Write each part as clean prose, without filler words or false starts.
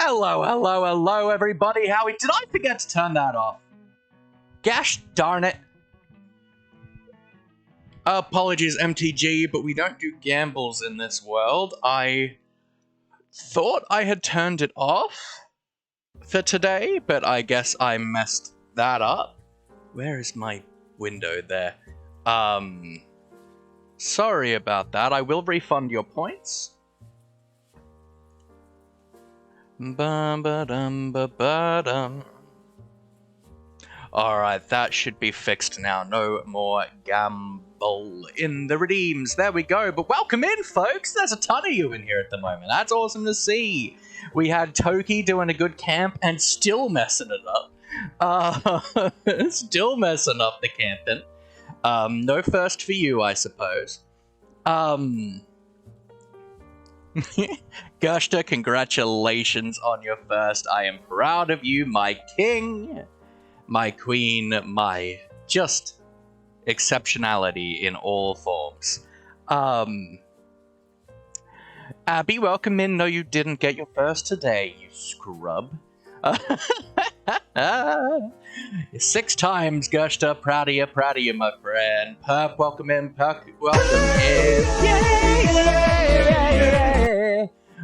Hello, hello, hello, everybody. Howie, did I forget to turn that off? Gosh darn it. Apologies, MTG, but we don't do gambles in this world. I thought I had turned it off for today, but I guess I messed that up. Where is my window there? Sorry about that. I will refund your points. Bum-ba-dum-ba-ba-dum. Alright, that should be fixed now. No more gamble in the redeems. There we go. But welcome in, folks. There's a ton of you in here at the moment. That's awesome to see. We had Toki doing a good camp and still messing it up. Still messing up the camping. No first for you, I suppose. Gushta, congratulations on your first. I am proud of you, my king, my queen, my just exceptionality in all forms. Abby, welcome in. No, you didn't get your first today, you scrub. 6 times, Gushta. Proud of you, my friend. Perp, welcome in. Perp, welcome in. Yay!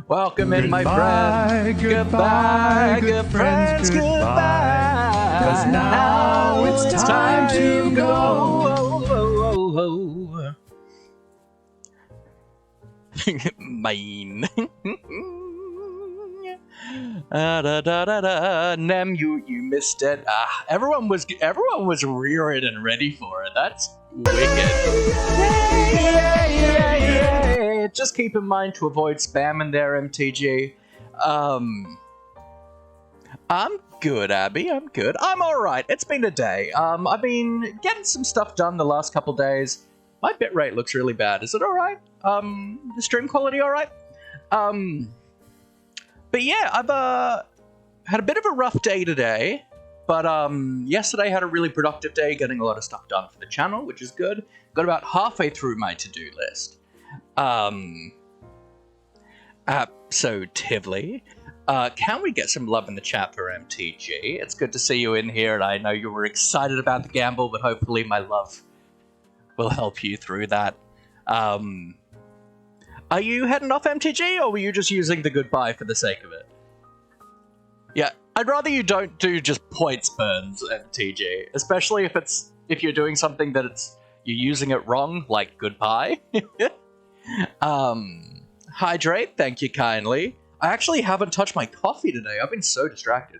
Welcome in, my friend. Goodbye, good friends, goodbye. 'Cause now it's time to go. Mine. Nem, you missed it. Everyone was rearing and ready for it. That's wicked. Yay. Just keep in mind to avoid spamming there, MTG. I'm good, Abby. I'm good. I'm alright. It's been a day. I've been getting some stuff done the last couple days. My bitrate looks really bad. Is it alright? The stream quality alright? But yeah, I've had a bit of a rough day today, but yesterday I had a really productive day getting a lot of stuff done for the channel, which is good. Got about halfway through my to-do list. Absolutely. Can we get some love in the chat for MTG? It's good to see you in here, and I know you were excited about the gamble, but hopefully my love will help you through that. Are you heading off, MTG, or were you just using the goodbye for the sake of it? Yeah, I'd rather you don't do just points burns, MTG, especially if you're doing something that you're using it wrong, like goodbye. Hydrate, thank you kindly. I actually haven't touched my coffee today. I've been so distracted.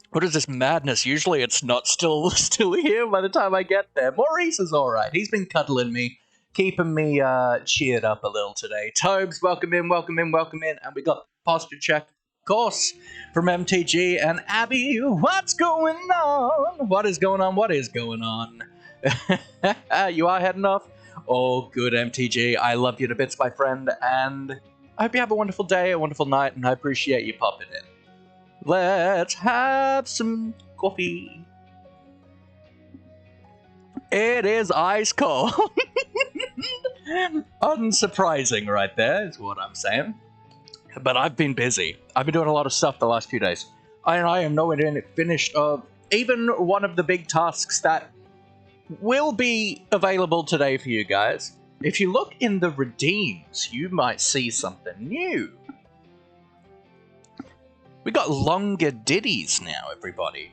What is this madness? Usually it's not still here by the time I get there. Maurice is alright. He's been cuddling me, keeping me cheered up a little today. Tobes, welcome in. And we got posture check, of course, from MTG. And Abby, what's going on? What is going on? You are heading off? Oh, good, MTG. I love you to bits, my friend. And I hope you have a wonderful day, a wonderful night, and I appreciate you popping in. Let's have some coffee. It is ice cold. Unsurprising right there is what I'm saying. But I've been busy. I've been doing a lot of stuff the last few days. And I am nowhere near finished of even one of the big tasks that will be available today for you guys. If you look in the redeems, you might see something new. We got longer ditties now, everybody.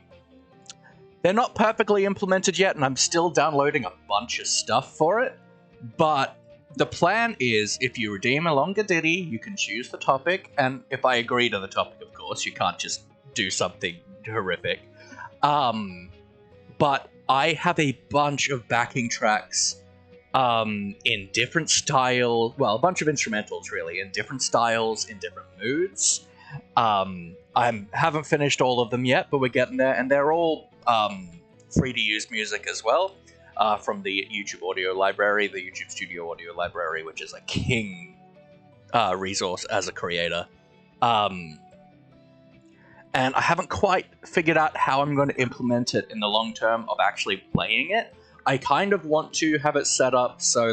They're not perfectly implemented yet, and I'm still downloading a bunch of stuff for it. But the plan is, if you redeem a longer ditty, you can choose the topic, and if I agree to the topic, of course, you can't just do something horrific. But I have a bunch of backing tracks in different styles, well, a bunch of instrumentals, really, in different styles, in different moods. I haven't finished all of them yet, but we're getting there, and they're all free to use music as well, from the YouTube Audio Library, the YouTube Studio Audio Library, which is a king resource as a creator. And I haven't quite figured out how I'm going to implement it in the long term of actually playing it. I kind of want to have it set up so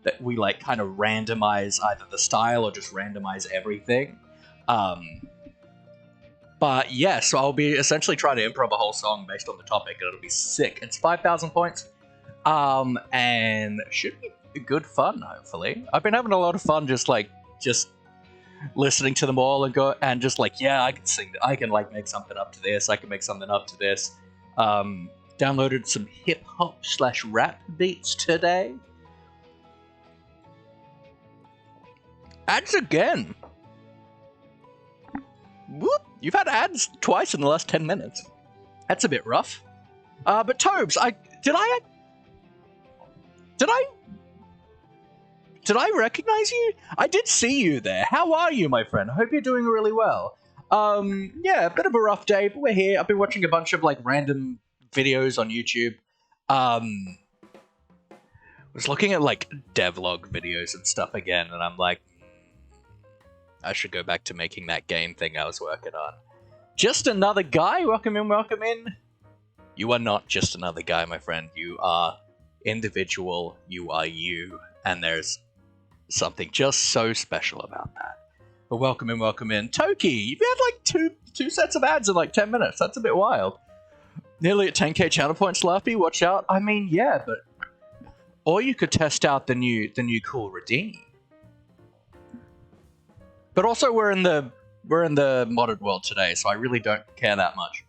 that we kind of randomize either the style or just randomize everything. But yeah, so I'll be essentially trying to improv a whole song based on the topic, and it'll be sick. It's 5,000 points, and should be good fun, hopefully. I've been having a lot of fun just listening to them all and just like, yeah, I can sing, I can like make something up to this, I can make something up to this. Downloaded some hip-hop/rap beats today. Ads again. Whoop! You've had ads twice in the last 10 minutes. That's a bit rough. But Tobes, did I recognize you? I did see you there. How are you, my friend? I hope you're doing really well. Yeah, a bit of a rough day, but we're here. I've been watching a bunch of like random videos on YouTube. Was looking at like devlog videos and stuff again, and I'm like, I should go back to making that game thing I was working on. Just another guy? Welcome in, welcome in. You are not just another guy, my friend. You are individual. You are you. And there's something just so special about that. But welcome in, welcome in. Toki, you've had like two sets of ads in like 10 minutes. That's a bit wild. Nearly at 10k channel points, Lappy. Watch out. I mean, yeah, but... Or you could test out the new cool redeem. But also, we're in the modded world today, so I really don't care that much.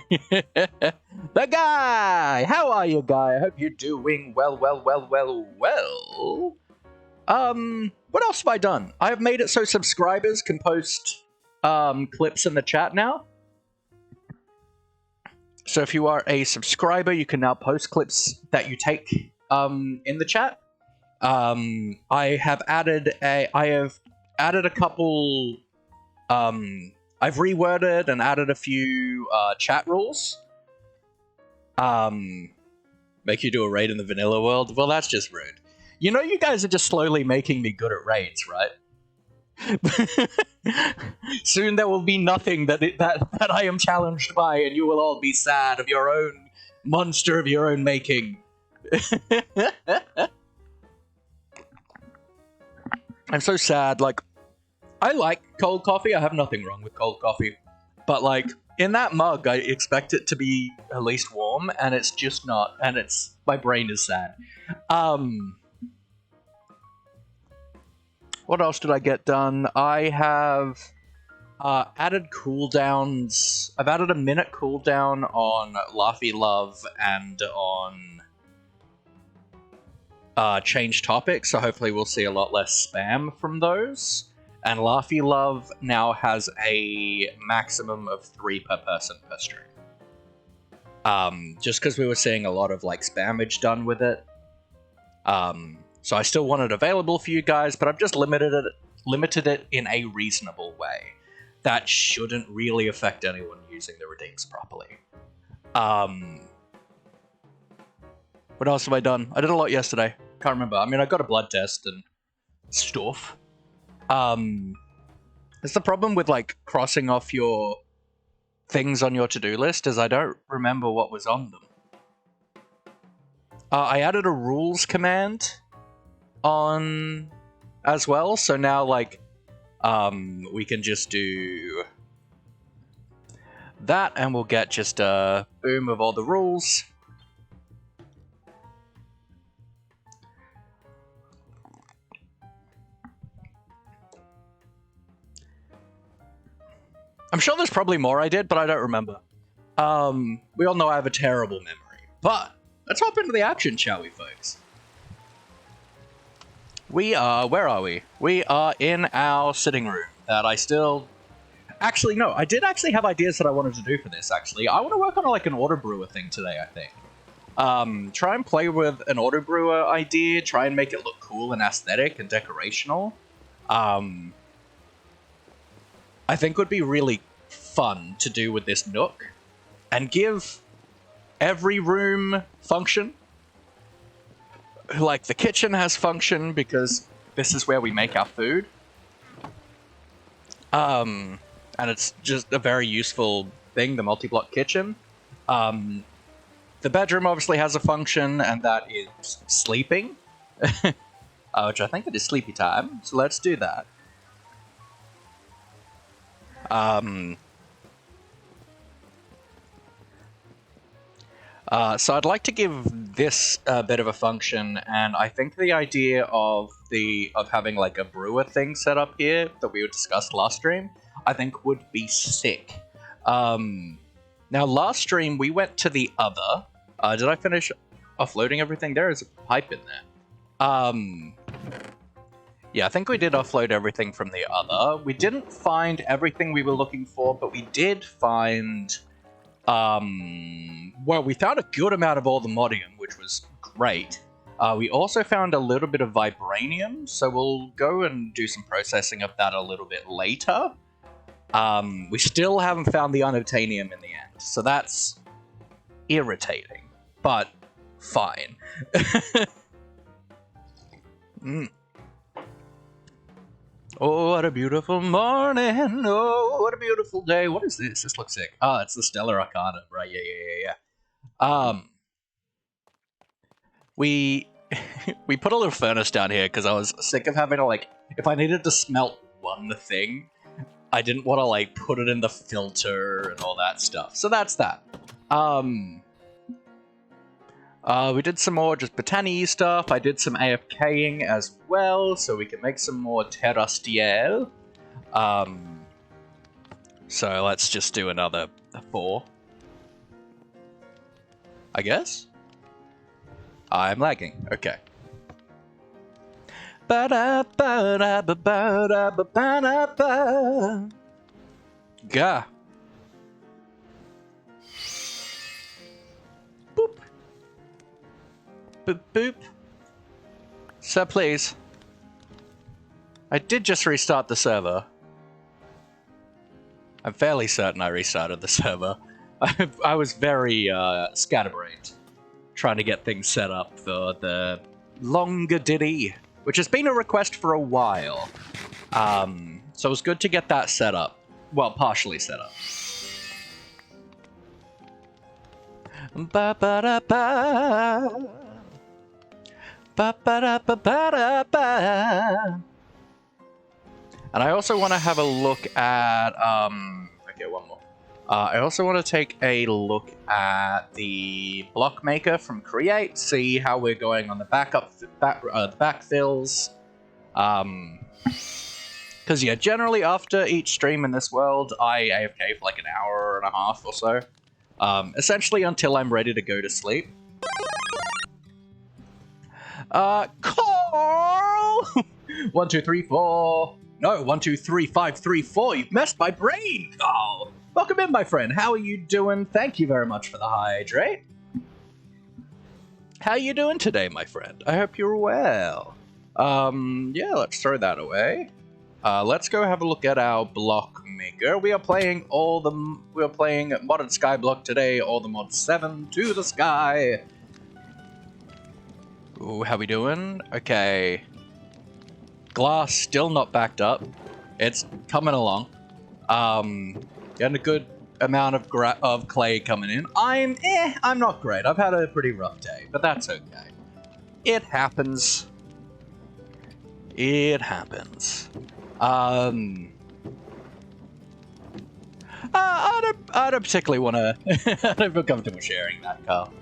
The guy! How are you, guy? I hope you're doing well. What else have I done? I have made it so subscribers can post clips in the chat now. So if you are a subscriber, you can now post clips that you take in the chat. I have added a couple, I've reworded and added a few chat rules. Make you do a raid in the vanilla world? Well, that's just rude. You know you guys are just slowly making me good at raids, right? Soon there will be nothing that I am challenged by, and you will all be sad of your own monster of your own making. I'm so sad, like, I like cold coffee, I have nothing wrong with cold coffee, but like, in that mug, I expect it to be at least warm, and it's just not, and my brain is sad. What else did I get done? I have added cooldowns. I've added a minute cooldown on Laffy Love and on change topics, so hopefully we'll see a lot less spam from those. And Laffy Love now has a maximum of 3 per person per stream. Just because we were seeing a lot of like spammage done with it. So I still want it available for you guys, but I've just limited it in a reasonable way. That shouldn't really affect anyone using the redeems properly. What else have I done? I did a lot yesterday. Can't remember. I mean, I got a blood test and stuff. It's the problem with like crossing off your things on your to-do list is I don't remember what was on them. I added a rules command on as well, so now like we can just do that and we'll get just a boom of all the rules. I'm sure there's probably more I did, but I don't remember. We all know I have a terrible memory, but let's hop into the action, shall we, folks? We are, where are we? We are in our sitting room that I still... Actually, no, I did actually have ideas that I wanted to do for this, actually. I want to work on like an auto brewer thing today, I think. Try and play with an auto brewer idea, try and make it look cool and aesthetic and decorational. I think would be really fun to do with this nook and give every room function. Like the kitchen has function because this is where we make our food. And it's just a very useful thing, the multi-block kitchen. The bedroom obviously has a function, and that is sleeping. Which I think it is sleepy time, so let's do that. So I'd like to give this a bit of a function, and I think the idea of having like a brewer thing set up here that we discussed last stream, I think would be sick. Now last stream we went to the other. Did I finish offloading everything? There is a pipe in there. Yeah, I think we did offload everything from the other. We didn't find everything we were looking for, but we did find... well, we found a good amount of all the modium, which was great. We also found a little bit of vibranium, so we'll go and do some processing of that a little bit later. We still haven't found the unobtainium in the end, so that's irritating, but fine. Oh, what a beautiful morning. Oh, what a beautiful day. What is this? This looks sick. Oh, it's the Stellar Arcana. Right, yeah. We put a little furnace down here because I was sick of having to, like, if I needed to smelt one thing, I didn't want to, like, put it in the filter and all that stuff. So that's that. We did some more just botany stuff. I did some AFKing as well, so we can make some more terrestrial. So let's just do another 4. I guess? I'm lagging. Okay. Gah. Boop. Boop, boop. Sir, please. I did just restart the server. I'm fairly certain I restarted the server. I was very scatterbrained trying to get things set up for the longer ditty, which has been a request for a while. So it was good to get that set up. Well, partially set up. Ba-ba-da-ba. Ba-ba-da-ba-ba-da-ba. And I also want to have a look at... okay, one more. I also want to take a look at the block maker from Create, see how we're going on the backfills. Because, yeah, generally after each stream in this world, I AFK for like an hour and a half or so. Essentially until I'm ready to go to sleep. Carl! 1, 2, 3, 4. No, 1, 2, 3, 5, 3, 4. You've messed my brain, Carl. Welcome in, my friend. How are you doing? Thank you very much for the hydrate. How are you doing today, my friend? I hope you're well. Yeah, let's throw that away. Let's go have a look at our block maker. We are playing modern Skyblock today, all the mod 7 to the sky. Ooh, how we doing? Okay. Glass still not backed up. It's coming along. Getting a good amount of clay coming in. I'm not great. I've had a pretty rough day, but that's okay. It happens. It happens. I don't particularly want to... I don't feel comfortable sharing that, Carl.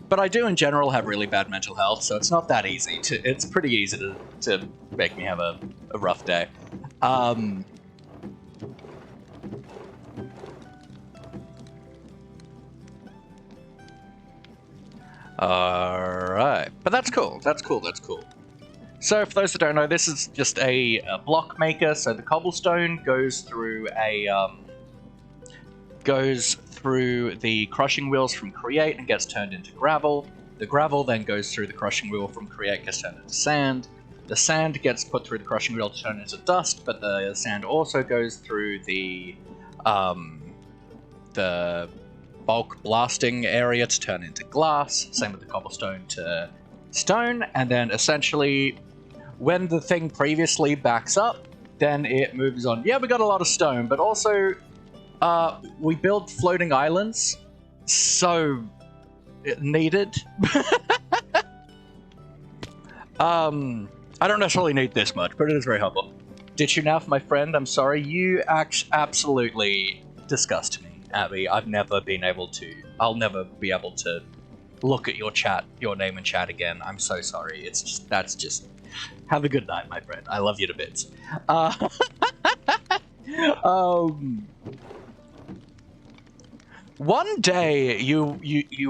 But I do in general have really bad mental health, so it's not that easy. It's pretty easy to make me have a rough day. Alright. But that's cool. That's cool. That's cool. So, for those that don't know, this is just a block maker. So the cobblestone goes through the crushing wheels from Create and gets turned into gravel. The gravel then goes through the crushing wheel from Create, gets turned into sand. The sand gets put through the crushing wheel to turn into dust, but the sand also goes through the bulk blasting area to turn into glass. Same with the cobblestone to stone, and then essentially when the thing previously backs up, then it moves on. Yeah, we got a lot of stone, but also we build floating islands, so needed. I don't necessarily need this much, but it is very helpful. Ditch you now for my friend. I'm sorry. You absolutely disgust me, Abby. I'll never be able to look at your name and chat again. I'm so sorry. That's just. Have a good night, my friend. I love you to bits. One day you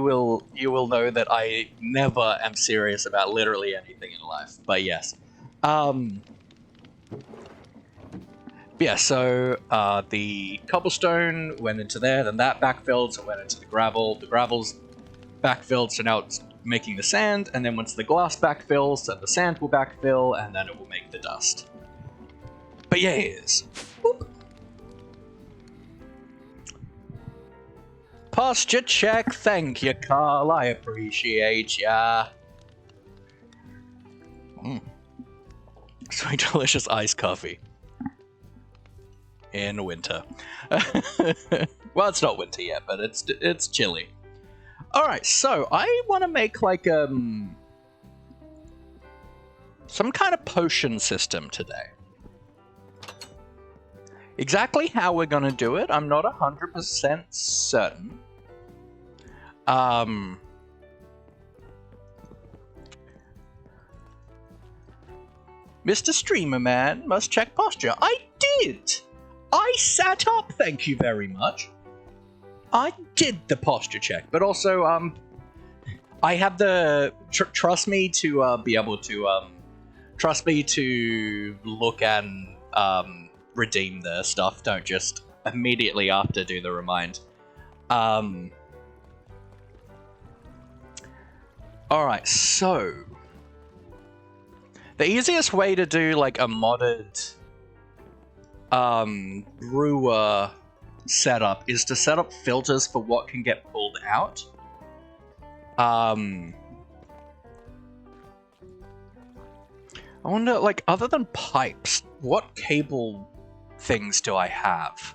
will know that I never am serious about literally anything in life. But yes. Yeah, so the cobblestone went into there, then that backfilled, so it went into the gravel. The gravel's backfilled, so now it's making the sand, and then once the glass backfills, then the sand will backfill, and then it will make the dust. But yes. Boop. Posture check, thank you, Carl. I appreciate ya. Sweet, delicious iced coffee. In winter. Well, it's not winter yet, but it's chilly. Alright, so I want to make like some kind of potion system today. Exactly how we're gonna do it, I'm not 100% certain. Mr. Streamer Man must check posture. I did! I sat up, thank you very much. I did the posture check, but also, I have the... trust me to be able to, trust me to look and, redeem the stuff. Don't just immediately after do the remind. Alright, so... the easiest way to do, like, a modded... brewer setup is to set up filters for what can get pulled out. I wonder, like, other than pipes, what cable things do I have?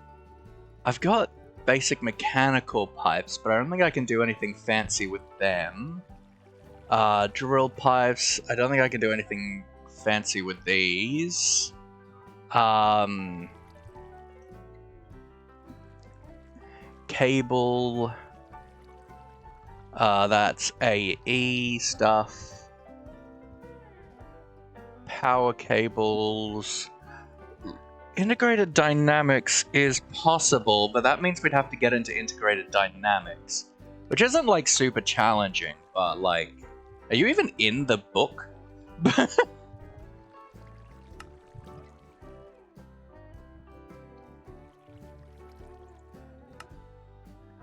I've got basic mechanical pipes, but I don't think I can do anything fancy with them. Drill pipes, I don't think I can do anything fancy with these. Cable, that's AE stuff. Power cables. Integrated dynamics is possible, but that means we'd have to get into integrated dynamics, which isn't like super challenging, but like, are you even in the book?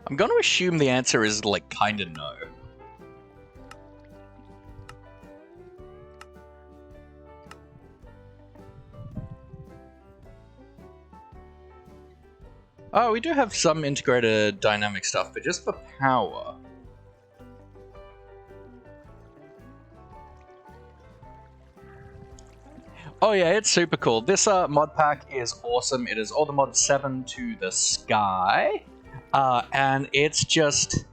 I'm going to assume the answer is, like, kind of no. Oh, we do have some integrated dynamic stuff, but just for power. Oh yeah, it's super cool. This mod pack is awesome. It is all the mods 7 to the sky. And it's just,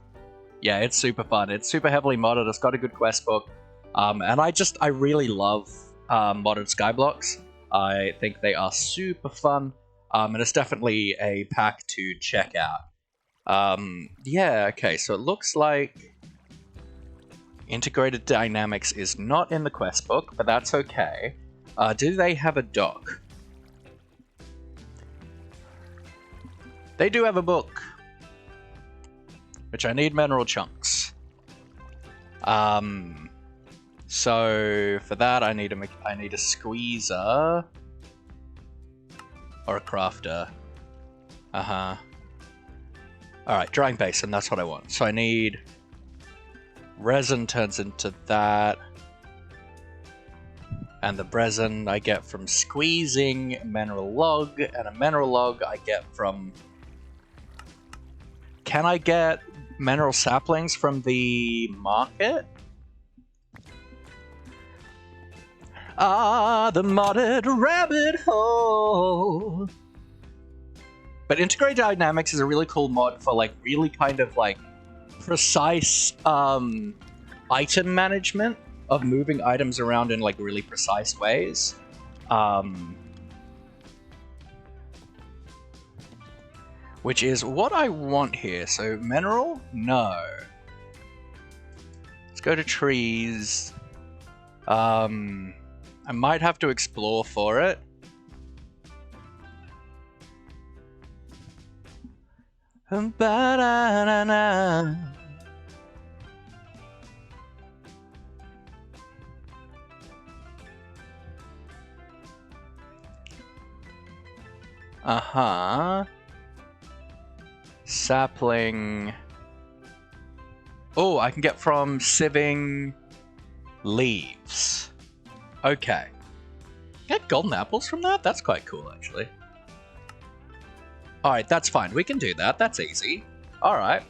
yeah, it's super fun. It's super heavily modded. It's got a good quest book. And I really love modded Skyblocks. I think they are super fun. And it's definitely a pack to check out. Yeah, okay, so it looks like integrated dynamics is not in the quest book, but that's okay. Do they have a doc? They do have a book. Which I need mineral chunks. So for that I need a squeezer or a crafter. Alright, drying basin, that's what I want. So I need resin turns into that. And the resin I get from squeezing mineral log, and a mineral log I get from... Can I get mineral saplings from the market? Ah, the modded rabbit hole. But integrated dynamics is a really cool mod for like really kind of like precise item management of moving items around in like really precise ways. which is what I want here. So mineral? No. Let's go to trees. I might have to explore for it. Uh-huh. Sapling. Oh, I can get from sieving leaves. Okay. Get golden apples from that? That's quite cool, actually. Alright, that's fine. We can do that. That's easy. Alright.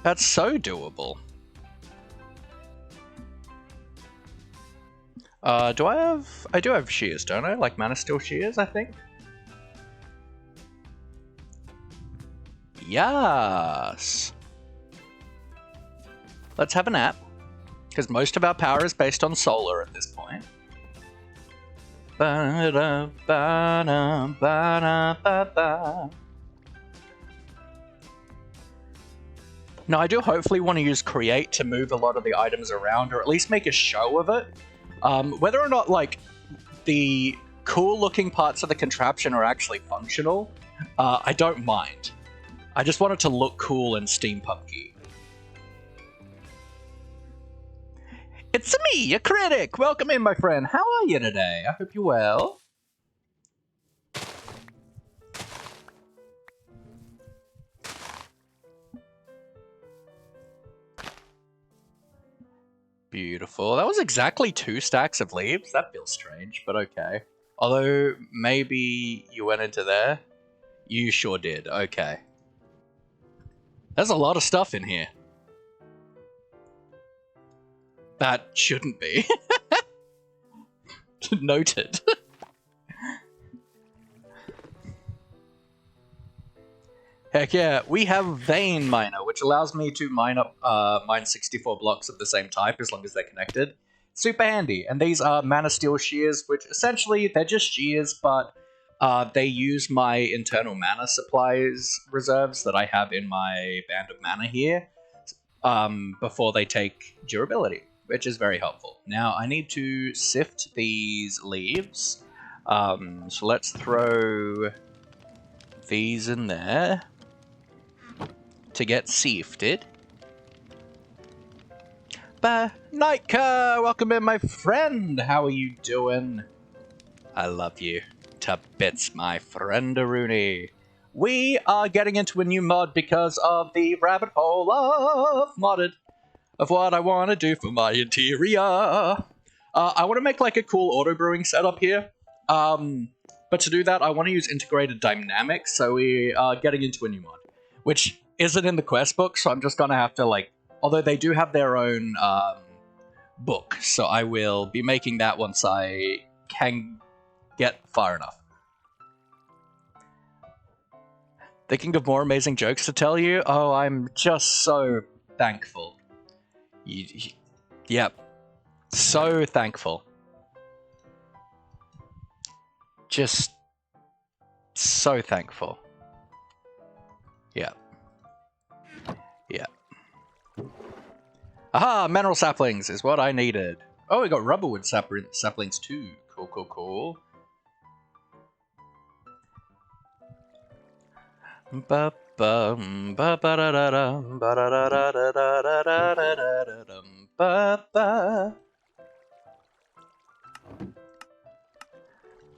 That's so doable. I do have shears, don't I? Like mana steel shears, I think? Yes! Let's have a nap. Because most of our power is based on solar at this point. Now, I do hopefully want to use create to move a lot of the items around, or at least make a show of it. Whether or not, like, the cool-looking parts of the contraption are actually functional, I don't mind. I just want it to look cool and steampunky. It's me, your critic! Welcome in, my friend. How are you today? I hope you're well. Beautiful. That was exactly 2 stacks of leaves. That feels strange, but okay. Although, maybe you went into there? You sure did. Okay. There's a lot of stuff in here. That shouldn't be. Noted. Heck yeah, we have Vein Miner, which allows me to mine 64 blocks of the same type as long as they're connected. Super handy. And these are mana steel shears, which essentially they're just shears, but they use my internal mana supplies reserves that I have in my Band of Mana here before they take durability, which is very helpful. Now I need to sift these leaves. So let's throw these in there to get sifted. Nightka, welcome in, my friend. How are you doing? I love you to bits, my friend Aruni. We are getting into a new mod because of the rabbit hole of modded of what I want to do for my interior. I want to make like a cool auto brewing setup here. But to do that, I want to use integrated dynamics, so we are getting into a new mod, which isn't in the quest book, so I'm just gonna have to, like, although they do have their own book, so I will be making that once I can get far enough. Thinking of more amazing jokes to tell you? Oh, I'm just so thankful. Yep. So thankful. Just so thankful. Yeah. Yeah. Aha! Mineral saplings is what I needed. Oh, we got rubberwood saplings too. Cool, cool, cool.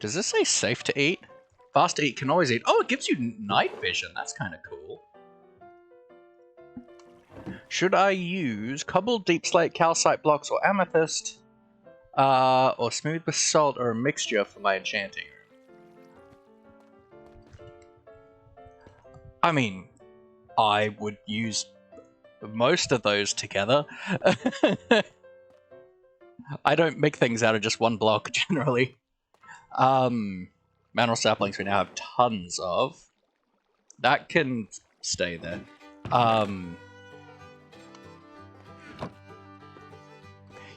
Does this say safe to eat? Fast to eat, can always eat. Oh, it gives you night vision. That's kind of cool. Should I use cobbled deep slate, calcite blocks, or amethyst? Or smooth basalt, or a mixture for my enchanting? I mean, I would use most of those together. I don't make things out of just one block, generally. Mineral saplings we now have tons of. That can stay there.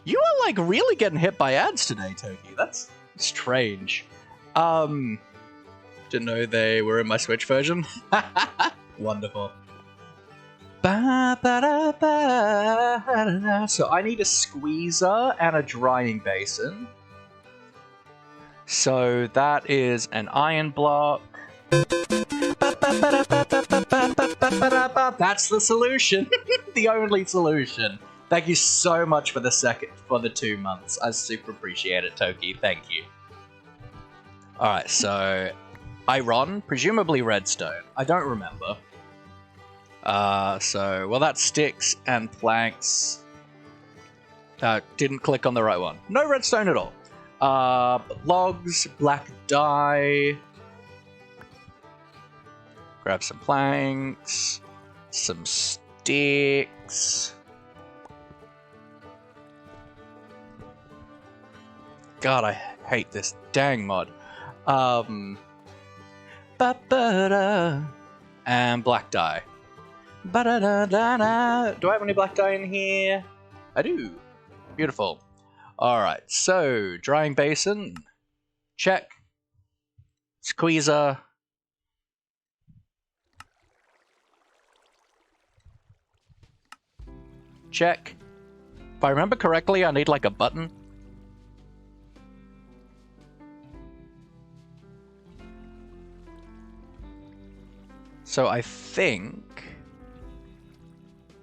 You are, like, really getting hit by ads today, Toki. That's strange. Didn't know they were in my Switch version. Wonderful. So I need a squeezer and a drying basin. So that is an iron block. That's the solution. The only solution. Thank you so much for the 2 months. I super appreciate it, Toki. Thank you. Alright, so iron, presumably redstone. I don't remember. Well, that's sticks and planks. Didn't click on the right one. No redstone at all. Logs, black dye. Grab some planks, some sticks. God, I hate this dang mod. And black dye. Do I have any black dye in here? I do. Beautiful. Alright, so drying basin. Check. Squeezer. Check. If I remember correctly, I need like a button. So I think,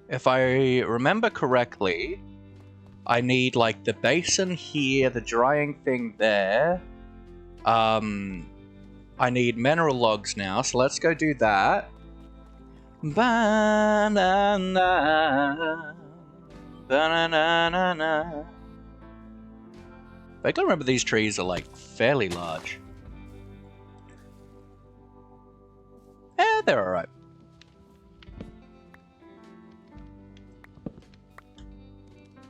if I remember correctly, I need like the basin here, the drying thing there. I need mineral logs now, so let's go do that. Banana, banana. I gotta remember these trees are like fairly large. Yeah, they're alright.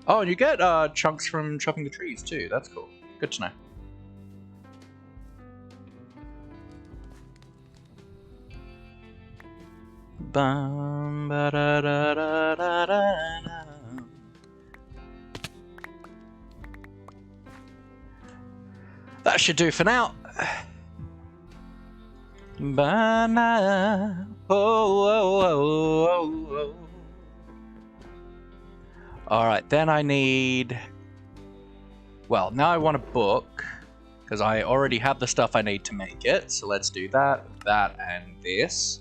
Oh, and you get chunks from chopping the trees too. That's cool. Good to know. Bum, ba, da, da, da, da, da. That should do for now. Banana. Oh. Alright, then I need... Well, now I want a book, because I already have the stuff I need to make it. So let's do that, and this.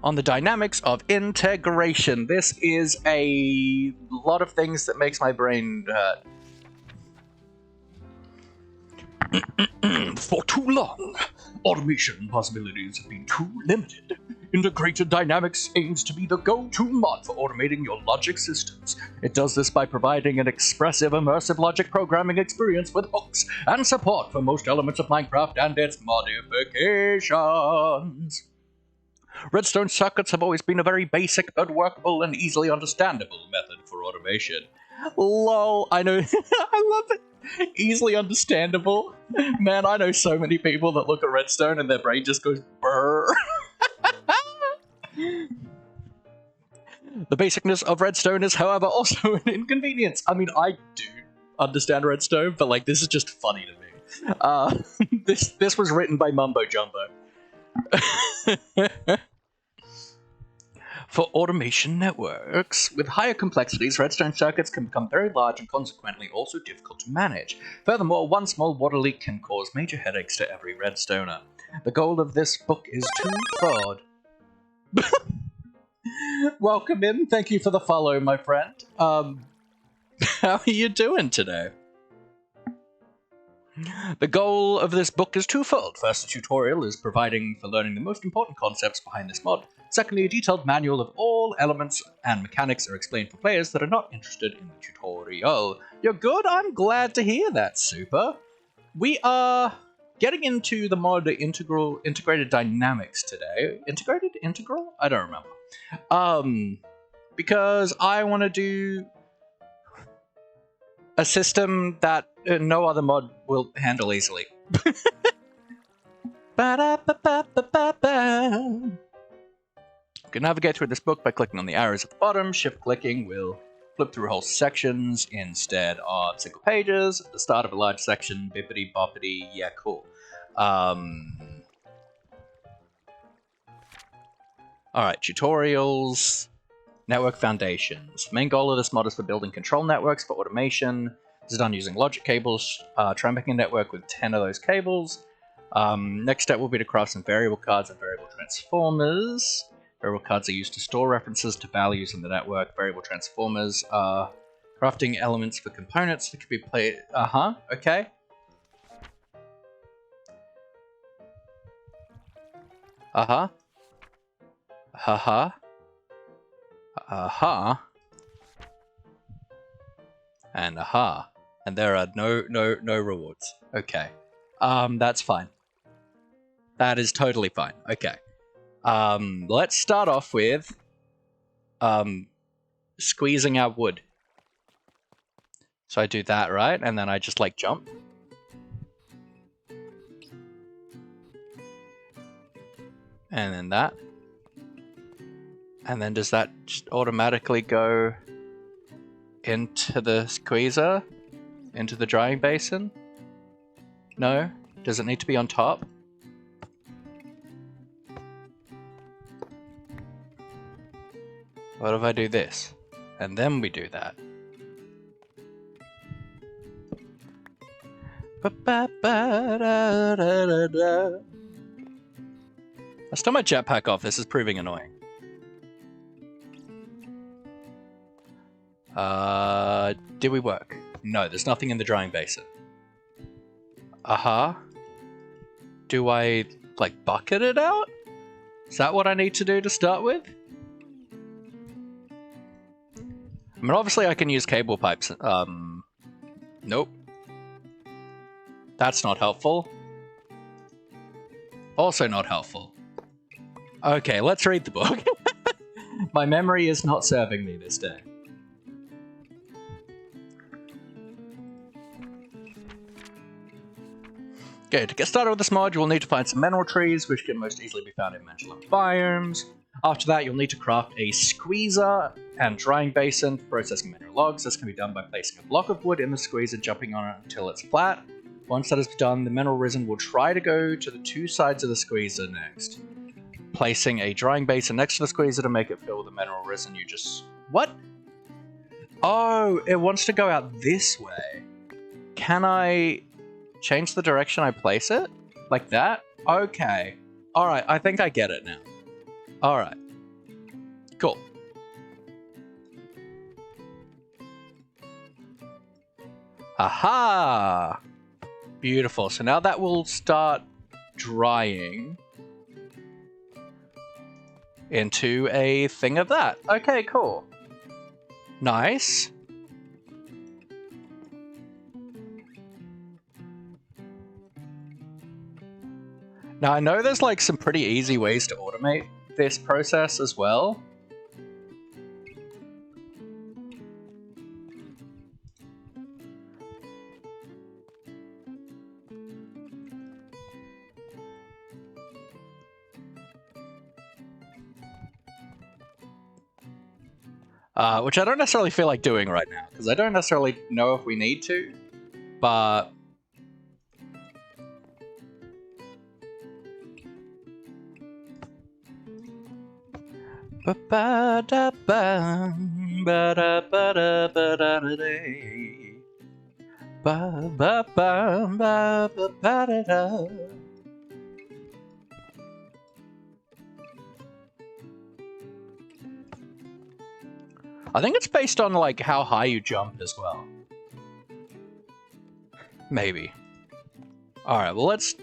On the dynamics of integration. This is a lot of things that makes my brain hurt. For too long, automation possibilities have been too limited. Integrated Dynamics aims to be the go-to mod for automating your logic systems. It does this by providing an expressive, immersive logic programming experience with hooks and support for most elements of Minecraft and its modifications. Redstone circuits have always been a very basic but workable and easily understandable method for automation. Lol, I know. I love it. Easily understandable. Man, I know so many people that look at Redstone and their brain just goes brrr. The basicness of Redstone is, however, also an inconvenience. I mean, I do understand Redstone, but like, this is just funny to me. This was written by Mumbo Jumbo. For automation networks, with higher complexities, redstone circuits can become very large and consequently also difficult to manage. Furthermore, one small water leak can cause major headaches to every redstoner. The goal of this book is twofold. Welcome in, thank you for the follow, my friend. How are you doing today? The goal of this book is twofold. First, the tutorial is providing for learning the most important concepts behind this mod. Secondly, a detailed manual of all elements and mechanics are explained for players that are not interested in the tutorial. You're good? I'm glad to hear that, Super. We are getting into the mod integrated dynamics today. Integral? I don't remember. Because I want to do a system that no other mod will handle easily. You can navigate through this book by clicking on the arrows at the bottom. Shift clicking will flip through whole sections instead of single pages. At the start of a large section, bippity boppity, yeah, cool. Alright, tutorials. Network foundations. Main goal of this mod is for building control networks for automation. This is done using logic cables. Try and make a network with 10 of those cables. Next step will be to craft some variable cards and variable transformers. Variable cards are used to store references to values in the network. Variable transformers are crafting elements for components that can be played. Okay. And and there are no rewards. Okay. That's fine. That is totally fine. Okay. Let's start off with squeezing our wood. So I do that, right? And then I just like jump. And then that. And then does that just automatically go into the squeezer? Into the drying basin? No? Does it need to be on top? What if I do this? And then we do that. I stole my jetpack off. This is proving annoying. Did we work? No, there's nothing in the drying basin. Do I, like, bucket it out? Is that what I need to do to start with? I mean, obviously I can use cable pipes. Nope. That's not helpful. Also not helpful. Okay, let's read the book. My memory is not serving me this day. Okay, to get started with this mod, you will need to find some mineral trees, which can most easily be found in Mandalorian biomes. After that, you'll need to craft a squeezer and drying basin for processing mineral logs. This can be done by placing a block of wood in the squeezer, jumping on it until it's flat. Once that is done, the mineral resin will try to go to the two sides of the squeezer next. Placing a drying basin next to the squeezer to make it fill with the mineral resin, you just... What? Oh, it wants to go out this way. Can I change the direction I place it? Like that? Okay. Alright, I think I get it now. Alright. Cool. Aha! Beautiful. So now that will start drying into a thing of that. Okay, cool. Nice. Now I know there's like some pretty easy ways to automate this process as well. Which I don't necessarily feel like doing right now, because I don't necessarily know if we need to, but... I think it's based on like how high you jump as well. Maybe. Alright, well let's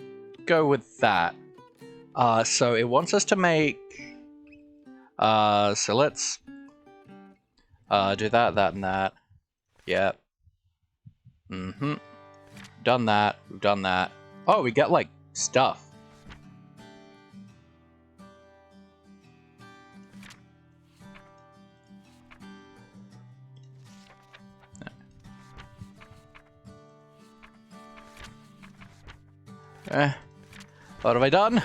go with that. So it wants us to make... so let's do that, that, and that. Yep. Mm-hmm. Done that. We've done that. Oh, we get like stuff. What have I done?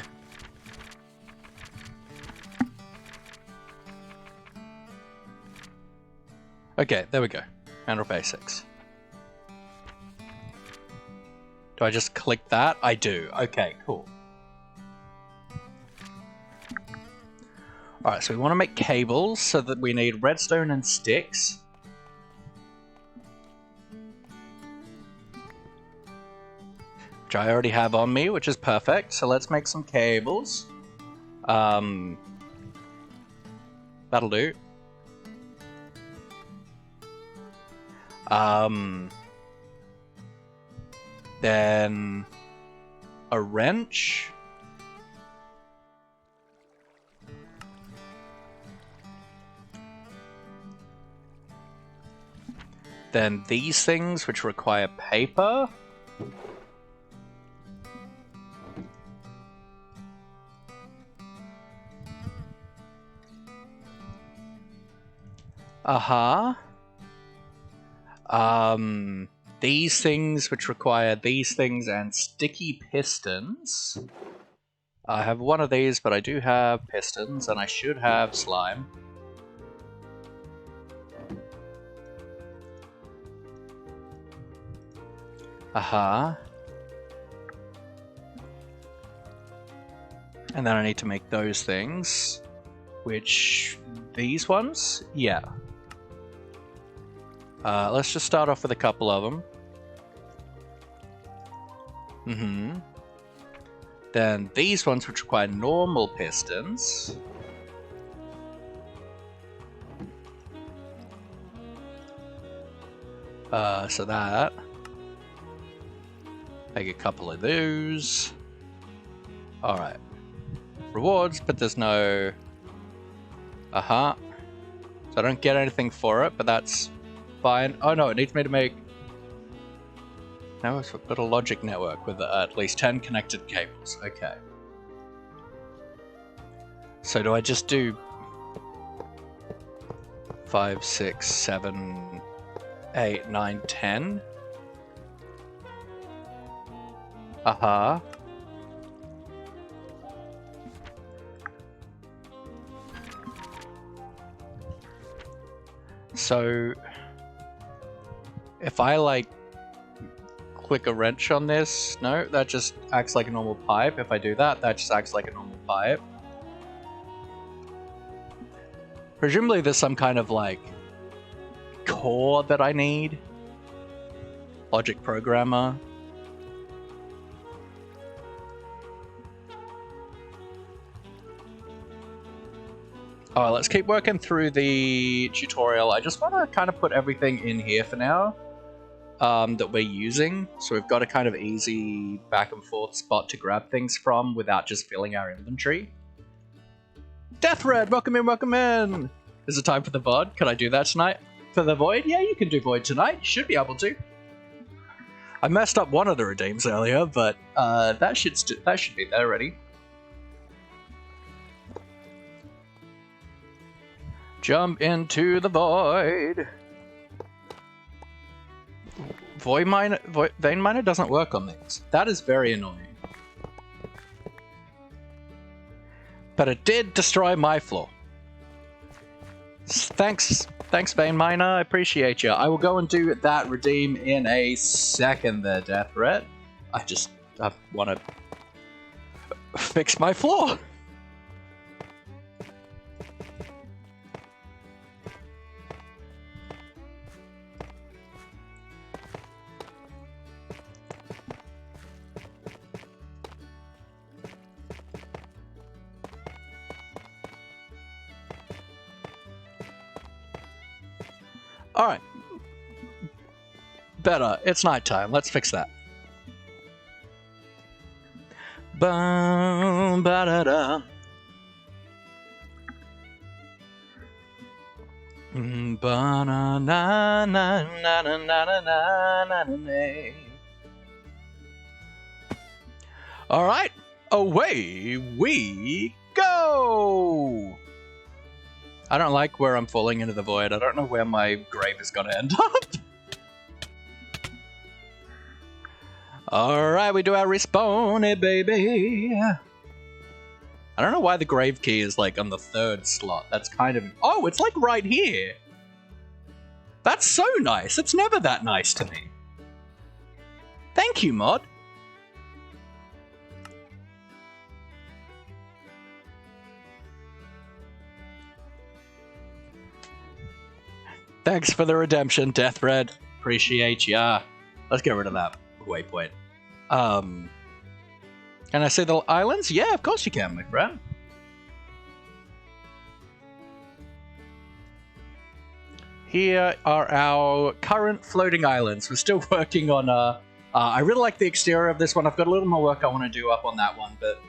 Okay, there we go. Handle basics. Do I just click that? I do. Okay, cool. Alright, so we want to make cables, so that we need redstone and sticks. Which I already have on me, which is perfect. So let's make some cables. That'll do. Then a wrench. Then these things, which require paper. These things, which require these things, and sticky pistons. I have one of these, but I do have pistons, and I should have slime. And then I need to make those things. Which... these ones? Yeah. Let's just start off with a couple of them. Then these ones, which require normal pistons. So that. Make a couple of those. Alright. Rewards, but there's no... So I don't get anything for it, but that's fine. Oh no, it needs me to make... Now it's got a logic network with at least 10 connected cables. Okay. So do I just do 5, 6, 7, 8, 9, 10? So if I like click a wrench on this, no, that just acts like a normal pipe. If I do that, that just acts like a normal pipe. Presumably there's some kind of like core that I need. Logic programmer. Alright, let's keep working through the tutorial. I just want to kind of put everything in here for now that we're using. So we've got a kind of easy back and forth spot to grab things from without just filling our inventory. Death Red, welcome in, welcome in! Is it time for the VOD? Can I do that tonight? For the Void? Yeah, you can do Void tonight. You should be able to. I messed up one of the redeems earlier, but that should be there already. Jump into the void. Vein miner doesn't work on these. That is very annoying. But it did destroy my floor. Thanks, Vein Miner. I appreciate you. I will go and do that redeem in a second there, Death Red. I want to fix my floor. Alright. Better. It's nighttime. Let's fix that. Bum, ba-da-da. Alright, away we go! I don't like where I'm falling into the void. I don't know where my grave is gonna end up. Alright, we do our respawn, baby. I don't know why the grave key is like on the 3rd slot. That's kind of... Oh, it's like right here. That's so nice. It's never that nice to me. Thank you, mod. Thanks for the redemption, Death Red. Appreciate ya. Let's get rid of that waypoint. Can I see the islands? Yeah, of course you can, my friend. Here are our current floating islands. We're still working on I really like the exterior of this one. I've got a little more work I want to do up on that one, but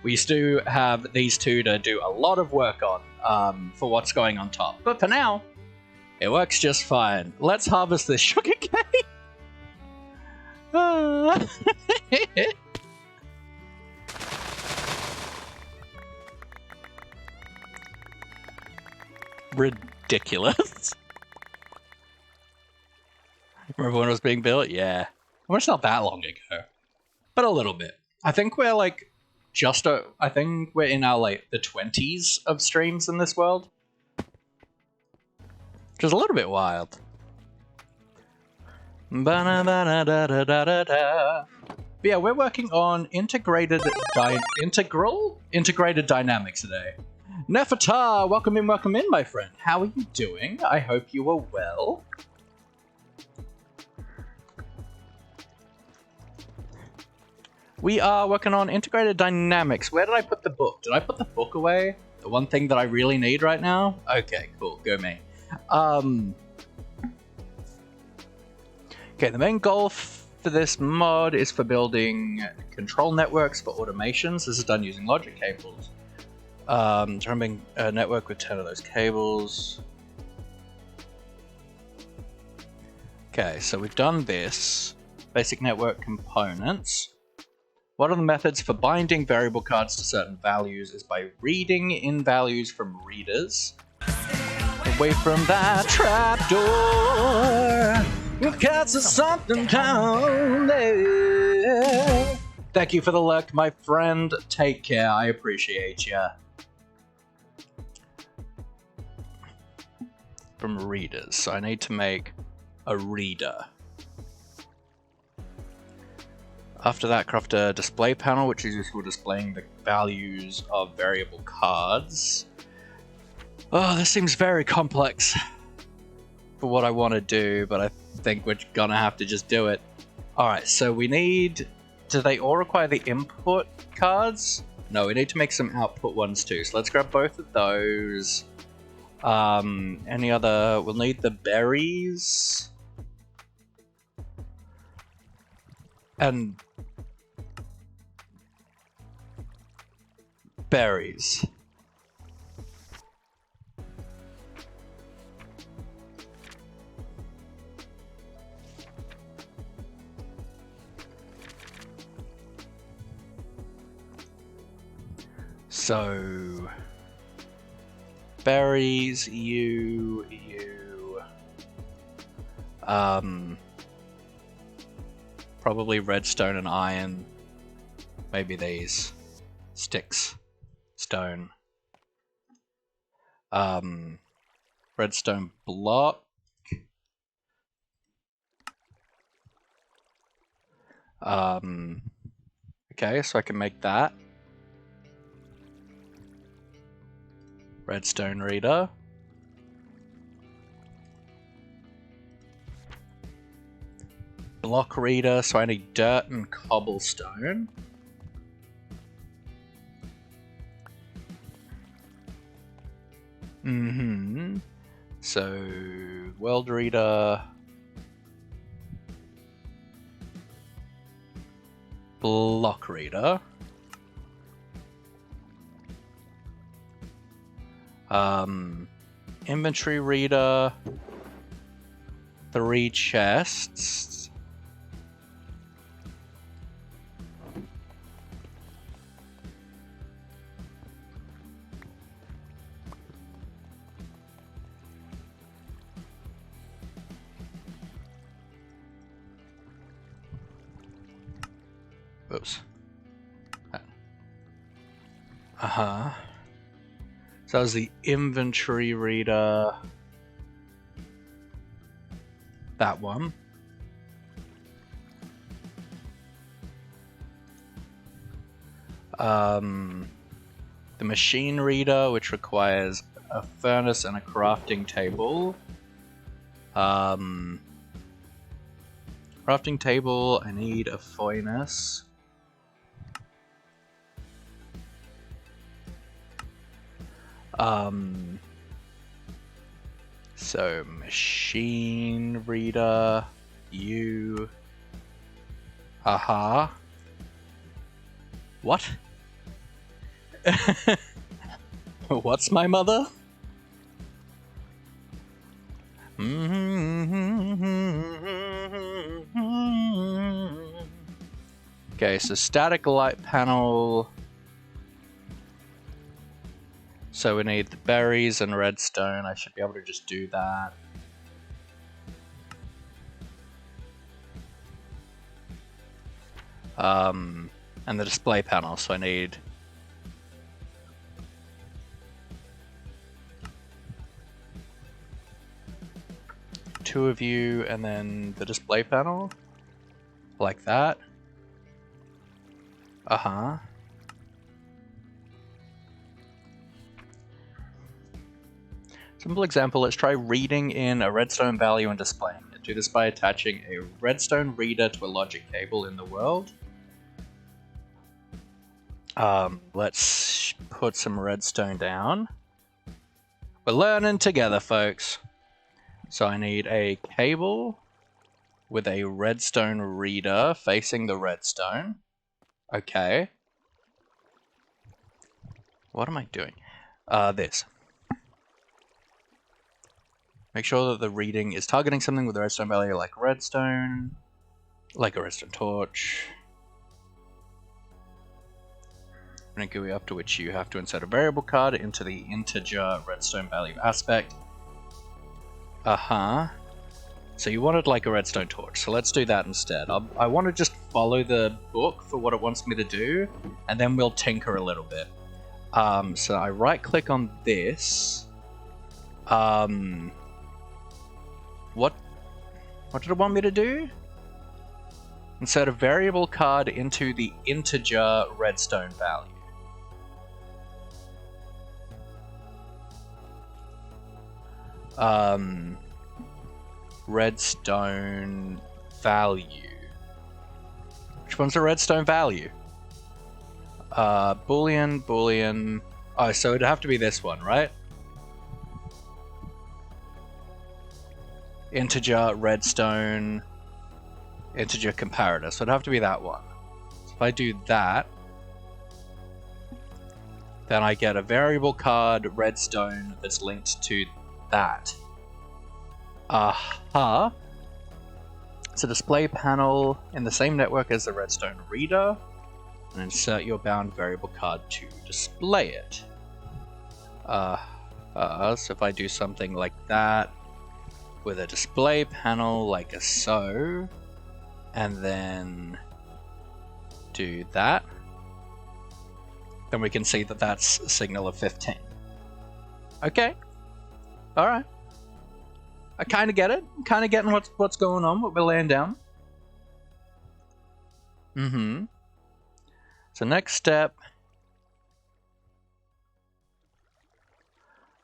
we still have these two to do a lot of work on for what's going on top. But for now, it works just fine. Let's harvest this sugar cane. Ridiculous. Remember when it was being built? Yeah. Well, it's not that long ago, but a little bit. I think we're like I think we're in our like the 20s of streams in this world, which is a little bit wild. But yeah, we're working on integrated dynamics today. Nefertar, welcome in, my friend. How are you doing? I hope you are well. We are working on integrated dynamics. Where did I put the book? Did I put the book away? The one thing that I really need right now? Okay, cool. Go me. Okay, the main goal for this mod is for building control networks for automations. This is done using logic cables. Trying a network with 10 of those cables. Okay, so we've done this. Basic network components. One of the methods for binding variable cards to certain values is by reading in values from readers. Away from that trapdoor, we've got something down there. Thank you for the lurk, my friend. Take care, I appreciate ya. From readers, so I need to make a reader. After that, craft a display panel, which is useful for displaying the values of variable cards. Oh, this seems very complex for what I want to do, but I think we're gonna have to just do it. Alright, so we need... Do they all require the input cards? No, we need to make some output ones too, so let's grab both of those. Any other... We'll need the berries. And... berries. So berries, you probably redstone and iron, maybe these sticks. Stone. Redstone block. Okay, so I can make that. Redstone reader. Block reader, so I need dirt and cobblestone. So, world reader, block reader, inventory reader, 3 chests. Oops. So that was the inventory reader. That one. The machine reader, which requires a furnace and a crafting table. Crafting table, I need a furnace. So machine reader, you. Haha. What? What's my mother? Okay, so static light panel. So we need the berries and redstone. I should be able to just do that. And the display panel, so I need two of you and then the display panel. Like that. Uh-huh. Simple example, let's try reading in a redstone value and displaying it. Do this by attaching a redstone reader to a logic cable in the world. Let's put some redstone down. We're learning together, folks. So I need a cable with a redstone reader facing the redstone. Okay. What am I doing? This. Make sure that the reading is targeting something with a redstone value like redstone, like a redstone torch. And a GUI up to which you have to insert a variable card into the integer redstone value aspect. Uh-huh. So you wanted like a redstone torch, so let's do that instead. I want to just follow the book for what it wants me to do, and then we'll tinker a little bit. So I right click on this. What did it want me to do? Insert a variable card into the integer redstone value. Redstone value. Which one's the redstone value? Boolean. Oh, so it'd have to be this one, right? Integer redstone, integer comparator. So it'd have to be that one. So if I do that, then I get a variable card redstone that's linked to that. Aha. It's a display panel in the same network as the redstone reader, and insert your bound variable card to display it. So if I do something like that with a display panel like so, and then do that, then we can see that that's a signal of 15. Okay. Alright. I kind of get it. I'm kind of getting what's going on, what we're laying down. So next step,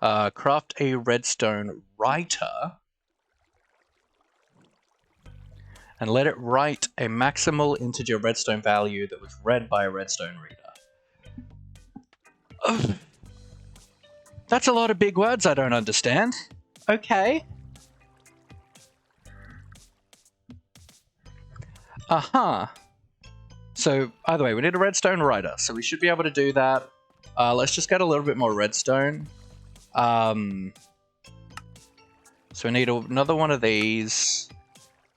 craft a redstone writer and let it write a maximal integer redstone value that was read by a redstone reader. Oh, that's a lot of big words I don't understand. Okay. Aha. So, either way, we need a redstone writer, so we should be able to do that. Let's just get a little bit more redstone. So we need another one of these,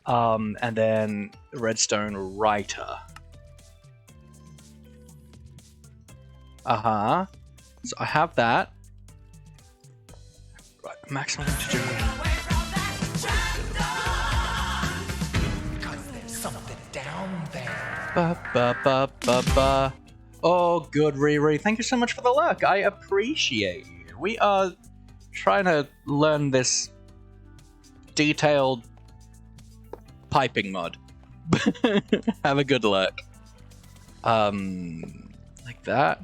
and then redstone writer. Uh-huh. So I have that. Right, maximum integer. Oh, good, Riri. Thank you so much for the lurk. I appreciate you. We are trying to learn this detailed piping mod. Have a good lurk. Like that.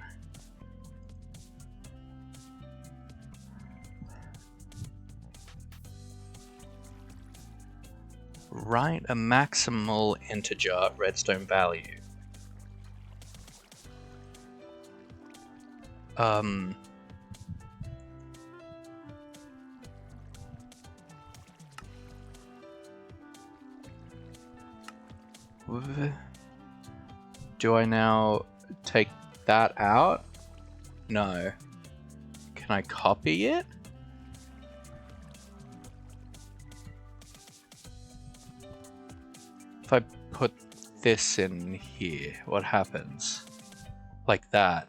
Write a maximal integer redstone value. Do I now take that out? No. Can I copy it? If I put this in here, what happens? Like that.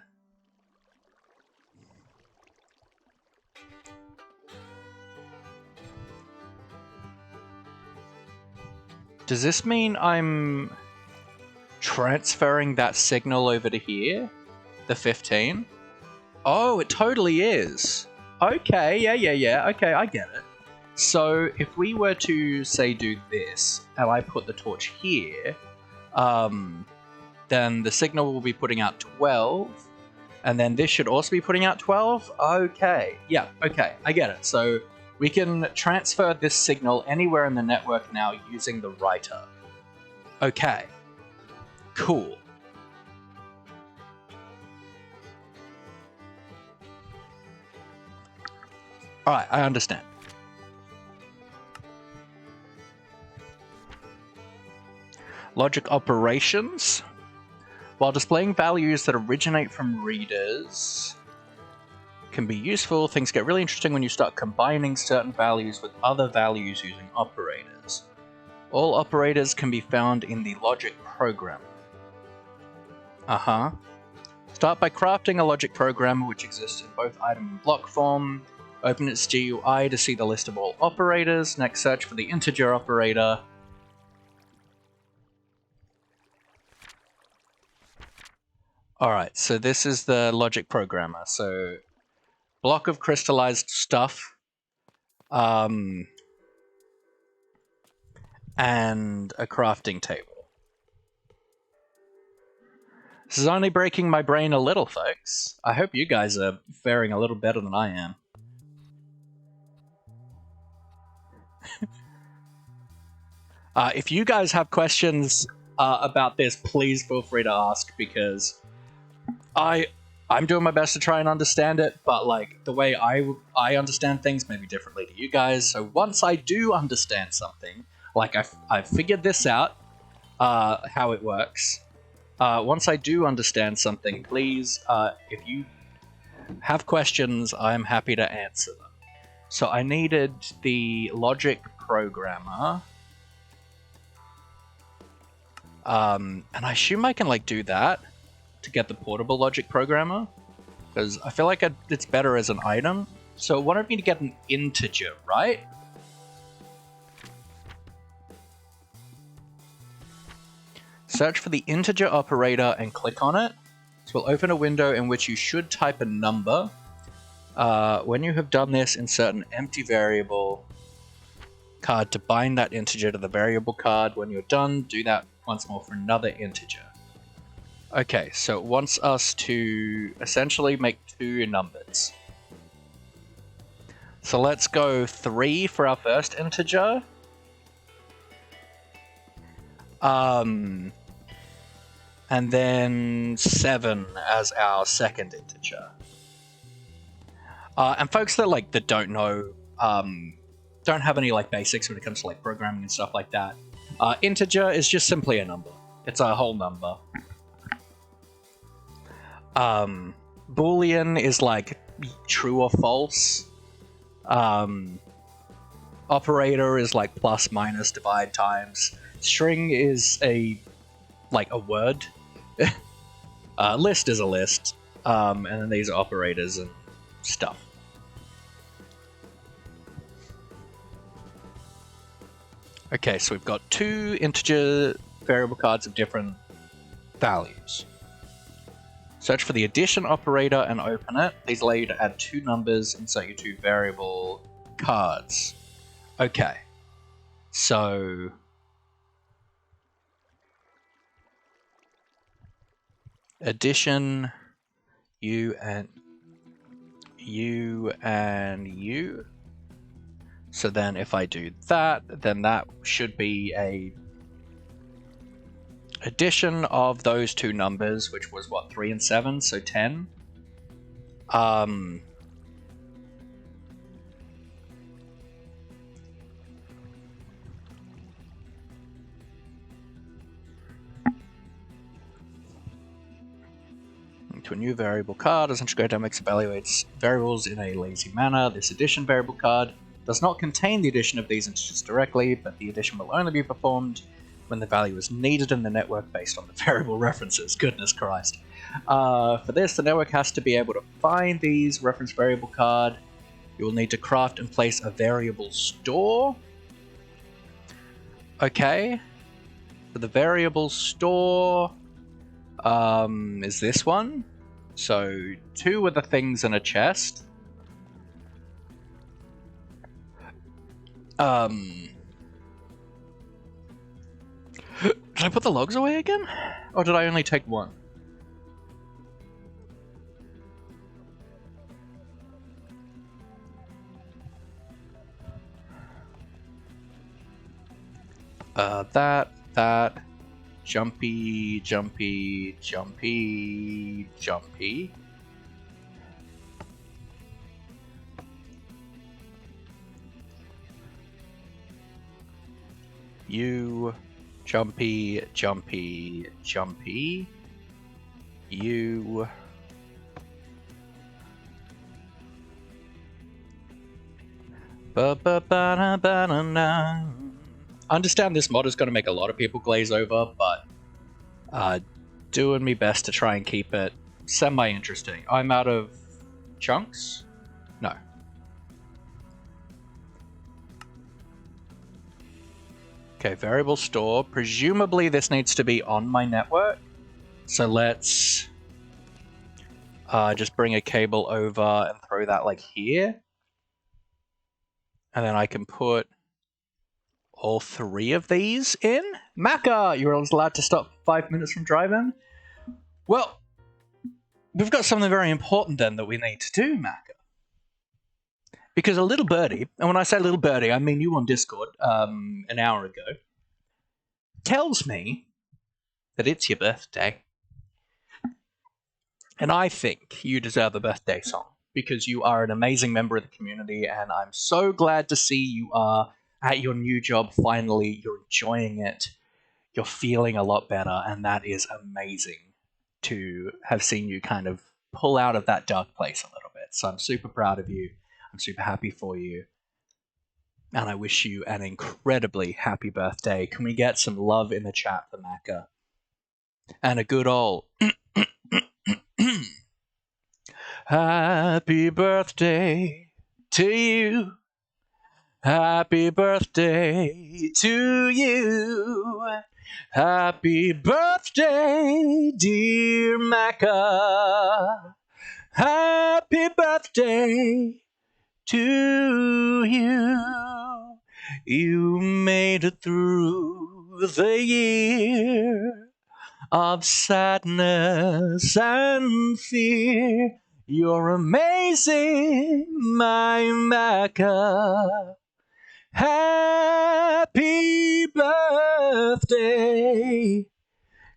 Does this mean I'm transferring that signal over to here? The 15? Oh, it totally is. Okay, yeah. Okay, I get it. So if we were to, say, do this, and I put the torch here, then the signal will be putting out 12, and then this should also be putting out 12? Okay, yeah, okay, I get it. So we can transfer this signal anywhere in the network now using the writer. Okay, cool. Alright, I understand. Logic operations. While displaying values that originate from readers can be useful, things get really interesting when you start combining certain values with other values using operators. All operators can be found in the logic programmer. Start by crafting a logic programmer which exists in both item and block form. Open its GUI to see the list of all operators. Next, search for the integer operator. Alright, so this is the logic programmer. So, block of crystallized stuff. And a crafting table. This is only breaking my brain a little, folks. I hope you guys are faring a little better than I am. If you guys have questions about this, please feel free to ask, because I'm doing my best to try and understand it, but like the way I understand things may be differently to you guys. So once I do understand something, like I've figured this out, how it works. Once I do understand something, please, if you have questions, I'm happy to answer them. So I needed the logic programmer. And I assume I can like do that to get the portable logic programmer, because I feel like it's better as an item. So it wanted me to get an integer, right? Search for the integer operator and click on it. This will open a window in which you should type a number. When you have done this, insert an empty variable card to bind that integer to the variable card. When you're done, do that once more for another integer. Okay, so it wants us to essentially make two numbers. So let's go 3 for our first integer. And then 7 as our second integer. And folks that don't know, don't have any like basics when it comes to like programming and stuff like that. Integer is just simply a number. It's a whole number. Boolean is like true or false. Operator is like plus, minus, divide, times. String is a word. List is a list. And then these are operators and stuff. Okay, so we've got 2 integer variable cards of different values. Search for the addition operator and open it. These allow you to add 2 numbers, insert your 2 variable cards. Okay, so addition, you and you. So then if I do that, then that should be a addition of those two numbers, which was what, 3 and 7, so 10. To a new variable card, as Entry Dynamics evaluates variables in a lazy manner. This addition variable card does not contain the addition of these integers directly, but the addition will only be performed when the value is needed in the network based on the variable references. Goodness Christ. For this, the network has to be able to find these reference variable card. You will need to craft and place a variable store. Okay. For the variable store is this one. So 2 of the things in a chest. Did I put the logs away again? Or did I only take 1? That. Jumpy. You, jumpy. You. Ba-ba-ba-da-ba-da-na. I understand this mod is going to make a lot of people glaze over, but doing me best to try and keep it semi-interesting. I'm out of chunks? No. Okay, variable store. Presumably this needs to be on my network. So let's just bring a cable over and throw that like here. And then I can put all 3 of these in. Macca, you're allowed to stop 5 minutes from driving. Well, we've got something very important then that we need to do, Macca. Because a little birdie, and when I say little birdie, I mean you on Discord an hour ago, tells me that it's your birthday. And I think you deserve a birthday song because you are an amazing member of the community, and I'm so glad to see you are at your new job finally. You're enjoying it. You're feeling a lot better, and that is amazing to have seen you kind of pull out of that dark place a little bit. So I'm super proud of you. I'm super happy for you. And I wish you an incredibly happy birthday. Can we get some love in the chat for Macca? And a good old happy birthday to you. Happy birthday to you. Happy birthday, dear Macca. Happy birthday to you. You made it through the year of sadness and fear. You're amazing, my Macca. Happy birthday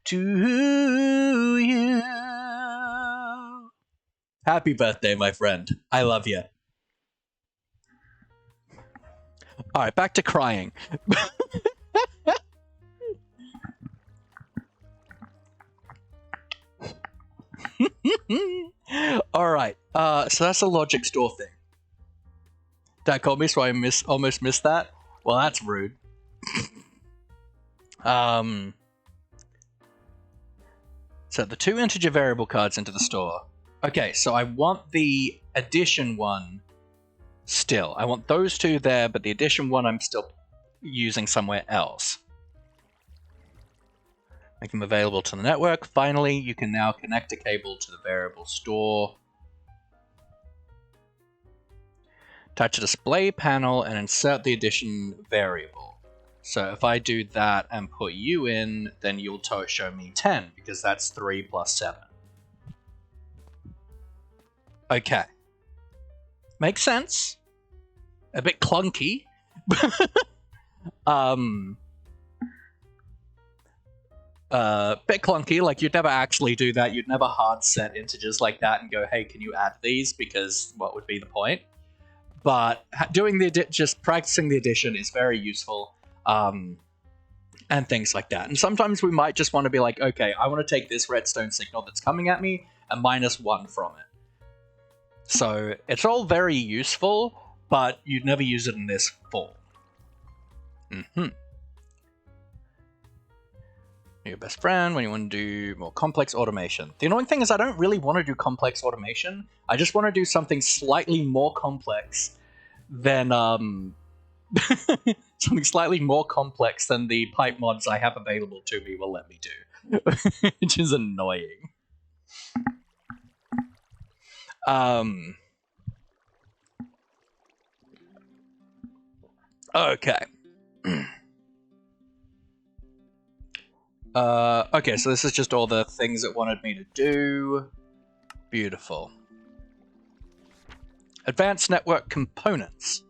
to you. Happy birthday, my friend. I love you. All right, back to crying. All right, so that's a logic store thing. That called me, so I almost missed that. Well, that's rude. So the 2 integer variable cards into the store. Okay, so I want the addition one still. I want those 2 there, but the addition one I'm still using somewhere else. Make them available to the network. Finally, you can now connect a cable to the variable store. Touch a display panel and insert the addition variable. So if I do that and put you in, then you'll show me 10, because that's 3 plus 7. Okay. Makes sense. A bit clunky, Bit clunky, like you'd never actually do that. You'd never hard set integers like that and go, hey, can you add these? Because what would be the point? But doing just practicing the addition is very useful, and things like that. And sometimes we might just want to be like, okay, I want to take this redstone signal that's coming at me and -1 from it. So it's all very useful, but you'd never use it in this form. Your best friend when you want to do more complex automation. The annoying thing is I don't really want to do complex automation. I just want to do something slightly more complex than something slightly more complex than the pipe mods I have available to me will let me do, which is annoying. Okay. Okay, so this is just all the things it wanted me to do. Beautiful. Advanced network components.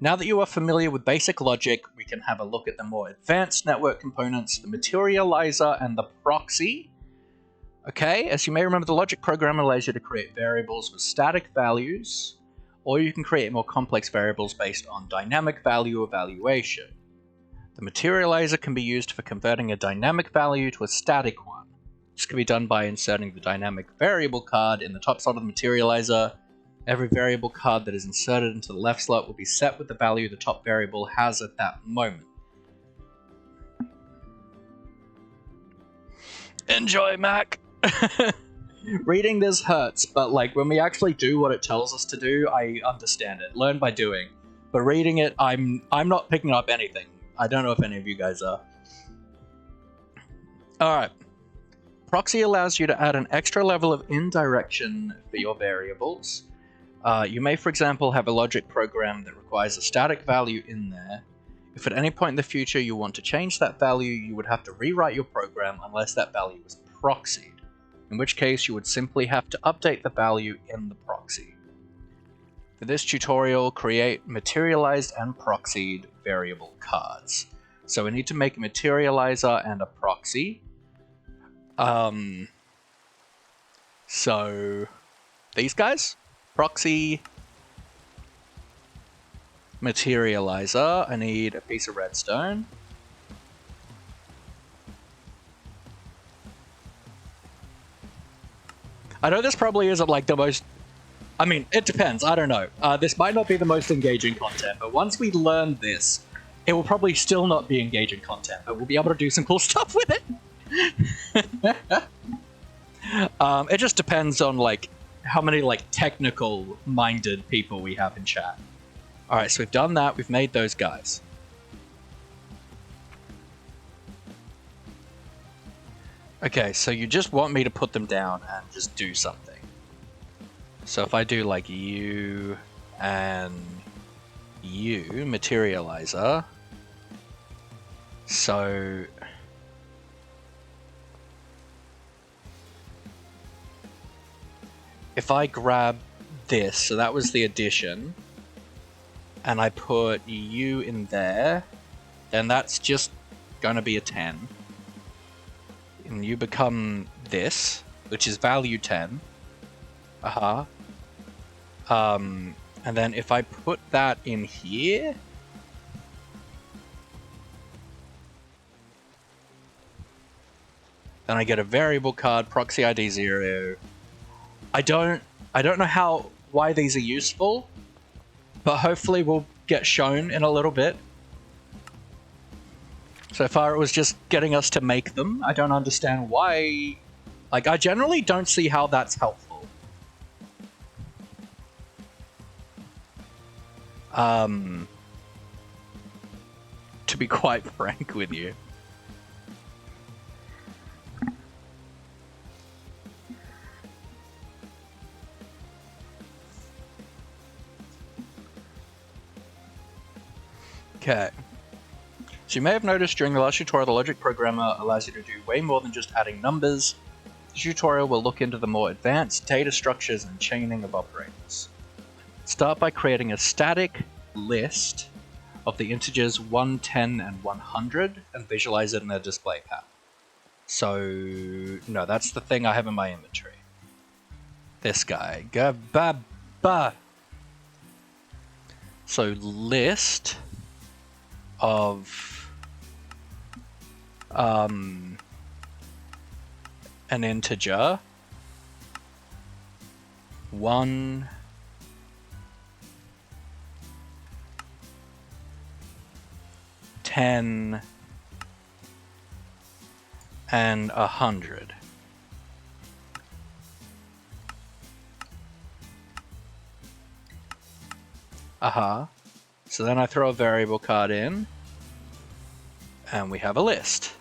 Now that you are familiar with basic logic, we can have a look at the more advanced network components, the materializer and the proxy. Okay, as you may remember, the logic program allows you to create variables with static values, or you can create more complex variables based on dynamic value evaluation. The materializer can be used for converting a dynamic value to a static one. This can be done by inserting the dynamic variable card in the top slot of the materializer. Every variable card that is inserted into the left slot will be set with the value the top variable has at that moment. Enjoy, Mac! Reading this hurts, but like when we actually do what it tells us to do, I understand it. Learn by doing. But reading it, I'm not picking up anything. I don't know if any of you guys are. Alright. Proxy allows you to add an extra level of indirection for your variables. You may, for example, have a logic program that requires a static value in there. If at any point in the future you want to change that value, you would have to rewrite your program unless that value was proxied, in which case you would simply have to update the value in the proxy. For this tutorial, create materialized and proxied variable cards. So we need to make a materializer and a proxy. So these guys, proxy, materializer. I need a piece of redstone. I know this probably isn't like the most... I mean, it depends, I don't know. This might not be the most engaging content, but once we learn this, it will probably still not be engaging content, but we'll be able to do some cool stuff with it. It just depends on like how many like technical-minded people we have in chat. Alright, so we've done that, we've made those guys. Okay, so you just want me to put them down and just do something. So if I do like you and you, materializer, so if I grab this, so that was the addition, and I put you in there, then that's just gonna be a 10. And you become this, which is value 10. And then if I put that in here, then I get a variable card, proxy ID 0. I don't know why these are useful, but hopefully we'll get shown in a little bit. So far it was just getting us to make them. I don't understand why. Like, I generally don't see how that's helpful. To be quite frank with you. Okay. So you may have noticed during the last tutorial, the logic programmer allows you to do way more than just adding numbers. This tutorial will look into the more advanced data structures and chaining of operators. Start by creating a static list of the integers 1, 10, and 100 and visualize it in a display path. So, no, that's the thing I have in my inventory. This guy. Ga-ba-ba. So, list of an integer 1, 10, and 100. So then I throw a variable card in, and we have a list.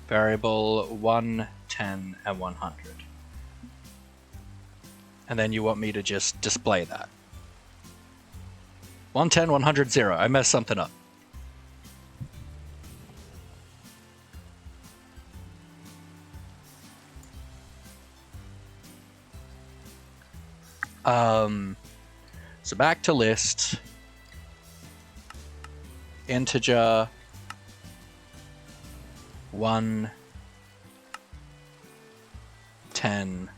Variable 1, 10, and 100. And then you want me to just display that. 110, 100, 0. I messed something up. So back to list. Integer 1, 10,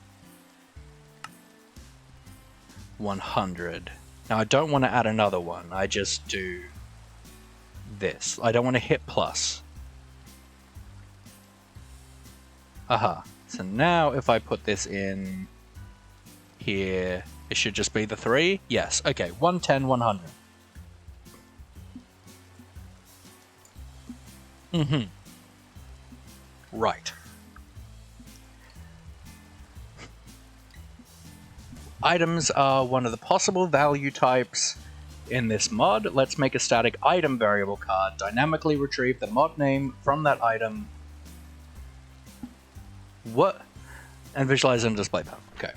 100. Now I don't want to add another one. I just do this. I don't want to hit plus. So now if I put this in here, it should just be the 3. Yes. Okay. 110, 100. Right. Items are one of the possible value types in this mod. Let's make a static item variable card. Dynamically retrieve the mod name from that item. What? And visualize in display path. Okay.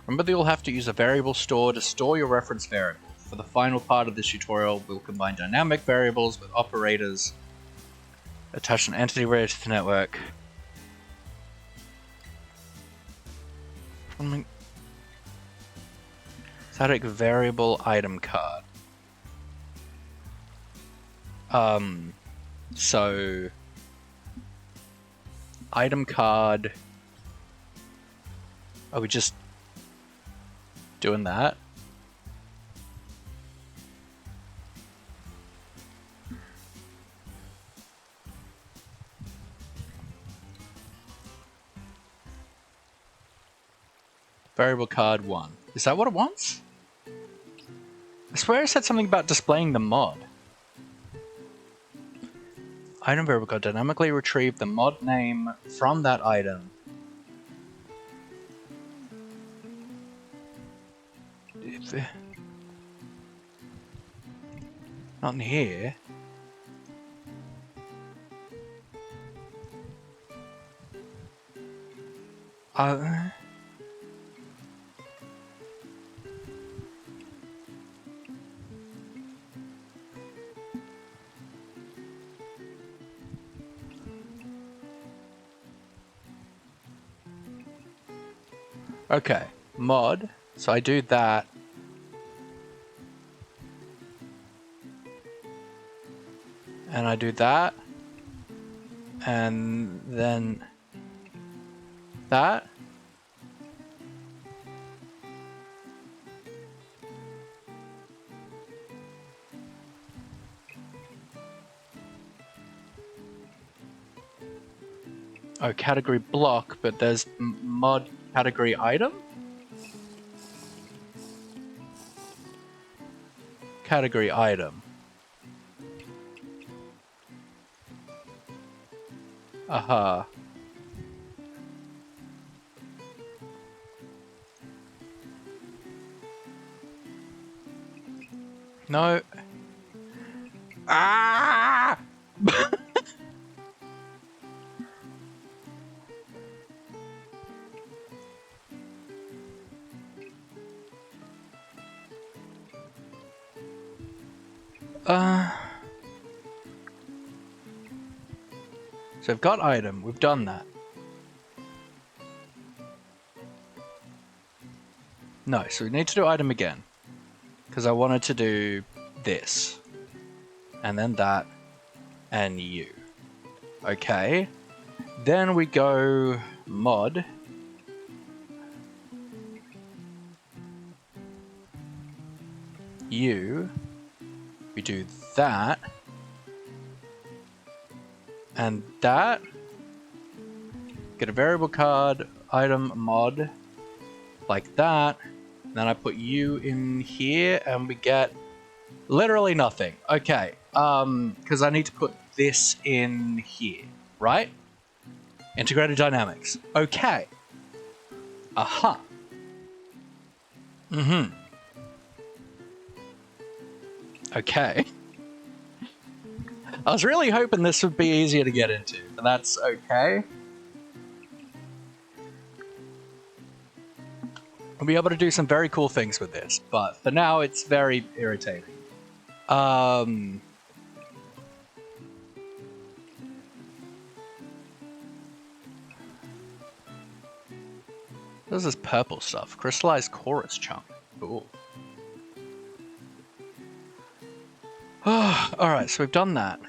Remember that you'll have to use a variable store to store your reference variable. For the final part of this tutorial, we'll combine dynamic variables with operators, attach an entity related to the network. Static variable item card. So item card. Are we just doing that? Variable card 1. Is that what it wants? I swear I said something about displaying the mod. Item variable card. Dynamically retrieve the mod name from that item. Not in here. Okay, mod. So I do that. And I do that. And then that. Oh, category block, but there's mod category item? Category item. No. Ah! So I've got item, we've done that. No, so we need to do item again. Because I wanted to do this. And then that. And you. Okay. Then we go mod. You. We do that. And that. Get a variable card, item, mod. Like that. Then I put you in here and we get literally nothing. Okay. Because I need to put this in here, right? Integrated dynamics. Okay. Aha. Mm-hmm. Okay. I was really hoping this would be easier to get into, but that's okay. We'll be able to do some very cool things with this, but for now it's very irritating. What is this purple stuff? Crystallized chorus chunk. Cool. Alright, so we've done that.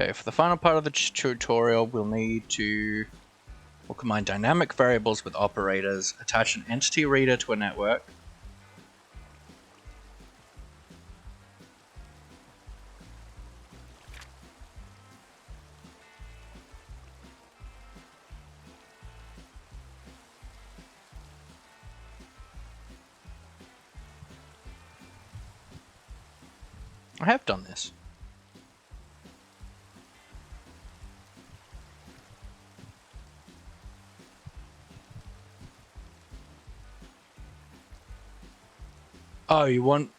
Okay, for the final part of the tutorial, we'll combine dynamic variables with operators, attach an entity reader to a network. I have done this. Oh, you want...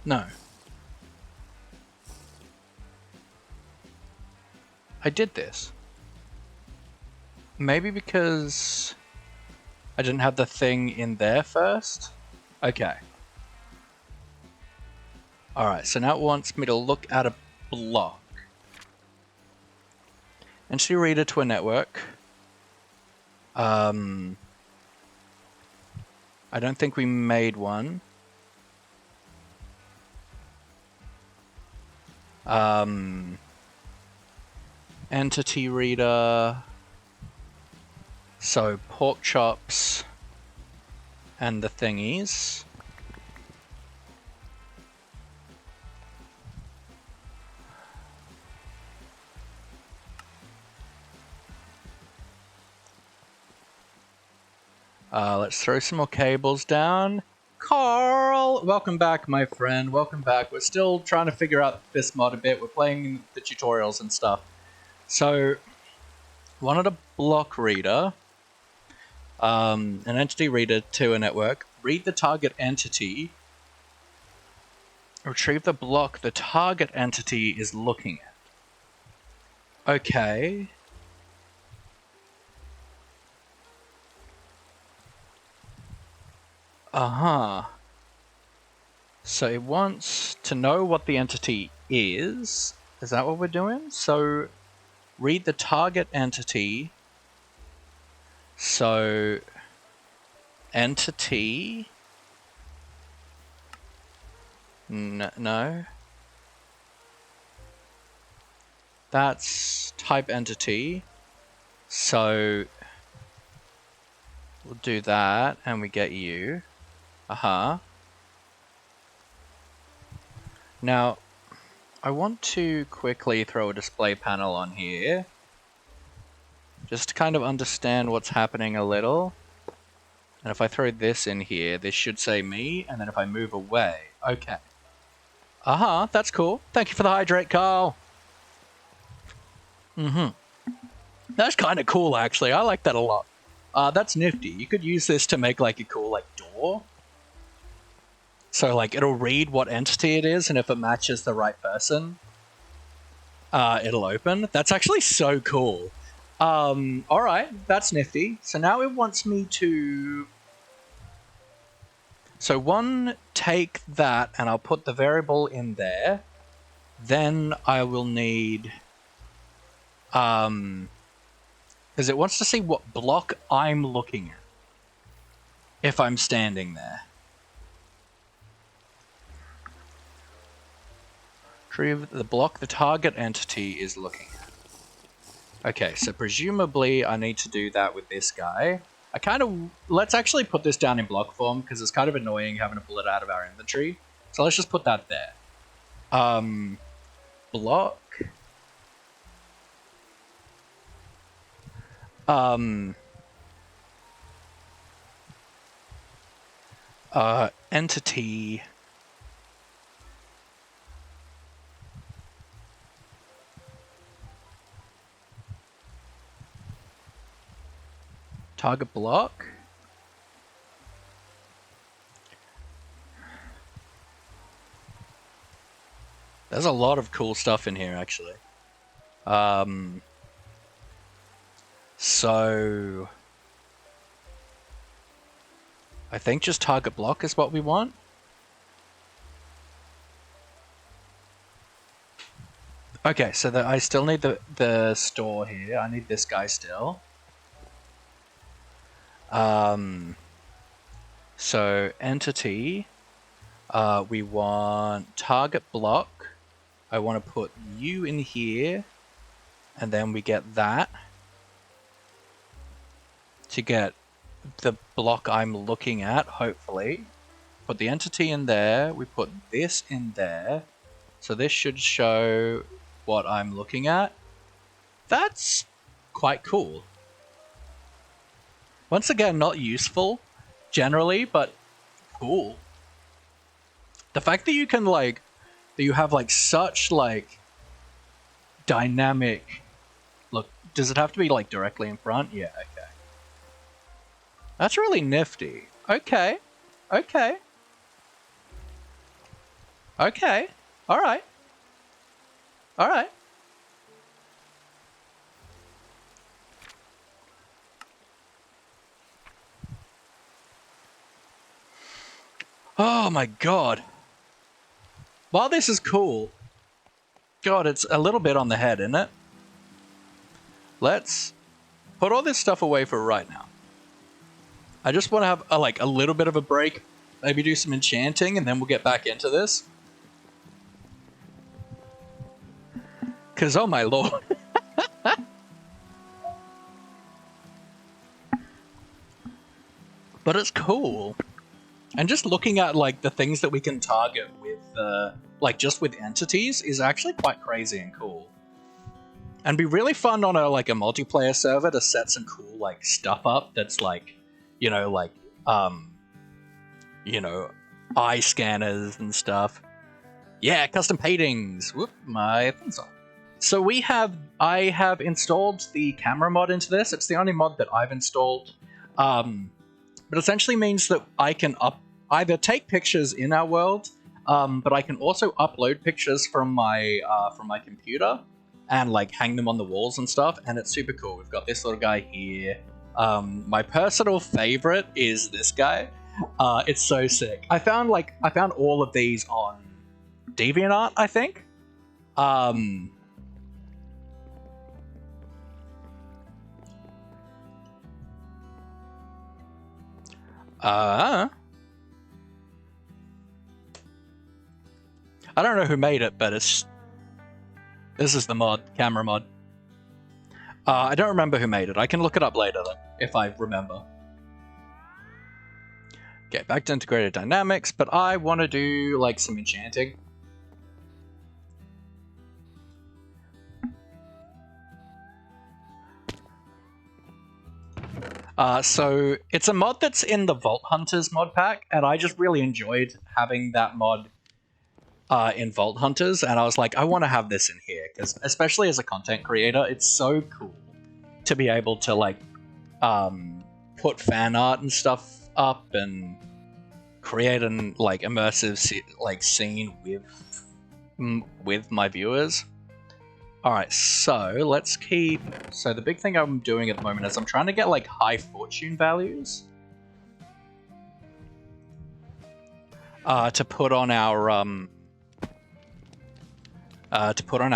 No. I did this. Maybe because I didn't have the thing in there first? Okay. Alright, so now it wants me to look at a block. Entity reader to a network. I don't think we made one. Entity reader. So pork chops and the thingies. Let's throw some more cables down. Carl! Welcome back, my friend. Welcome back. We're still trying to figure out this mod a bit. We're playing the tutorials and stuff. So, wanted a block reader. An entity reader to a network. Read the target entity. Retrieve the block the target entity is looking at. Okay. Uh-huh. So it wants to know what the entity is. Is that what we're doing? So read the target entity. So entity. No. That's type entity. So we'll do that and we get you. Uh-huh. Now, I want to quickly throw a display panel on here. Just to kind of understand what's happening a little. And if I throw this in here, this should say me, and then if I move away, okay. Uh-huh, that's cool. Thank you for the hydrate, Carl. That's kind of cool, actually. I like that a lot. That's nifty. You could use this to make like a cool like door. So like it'll read what entity it is, and if it matches the right person, it'll open. That's actually so cool. Alright, that's nifty. So now it wants me to So one, take that, and I'll put the variable in there. Then I will need, because it wants to see what block I'm looking at if I'm standing there. Retrieve the block the target entity is looking at. Okay, so presumably I need to do that with this guy. Let's actually put this down in block form, because it's kind of annoying having to pull it out of our inventory. So let's just put that there. Block. Entity. Target block. There's a lot of cool stuff in here, actually. So I think just target block is what we want. Okay, so I still need the store here. I need this guy still. So entity, we want target block. I want to put you in here, and then we get that to get the block I'm looking at, hopefully. Put the entity in there, we put this in there, so this should show what I'm looking at. That's quite cool. Once again, not useful, generally, but cool. The fact that you can, like, that you have, like, such, like, dynamic... Look, does it have to be, like, directly in front? Yeah, okay. That's really nifty. Okay. Okay. Okay. Alright. Alright. Oh my god. While this is cool, god, it's a little bit on the head, isn't it? Let's put all this stuff away for right now. I just want to have a little bit of a break, maybe do some enchanting, and then we'll get back into this. Because, oh my lord. But it's cool. And just looking at, like, the things that we can target with, just with entities is actually quite crazy and cool. And be really fun on a multiplayer server to set some cool, like, stuff up that's, like, eye scanners and stuff. Yeah, custom paintings. Whoop, my thing's on. So I have installed the camera mod into this. It's the only mod that I've installed. But essentially means that I can either take pictures in our world, but I can also upload pictures from my computer and like hang them on the walls and stuff, and it's super cool. We've got this little guy here. My personal favorite is this guy. It's so sick. I found all of these on DeviantArt, I think. I don't know who made it, but this is the mod, camera mod. I don't remember who made it. I can look it up later then, if I remember. Okay, back to integrated dynamics, but I want to do like some enchanting. So it's a mod that's in the Vault Hunters mod pack, and I just really enjoyed having that mod in Vault Hunters, and I was like, I want to have this in here, because especially as a content creator, it's so cool to be able to like put fan art and stuff up and create an like immersive scene with my viewers. Alright, so let's keep... So the big thing I'm doing at the moment is I'm trying to get like high fortune values. to put on our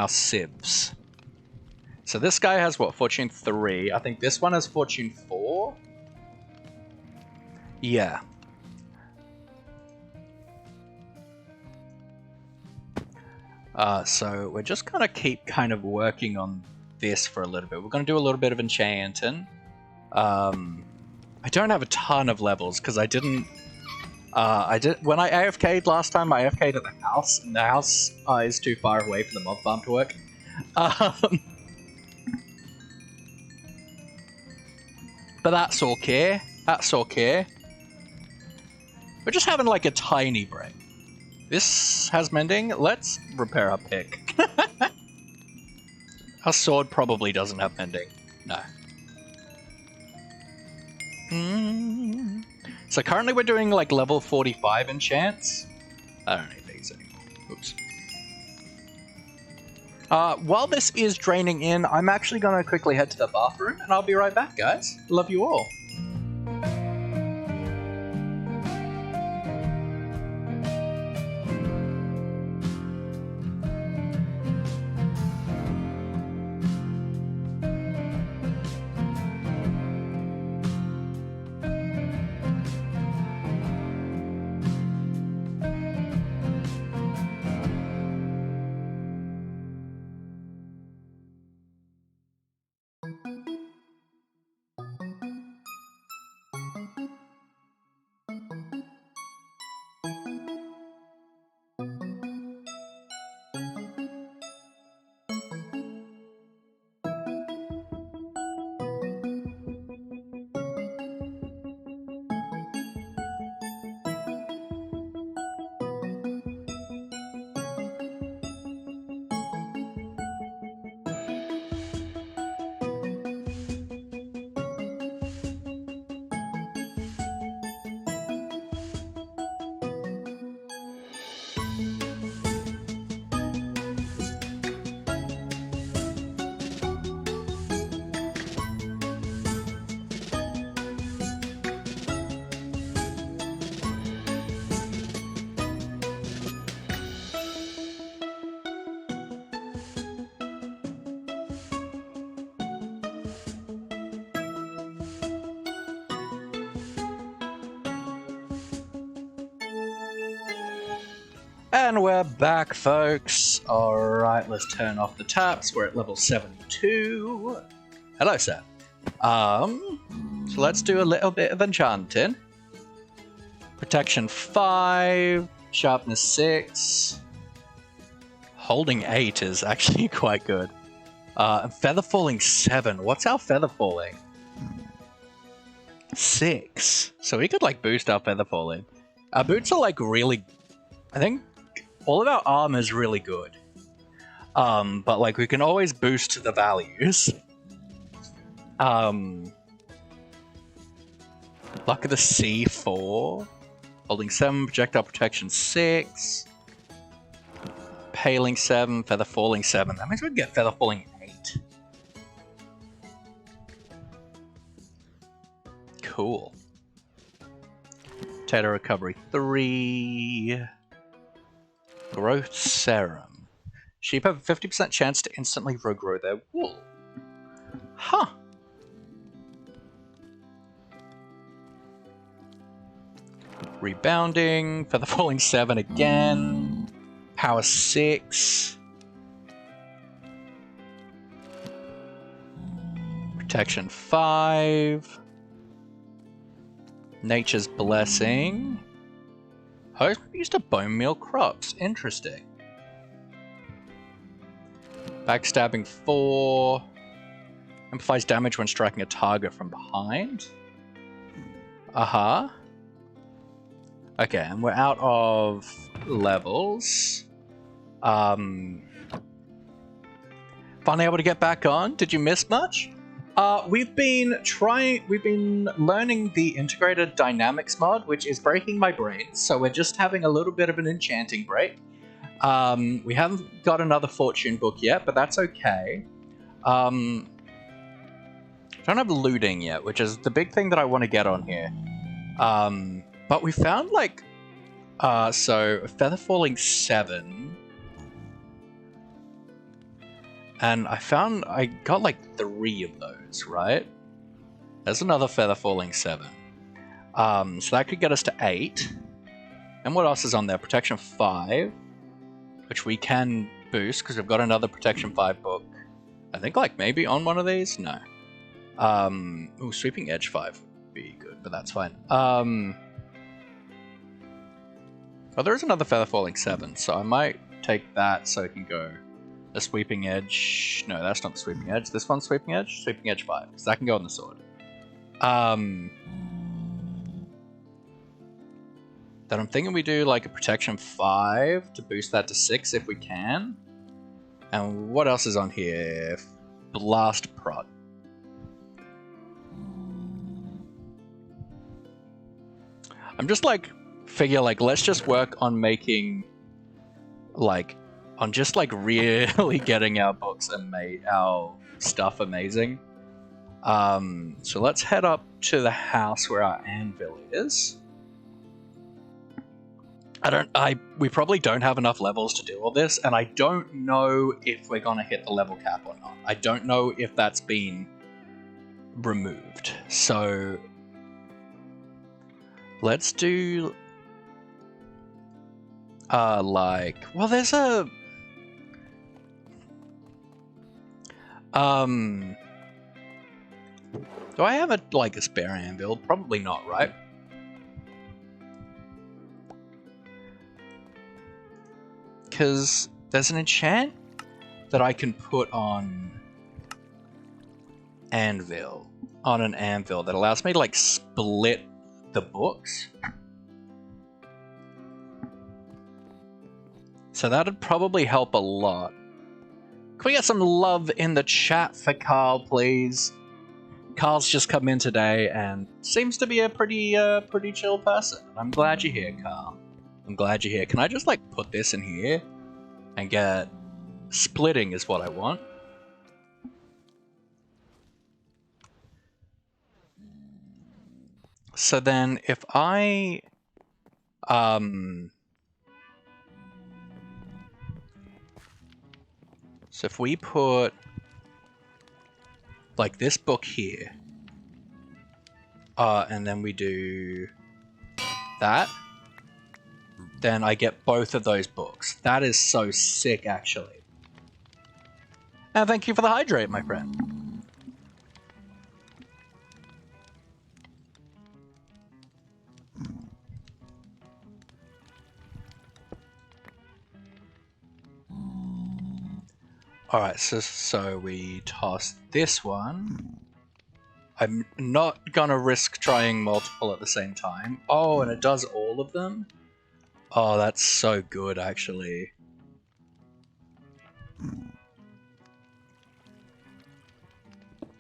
sieves. So this guy has what, Fortune 3? I think this one has Fortune 4. Yeah. So we're just gonna keep kind of working on this for a little bit. We're gonna do a little bit of enchanting. I don't have a ton of levels because I didn't. When I AFK'd last time. I AFK'd at the house, and the house is too far away for the mob farm to work. But that's okay. That's okay. We're just having like a tiny break. This has mending. Let's repair our pick. Our sword probably doesn't have mending. No. So currently we're doing like level 45 enchants. I don't need these anymore. Oops. While this is draining in, I'm actually going to quickly head to the bathroom, and I'll be right back, guys. Love you all. And we're back, folks. Alright, let's turn off the taps. We're at level 72. Hello, sir. So let's do a little bit of enchanting. Protection 5, sharpness 6. Holding 8 is actually quite good. And feather falling 7. What's our feather falling? 6. So we could like boost our feather falling. Our boots are like really, I think all of our armor is really good. But like we can always boost the values. Luck of the Sea 4. Holding 7, projectile protection 6. Paling 7, feather falling 7. That means we can get feather falling 8. Cool. Potato recovery 3. Growth serum. Sheep have a 50% chance to instantly regrow their wool. Huh. Rebounding. Feather falling 7 again. Power 6. Protection 5. Nature's blessing. Host used to bone meal crops. Interesting. Backstabbing 4. Amplifies damage when striking a target from behind. Uh-huh. Okay, and we're out of levels. Finally able to get back on. Did you miss much? We've been learning the integrated dynamics mod, which is breaking my brain. So we're just having a little bit of an enchanting break. We haven't got another fortune book yet, but that's okay. Don't have looting yet, which is the big thing that I want to get on here. But we found like So feather falling 7. And I got like 3 of those, right? There's another feather falling 7. So that could get us to 8. And what else is on there? Protection 5, which we can boost because we've got another Protection 5 book. I think like maybe on one of these? No. Ooh, Sweeping Edge 5 would be good, but that's fine. Oh, there is another feather falling 7, so I might take that so it can go the Sweeping Edge. No, that's not the Sweeping Edge. This one's Sweeping Edge? Sweeping Edge 5, because that can go on the sword. Then I'm thinking we do like a Protection 5 to boost that to 6 if we can. And what else is on here? Blast Prod. I'm just like, figure like, let's just work on making, like, on just like really getting our books and our stuff amazing. So let's head up to the house where our anvil is. We probably don't have enough levels to do all this, and I don't know if we're gonna hit the level cap or not. I don't know if that's been removed. So let's do well, there's a do I have a spare anvil? Probably not, right? Because there's an enchant that I can put on an anvil that allows me to like split the books. So that'd probably help a lot. Can we get some love in the chat for Carl, please? Carl's just come in today and seems to be a pretty chill person. I'm glad you're here, Carl. I'm glad you're here. Can I just like put this in here and get splitting is what I want. So then if I so if we put like this book here, and then we do that, then I get both of those books. That is so sick, actually. And thank you for the hydrate, my friend. Alright, so we toss this one. I'm not gonna risk trying multiple at the same time. Oh, and it does all of them? Oh, that's so good, actually.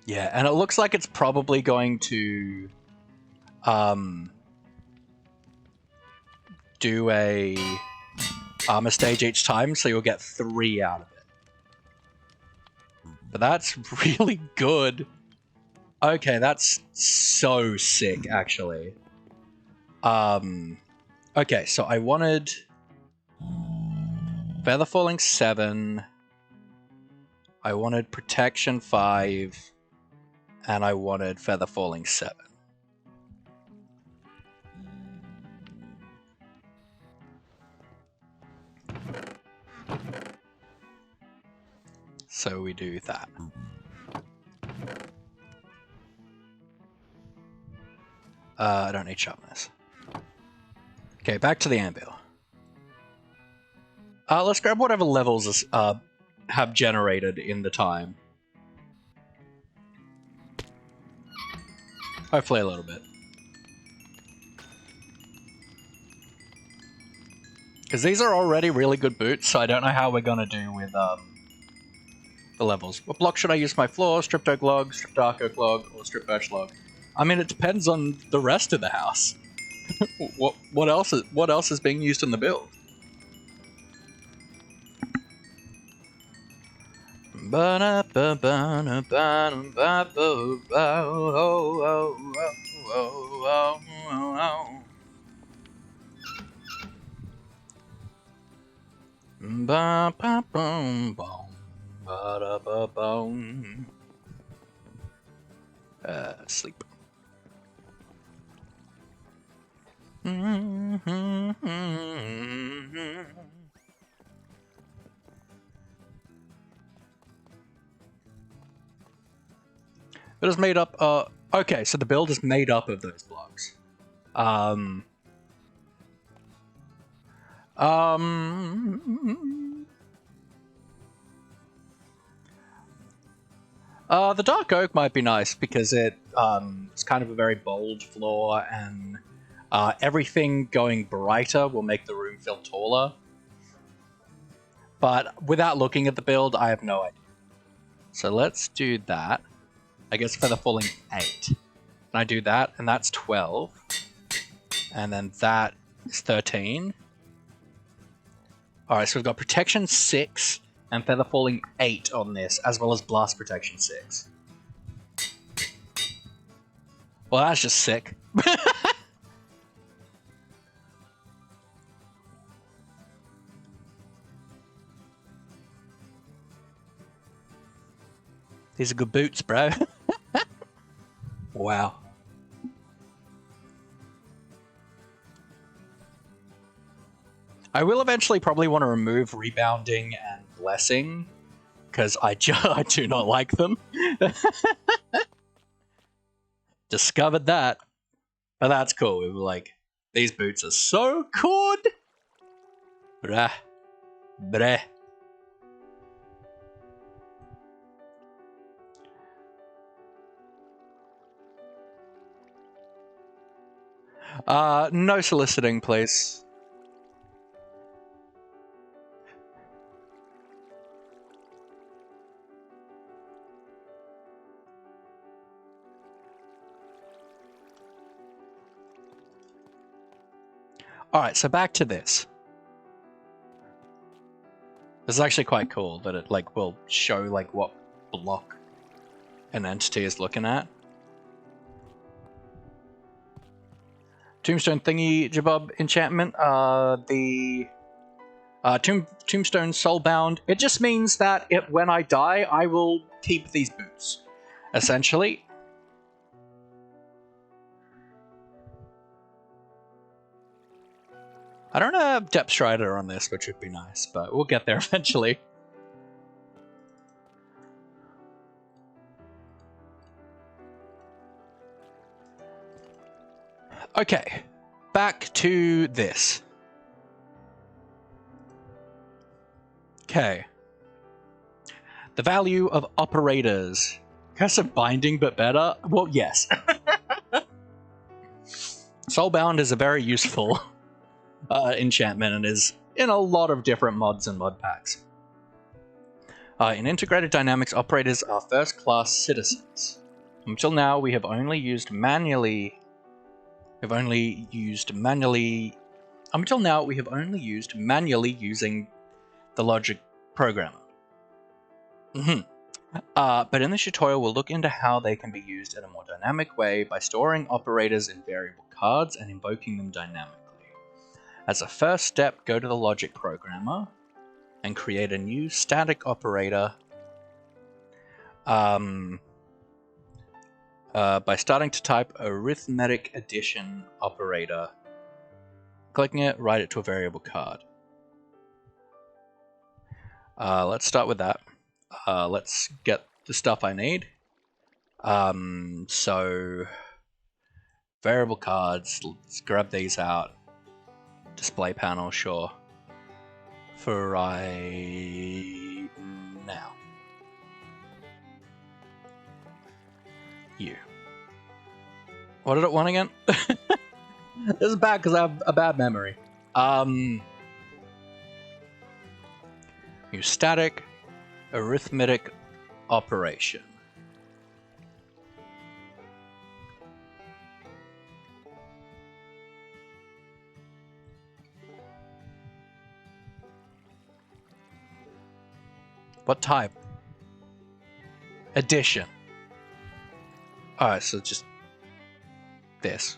Yeah, and it looks like it's probably going to do a armor stage each time, so you'll get 3 out of it. But that's really good. Okay, that's so sick, actually. Okay, so I wanted Feather Falling 7, I wanted Protection 5, and I wanted Feather Falling 7. So we do that. I don't need sharpness. Okay, back to the anvil. Let's grab whatever levels have generated in the time. Hopefully a little bit. Because these are already really good boots, so I don't know how we're gonna do with the levels. What block should I use for my floor? Stripped oak log, stripped dark oak log, or stripped birch log? I mean, it depends on the rest of the house. What else is being used in the build? Ba ba boom boom. Ba da ba boom. Sleep. It is made up. Okay, so the build is made up of those blocks. The dark oak might be nice because it's kind of a very bold floor, and everything going brighter will make the room feel taller. But without looking at the build, I have no idea. So let's do that. I guess feather falling 8. Can I do that? And that's 12. And then that is 13. Alright, so we've got protection 6 and feather falling 8 on this, as well as blast protection 6. Well, that's just sick. These are good boots, bro. Wow. I will eventually probably want to remove rebounding and blessing, because I do not like them. Discovered that. But that's cool. We were like, these boots are so good. Bruh. Bruh. No soliciting, please. Alright, so back to this. This is actually quite cool that it like will show like what block an entity is looking at. Tombstone thingy jabub enchantment. The Tombstone Soulbound. It just means that when I die, I will keep these boots, essentially. I don't have Depth Strider on this, which would be nice, but we'll get there eventually. Okay, back to this. Okay. The value of operators. Kind of binding, but better? Well, yes. Soulbound is a very useful enchantment and is in a lot of different mods and mod packs. In Integrated Dynamics, operators are first-class citizens. Until now, we have only used manually. Until now, we have only used manually using the logic programmer. But in this tutorial, we'll look into how they can be used in a more dynamic way by storing operators in variable cards and invoking them dynamically. As a first step, go to the logic programmer and create a new static operator by starting to type arithmetic addition operator. Clicking it, write it to a variable card. Let's start with that. Let's get the stuff I need. So variable cards, let's grab these out. Display panel, sure. For right now. You. What did it want again? This is bad because I have a bad memory. New static arithmetic operation. What type? Addition. Alright, so just this.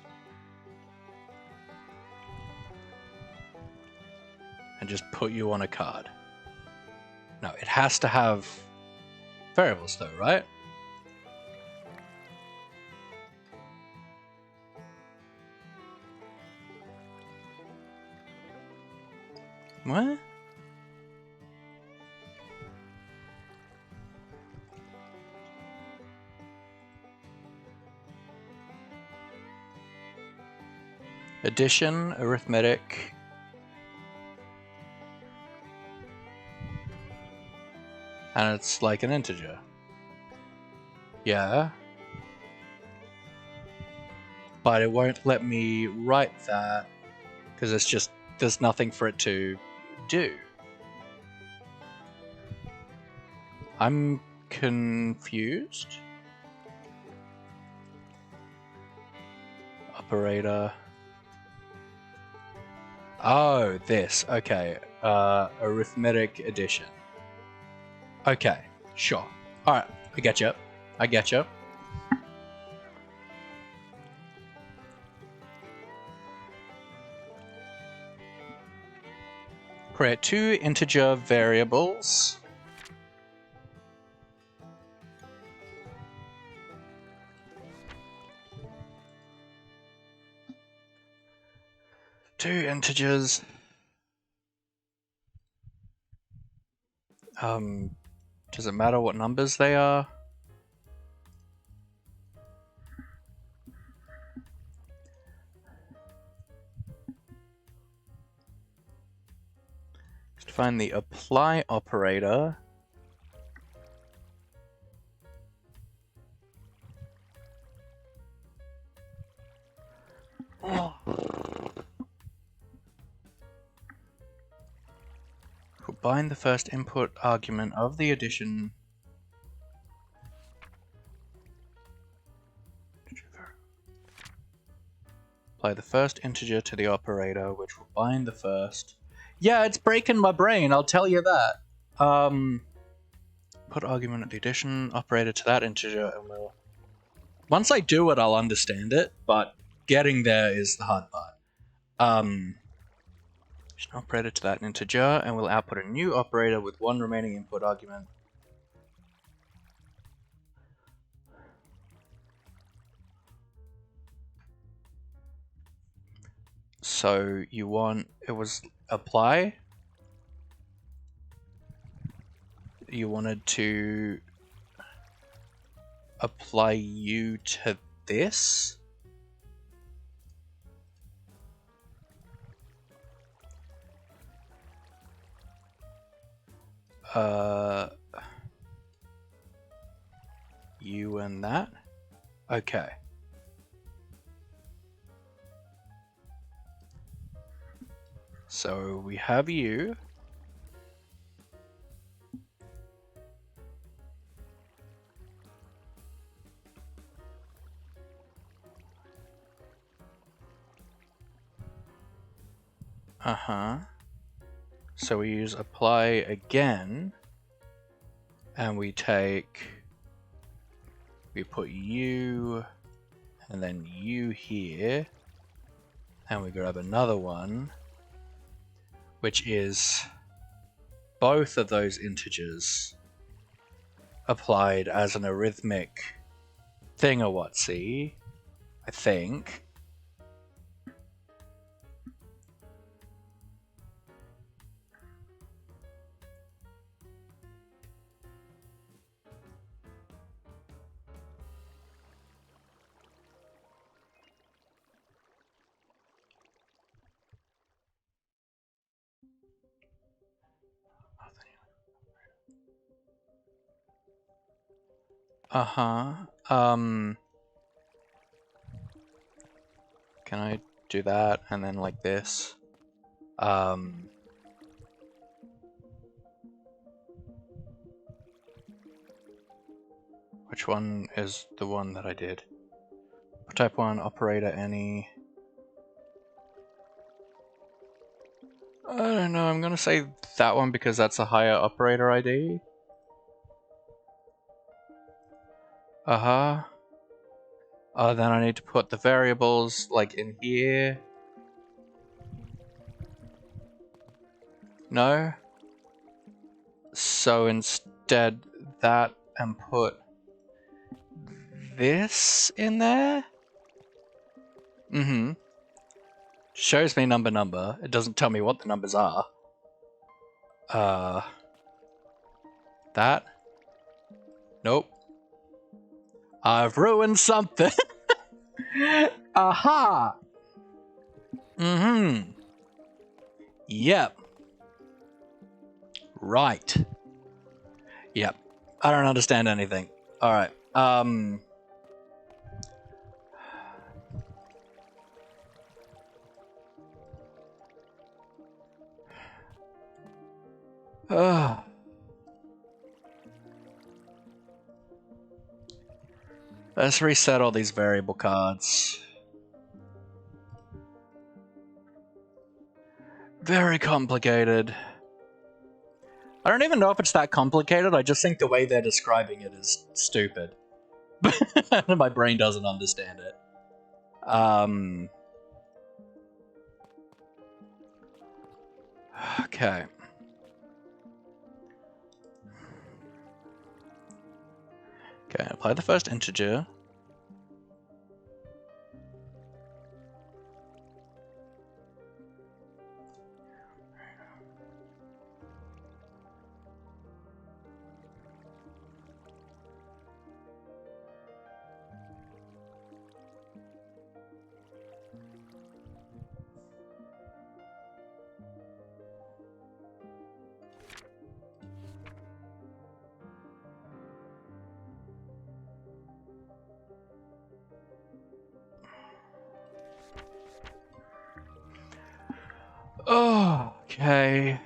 And just put you on a card. No, it has to have variables though, right? What? Addition, arithmetic. And it's like an integer. Yeah. But it won't let me write that because it's just, there's nothing for it to do. I'm confused. Operator. Oh, this. Okay. Arithmetic addition. Okay, sure. Alright, I get you. I get you. Create two integer variables. Two integers. Does it matter what numbers they are? To find the apply operator. Oh. Bind the first input argument of the addition. Apply the first integer to the operator, which will bind the first. Yeah, it's breaking my brain, I'll tell you that. Put argument of the addition operator to that integer, and we'll... Once I do it, I'll understand it, but getting there is the hard part. Addition operator to that integer, and we'll output a new operator with one remaining input argument. So you want, it was apply. You wanted to apply U to this. U and that. Okay. So we have U. So we use apply again, and we put U, and then U here, and we grab another one, which is both of those integers applied as an arithmetic thing-a-whatsy, I think. Can I do that and then like this? Which one is the one that I did? Type 1 operator any. I don't know, I'm gonna say that one because that's a higher operator ID. Then I need to put the variables like in here. No? So instead that and put this in there? Mm-hmm. Shows me number. It doesn't tell me what the numbers are. That? Nope. I've ruined something. Aha! Mm-hmm. Yep. Right. Yep. I don't understand anything. Alright. Let's reset all these variable cards. Very complicated. I don't even know if it's that complicated, I just think the way they're describing it is stupid. My brain doesn't understand it. Okay. Okay, apply the first integer. Oh, okay.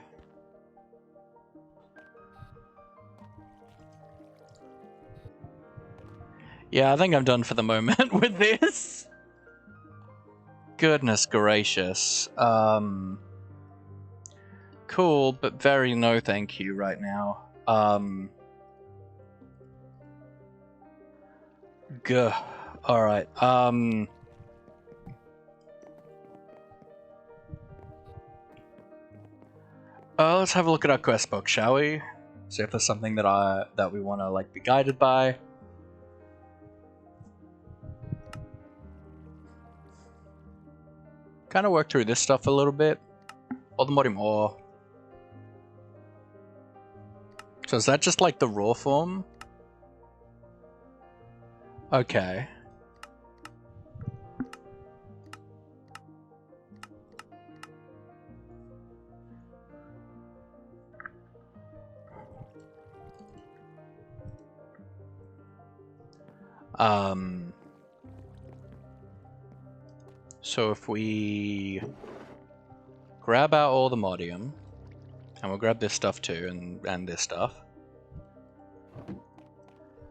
Yeah, I think I'm done for the moment with this. Goodness gracious. Cool, but very no thank you right now. Alright, let's have a look at our quest book, shall we? See if there's something that we want to like be guided by. Kind of work through this stuff a little bit. Or the more. So is that just like the raw form? Okay. So if we grab out all the modium, and we'll grab this stuff too, and this stuff.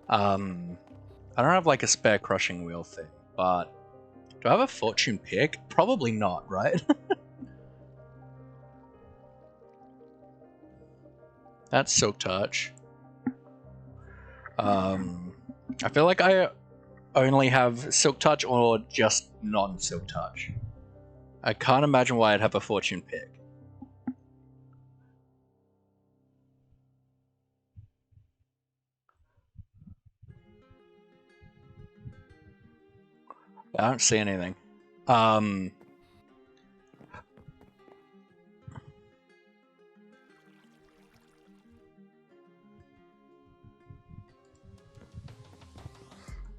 I don't have like a spare crushing wheel thing, but do I have a fortune pick? Probably not, right? That's Silk Touch. I feel like I only have Silk Touch or just non-Silk Touch. I can't imagine why I'd have a fortune pick. I don't see anything.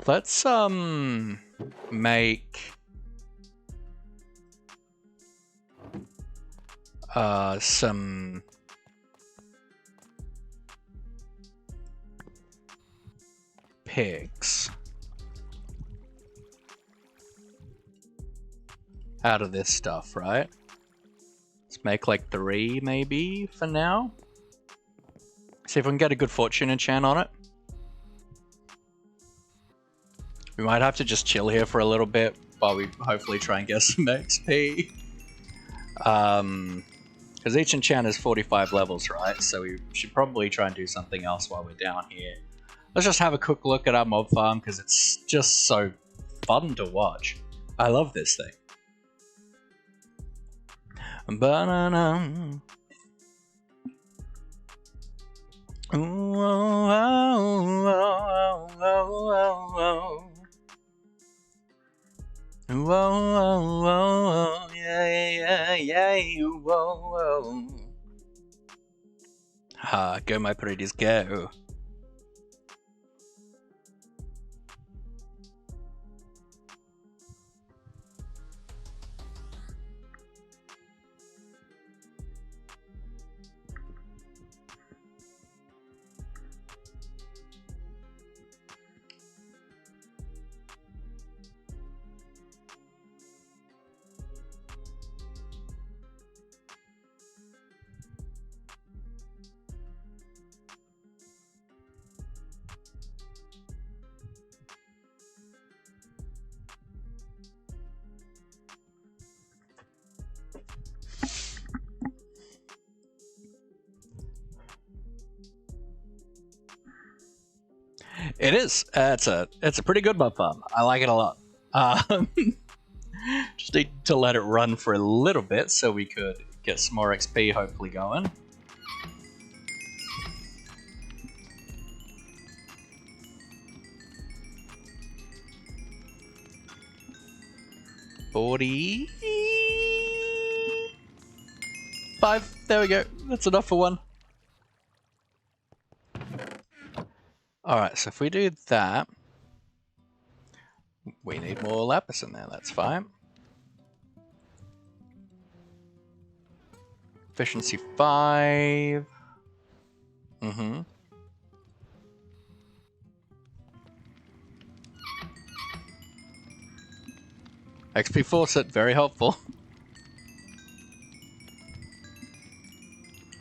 Let's make some pigs out of this stuff, right? Let's make like 3 maybe for now. See if we can get a good fortune enchant on it. We might have to just chill here for a little bit while we hopefully try and get some XP. Because each enchant is 45 levels, right? So we should probably try and do something else while we're down here. Let's just have a quick look at our mob farm because it's just so fun to watch. I love this thing. Banana. Ooh, oh, oh, oh, oh, oh. Ooh, oh, oh, oh, yeah, yeah, yeah, ooh, oh, oh. Ha, go my pretties, go. It is. It's a pretty good mod farm. I like it a lot. Just need to let it run for a little bit so we could get some more XP hopefully going. $45. There we go. That's enough for one. Alright, so if we do that, we need more lapis in there, that's fine. Efficiency 5. XP faucet, very helpful.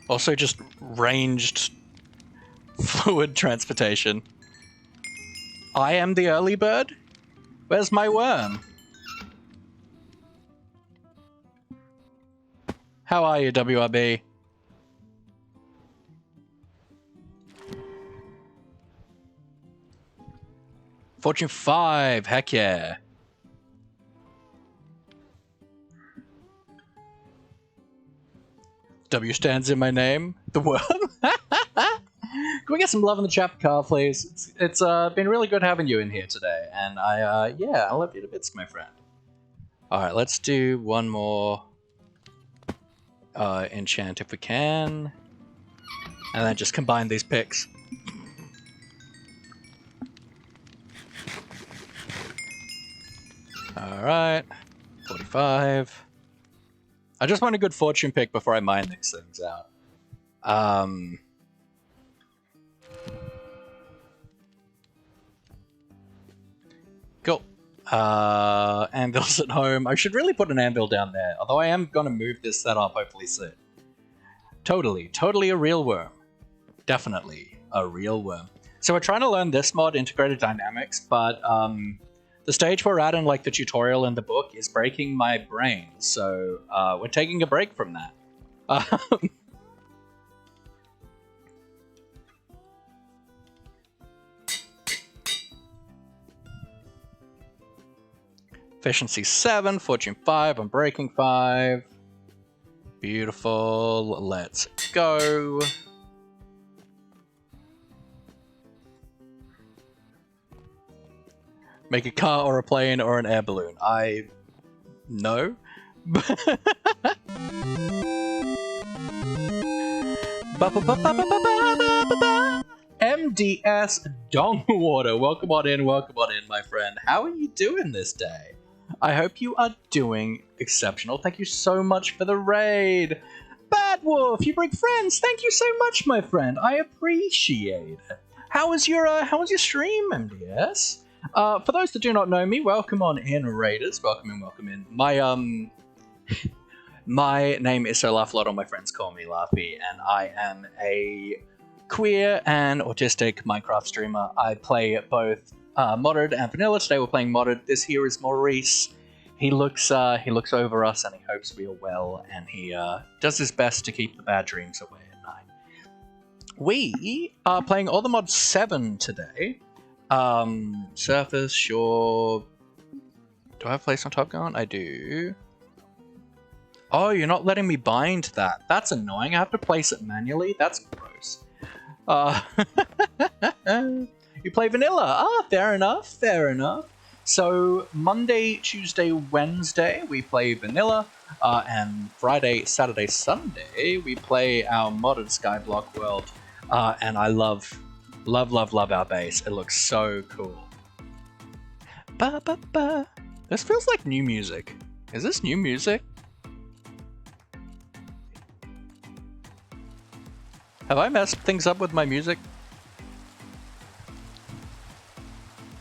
Also just ranged fluid transportation. I am the early bird? Where's my worm? How are you, WRB? Fortune 5, heck yeah. W stands in my name. The worm? Can we get some love in the chat for Carl, please? It's been really good having you in here today, and I love you to bits, my friend. Alright, let's do one more enchant if we can, and then just combine these picks. Alright, 45. I just want a good fortune pick before I mine these things out. Cool. Anvil's at home. I should really put an anvil down there, although I am going to move this setup hopefully soon. Totally a real worm. Definitely a real worm. So we're trying to learn this mod, Integrated Dynamics, but the stage we're at in like the tutorial in the book is breaking my brain, so we're taking a break from that. Efficiency 7, Fortune 5, Unbreaking 5. Beautiful. Let's go. Make a car or a plane or an air balloon. No. MDS Dongwater. Welcome on in, my friend. How are you doing this day? I hope you are doing exceptional. Thank you so much for the raid. Bad Wolf, you bring friends. Thank you so much, my friend. I appreciate it. How was your stream, MDS? For those that do not know me, welcome on in, Raiders. Welcome in. My name is So Laugh a Lot. All my friends call me Laughy, and I am a queer and autistic Minecraft streamer. I play both modded and vanilla. Today we're playing modded. This here is Maurice. He looks over us and he hopes we are well, and he does his best to keep the bad dreams away at night. We are playing all the mods 7 today. Surface, shore. Do I have place on top going? I do. Oh, you're not letting me bind that. That's annoying. I have to place it manually. That's gross. Uh, you play vanilla. Ah, fair enough, fair enough. So Monday, Tuesday, Wednesday we play vanilla, and Friday, Saturday, Sunday we play our modded Skyblock world. And I love our base. It looks so cool. Ba ba ba. This feels like new music. Is this new music? Have I messed things up with my music?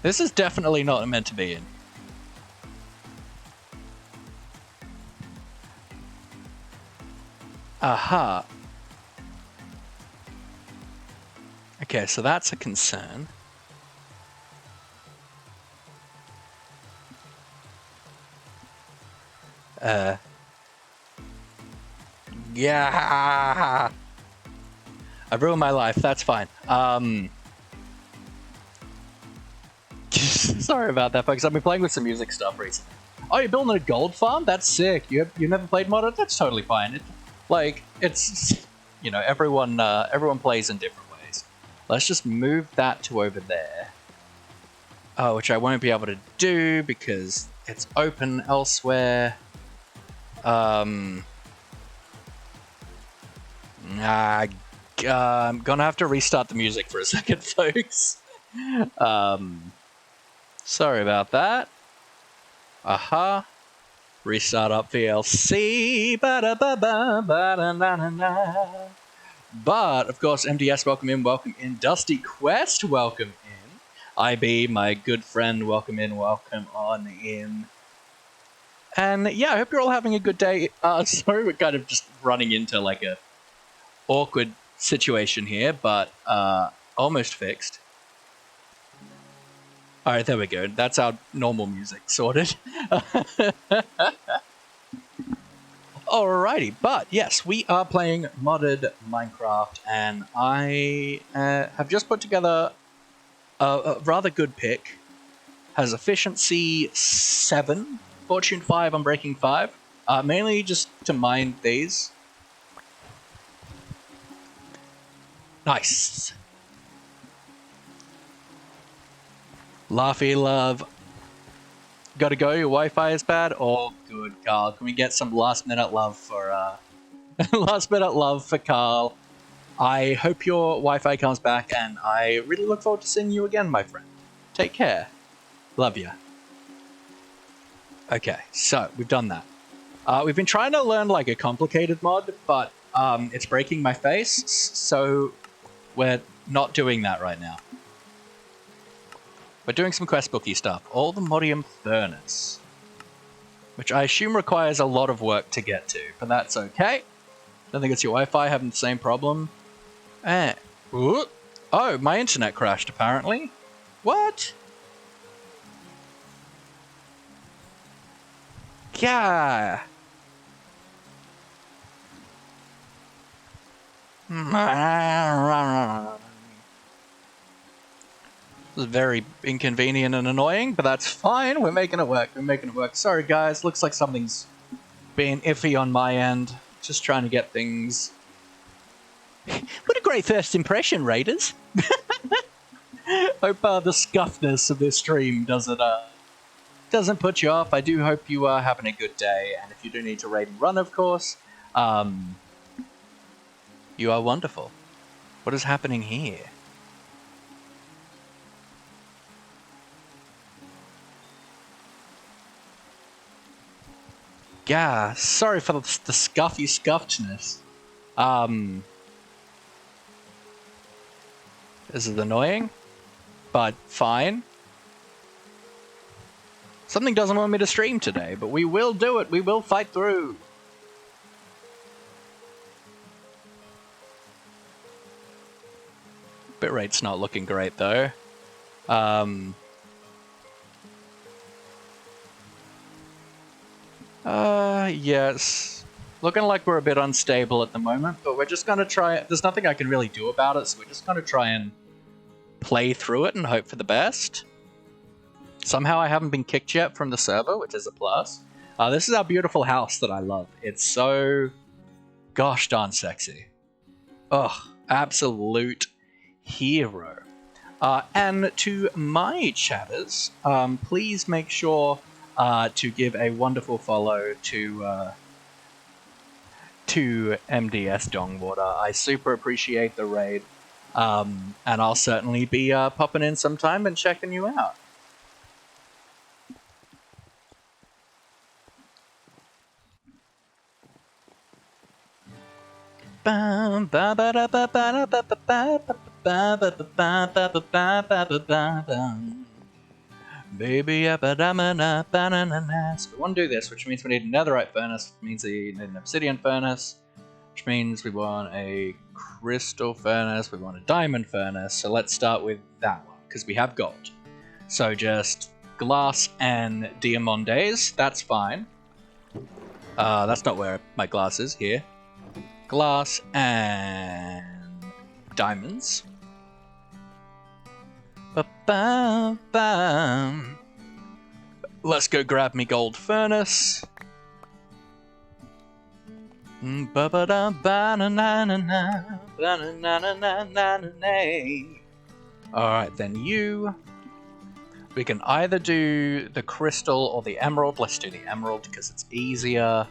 This is definitely not meant to be in. Aha. Okay, so that's a concern. Yeah. I've ruined my life. That's fine. Sorry about that, folks. I've been playing with some music stuff recently. Oh, you're building a gold farm? That's sick. You never played modded? That's totally fine. It's you know, everyone plays in different ways. Let's just move that to over there. Which I won't be able to do because it's open elsewhere. I'm gonna have to restart the music for a second, folks. Sorry about that. Aha. Restart up VLC. But, of course, MDS, welcome in. Dusty Quest, welcome in. IB, my good friend, welcome on in. And yeah, I hope you're all having a good day. Sorry, we're kind of just running into like a awkward situation here, but almost fixed. Alright, there we go. That's our normal music sorted. Alrighty, but yes, we are playing modded Minecraft, and I have just put together a rather good pick. Has efficiency 7, fortune 5, unbreaking 5. Mainly just to mine these. Nice. Laughy love. Gotta go, your Wi-Fi is bad? Oh, good, Carl. Can we get some last-minute love for, last-minute love for Carl? I hope your Wi-Fi comes back, and I really look forward to seeing you again, my friend. Take care. Love ya. Okay, so, we've done that. We've been trying to learn, like, a complicated mod, but, it's breaking my face, so we're not doing that right now. We're doing some quest booky stuff. All the Modium Furnace. Which I assume requires a lot of work to get to, but that's okay. Don't think it's your Wi-Fi having the same problem. Ooh. Oh, my internet crashed apparently. What? Yeah. It was very inconvenient and annoying, but that's fine. We're making it work. Sorry, guys. Looks like something's being iffy on my end. Just trying to get things... What a great first impression, Raiders! Hope the scuffness of this stream doesn't put you off. I do hope you are having a good day, and if you do need to raid and run, of course, you are wonderful. What is happening here? Yeah, sorry for the scuffy scuffedness. This is annoying, but fine. Something doesn't want me to stream today, but we will do it. We will fight through. Bitrate's not looking great, though. Yes. Looking like we're a bit unstable at the moment, but we're just gonna try it. There's nothing I can really do about it, so we're just gonna try and play through it and hope for the best. Somehow I haven't been kicked yet from the server, which is a plus. This is our beautiful house that I love. It's so gosh darn sexy. Ugh, absolute hero. And to my chatters, please make sure to give a wonderful follow to MDS Dongwater. I super appreciate the raid, and I'll certainly be popping in sometime and checking you out. Baby, so we want to do this, which means we need a netherite furnace, which means we need an obsidian furnace, which means we want a crystal furnace, we want a diamond furnace. So let's start with that one, because we have gold. So just glass and diamondes, that's fine. That's not where my glass is, here. Glass and diamonds. Ba-bam-bam. Let's go grab me gold furnace. Alright, then you. We can either do the crystal or the emerald. Let's do the emerald because it's easier.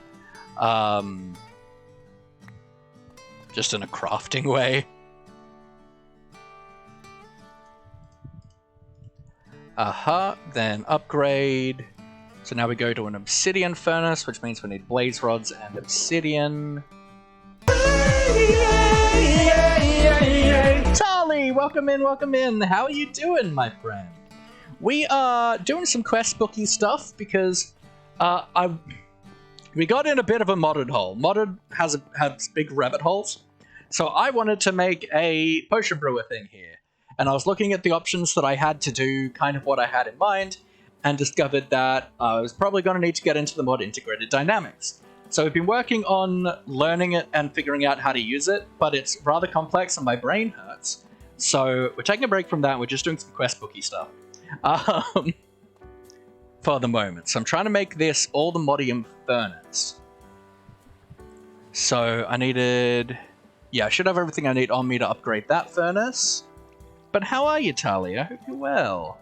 Just in a crafting way. Then upgrade. So now we go to an obsidian furnace, which means we need blaze rods and obsidian. Charlie, welcome in, welcome in. How are you doing, my friend? We are doing some quest booky stuff because we got in a bit of a modded hole. Modded has big rabbit holes. So I wanted to make a potion brewer thing here. And I was looking at the options that I had to do kind of what I had in mind, and discovered that I was probably going to need to get into the mod integrated dynamics. So I've been working on learning it and figuring out how to use it, but it's rather complex and my brain hurts. So we're taking a break from that, and we're just doing some quest booky stuff. For the moment. So I'm trying to make this all the modium furnace. So I needed... Yeah, I should have everything I need on me to upgrade that furnace. But how are you, Talia? I hope you're well.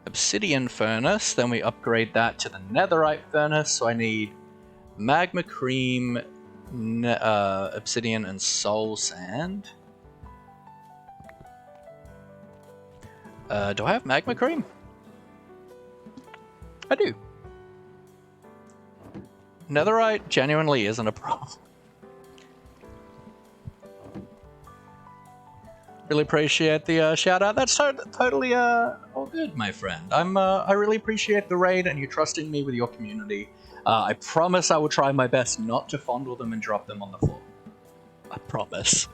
Obsidian furnace, then we upgrade that to the netherite furnace, so I need magma cream, obsidian, and soul sand. Do I have magma cream? I do. Netherite genuinely isn't a problem. Really appreciate the shout out. That's totally all good, my friend. I really appreciate the raid and you trusting me with your community. I promise I will try my best not to fondle them and drop them on the floor. I promise.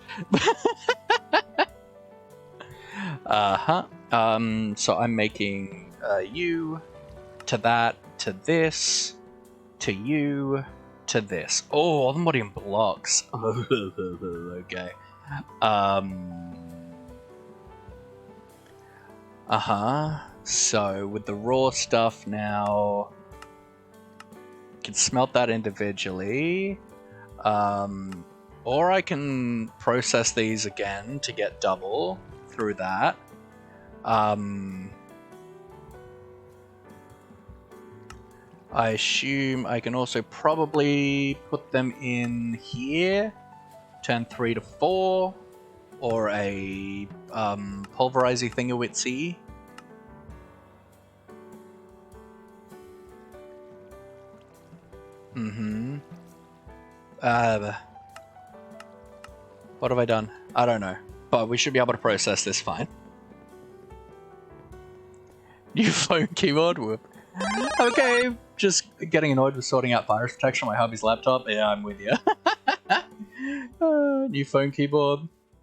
So I'm making you to that, to this, to you, to this. Oh, all the modium blocks. Okay. So with the raw stuff now, I can smelt that individually. Or I can process these again to get double through that. I assume I can also probably put them in here, turn 3 to 4, or a pulverizy thingawitsy. What have I done? I don't know, but we should be able to process this fine. New phone keyboard, whoop. Okay, just getting annoyed with sorting out virus protection on my hubby's laptop. Yeah, I'm with you. New phone keyboard,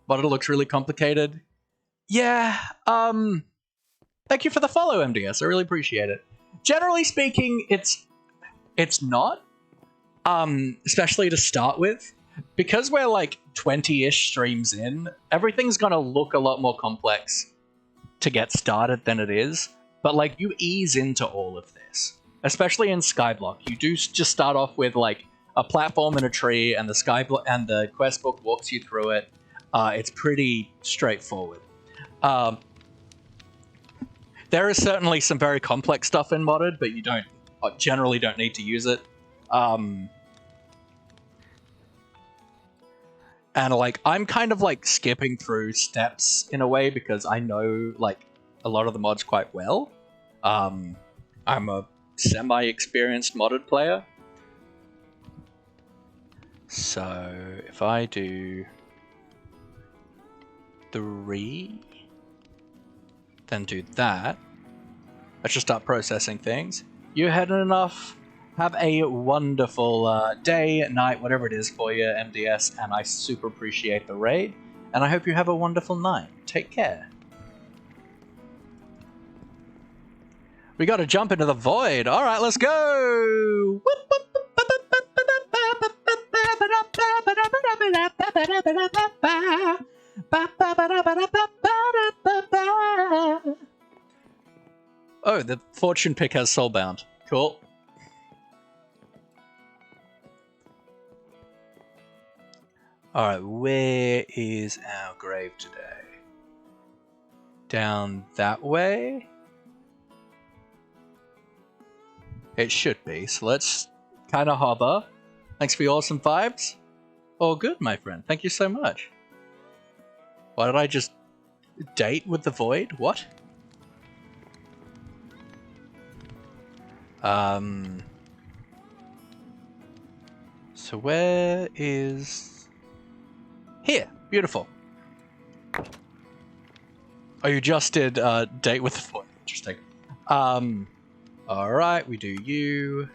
but it looks really complicated. Yeah, thank you for the follow, MDS. I really appreciate it. Generally speaking, it's not, especially to start with. Because we're like 20-ish streams in, everything's gonna look a lot more complex to get started than it is. But like, you ease into all of this, especially in Skyblock. You do just start off with like a platform and a tree, and the Skyblock and the quest book walks you through it. It's pretty straightforward. There is certainly some very complex stuff in modded, but you generally don't need to use it. And like, I'm kind of like skipping through steps in a way because I know like a lot of the mods quite well. I'm a semi-experienced modded player. So if I do 3, then do that, let's just start processing things. You had enough. Have a wonderful day, night, whatever it is for you, MDS, and I super appreciate the raid, and I hope you have a wonderful night. Take care. We gotta jump into the void. Alright, let's go! Oh, the fortune pick has soulbound. Cool. Alright, where is our grave today? Down that way? It should be, so let's kind of hover. Thanks for your awesome vibes. All good, my friend. Thank you so much. Why did I just date with the void? What? So where is... Here! Beautiful. Oh, you just did date with the void. Interesting. Alright, we do you.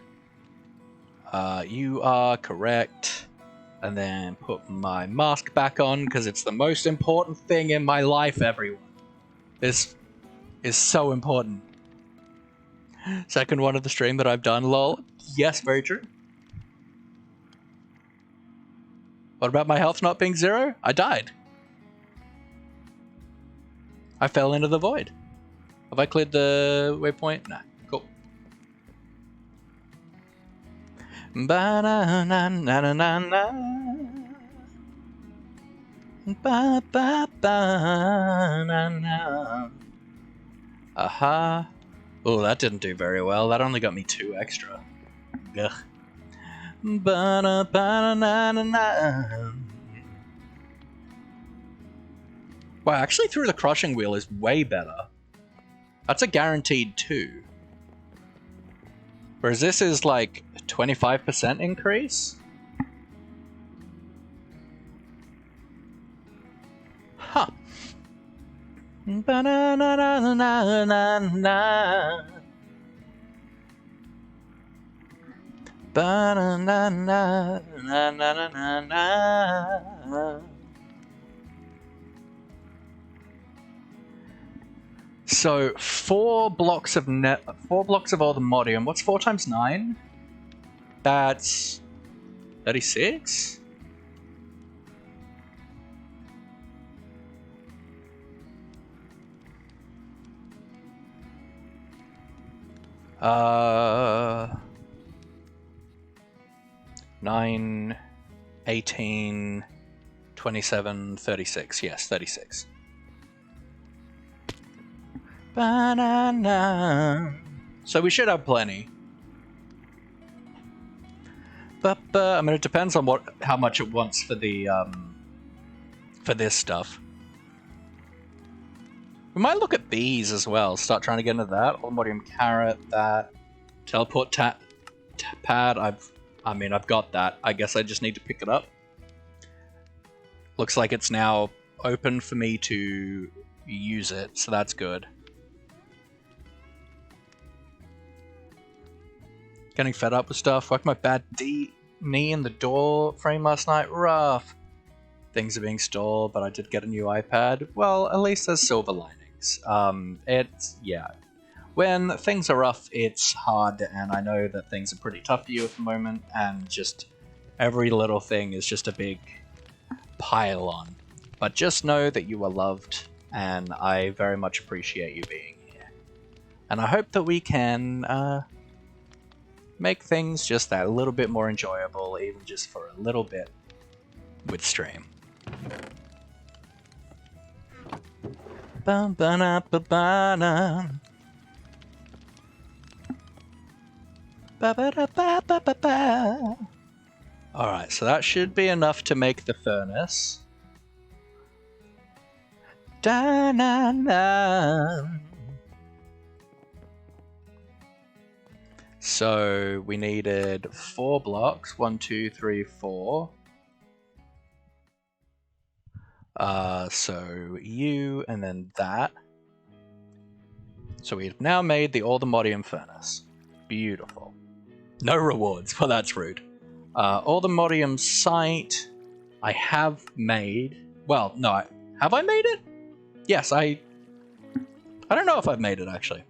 You are correct. And then put my mask back on, because it's the most important thing in my life, everyone. This is so important. Second one of the stream that I've done, lol. Yes, very true. What about my health not being 0? I died. I fell into the void. Have I cleared the waypoint? Nah, cool. Ba-na-na-na-na-na. Ba-ba-ba-na-na. Aha. Oh, that didn't do very well. That only got me 2 extra. Ugh. Ba-na-ba-na-na-na. Wow, actually through the crushing wheel is way better. That's a guaranteed 2. Whereas this is like 25% increase? Huh. Ba-na-na-na-na-na-na. Ba-na-na-na-na-na-na-na. So 4 blocks of all the modium. What's 4 times 9? That's 36. Uh, 9, 18, 27, 36. Yes, 36. Banana. So we should have plenty. But I mean, it depends on how much it wants for the for this stuff. We might look at these as well. Start trying to get into that. All-modium carrot, that teleport pad. I've got that. I guess I just need to pick it up. Looks like it's now open for me to use it, so that's good. Getting fed up with stuff. Like my bad knee in the door frame last night. Rough. Things are being stalled, but I did get a new iPad. Well, at least there's silver linings. Yeah. When things are rough, it's hard, and I know that things are pretty tough for you at the moment, and just every little thing is just a big pile on. But just know that you are loved, and I very much appreciate you being here. And I hope that we can make things just that little bit more enjoyable, even just for a little bit with stream. Ba-ba-da-ba-ba-da. Ba-ba-da-ba-ba-ba-ba. Alright, so that should be enough to make the furnace. Da-na-na. So we needed 4 blocks. 1, 2, 3, 4. So you and then that. So we've now made the Allthemodium furnace. Beautiful. No rewards. Well, that's rude. Allthemodium site I have made. Well, no, have I made it? Yes, I don't know if I've made it actually.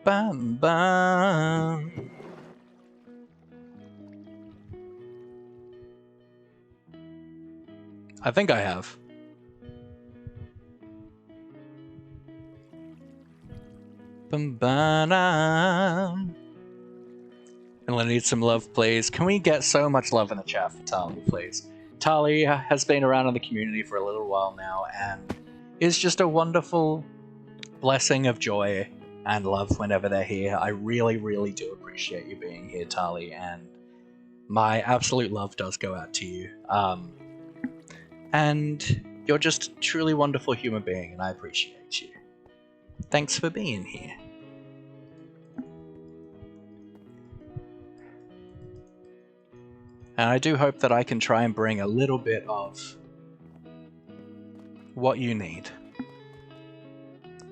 Bam bam. I think I have. Bam bam. And I need some love, please. Can we get so much love in the chat for Tali, please? Tali has been around in the community for a little while now and is just a wonderful blessing of joy and love whenever they're here. I really, really do appreciate you being here, Tali, and my absolute love does go out to you. And you're just a truly wonderful human being, and I appreciate you. Thanks for being here. And I do hope that I can try and bring a little bit of what you need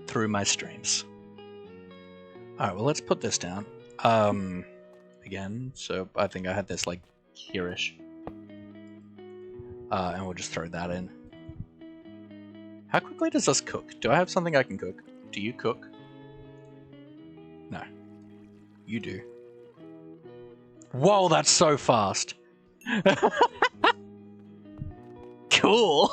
through my streams. Alright, well, let's put this down. Again, so I think I had this like here-ish. And we'll just throw that in. How quickly does this cook? Do I have something I can cook? Do you cook? No. You do. Whoa, that's so fast! Cool!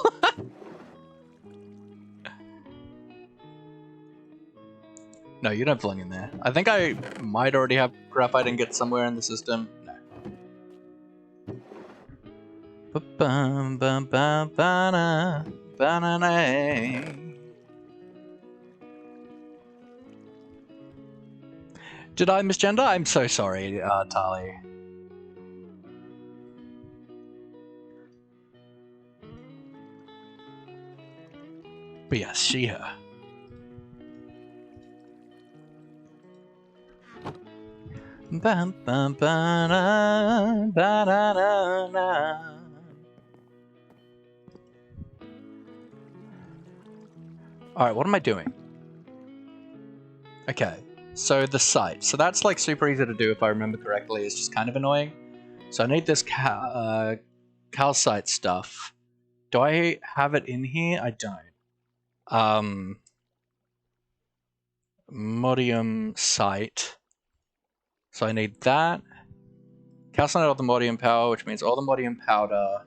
No, you don't belong in there. I think I might already have graphite ingot somewhere in the system. No. Did I misgender? I'm so sorry, Tali. But yes, she, her. Alright, what am I doing? Okay, so the site. So that's like super easy to do if I remember correctly. It's just kind of annoying. So I need this calcite stuff. Do I have it in here? I don't. Modium site. So I need that. Calcinate all the modium power, which means all the modium powder.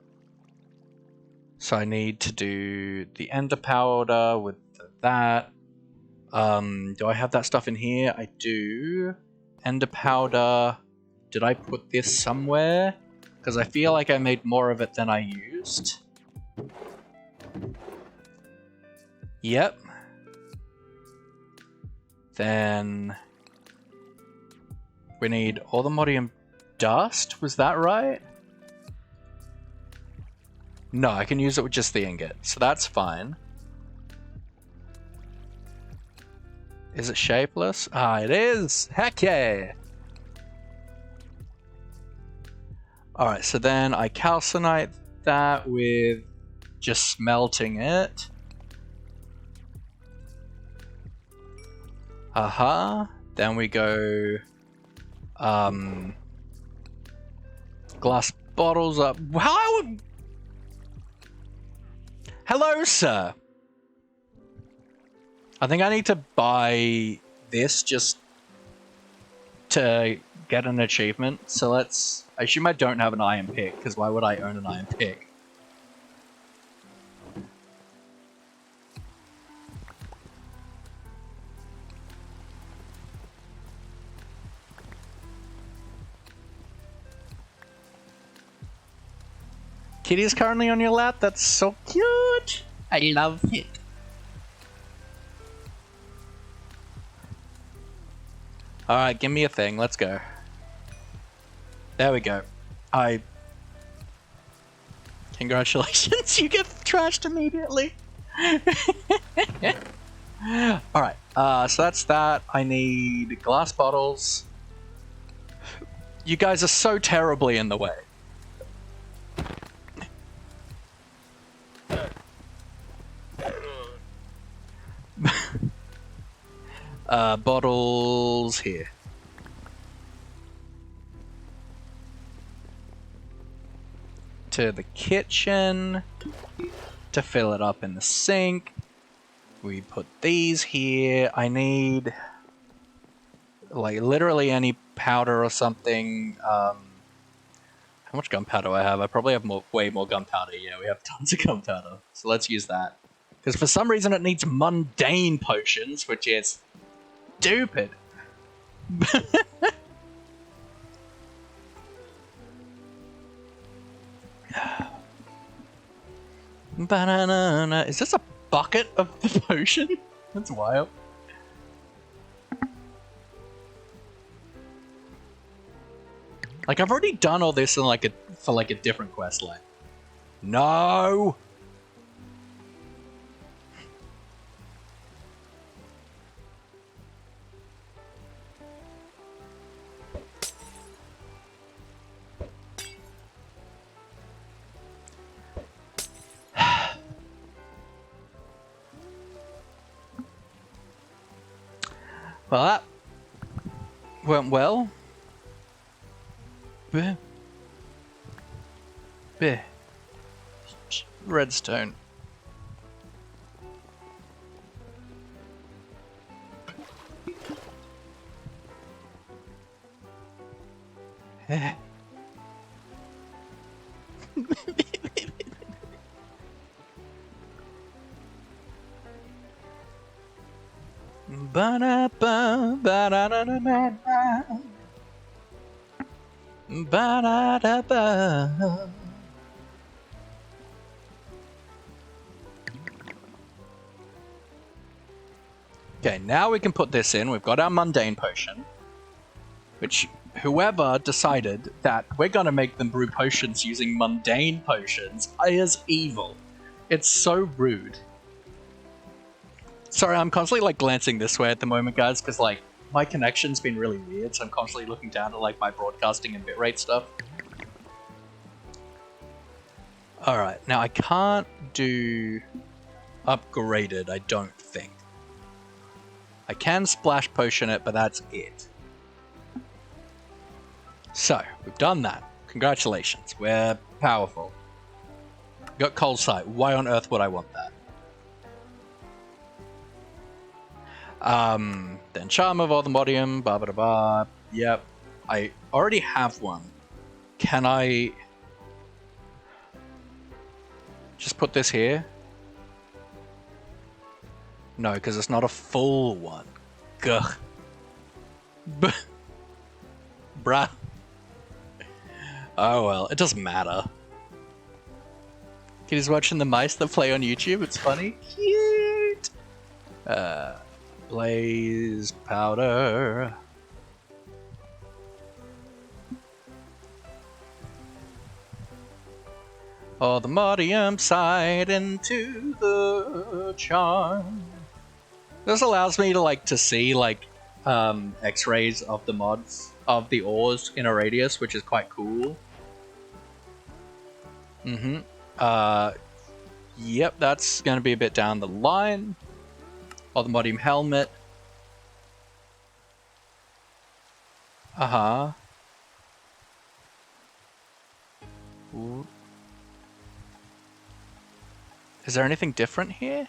So I need to do the ender powder with that. Do I have that stuff in here? I do. Ender powder. Did I put this somewhere? Because I feel like I made more of it than I used. Yep. Then we need all the modium dust. Was that right? No, I can use it with just the ingot, so that's fine. Is it shapeless? Ah, it is! Heck yeah! Alright, so then I calcinate that with just smelting it. Then we go glass bottles up. How? Hello, sir. I think I need to buy this just to get an achievement. So let's. I assume I don't have an iron pick, because why would I own an iron pick? Kitty is currently on your lap? That's so cute! I love it. Alright, give me a thing. Let's go. There we go. Congratulations, you get trashed immediately. Alright, so that's that. I need glass bottles. You guys are so terribly in the way. Bottles here. To the kitchen. To fill it up in the sink. We put these here. I need... like, literally any powder or something. How much gunpowder do I have? I probably have way more gunpowder. Yeah, we have tons of gunpowder. So let's use that. Because for some reason it needs mundane potions, which is stupid. Banana. Is this a bucket of the potion? That's wild. Like, I've already done all this in for a different quest line. No! Well, that went well. Bleh. Bleh. Redstone. Ba-da-ba, ba-da-da-da-da-da. Ba-da-da-ba. Okay, now we can put this in. We've got our mundane potion. Which, whoever decided that we're gonna make them brew potions using mundane potions is evil. It's so rude. Sorry, I'm constantly like glancing this way at the moment, guys, because like my connection's been really weird, so I'm constantly looking down at like my broadcasting and bitrate stuff. Alright, now I can't do upgraded, I don't think. I can splash potion it, but that's it. So, we've done that. Congratulations, we're powerful. Got cold sight, why on earth would I want that? Then charm of Orthomodium, ba ba da ba. Yep, I already have one. Can I just put this here? No, because it's not a full one. Gugh. Bruh. Oh well, it doesn't matter. He's watching the mice that play on YouTube, it's funny. Cute! Blaze powder. All the modium side into the charm. This allows me to to see X-rays of the mods of the ores in a radius, which is quite cool. Yep, that's gonna be a bit down the line. Or the modium helmet. Ooh. Is there anything different here?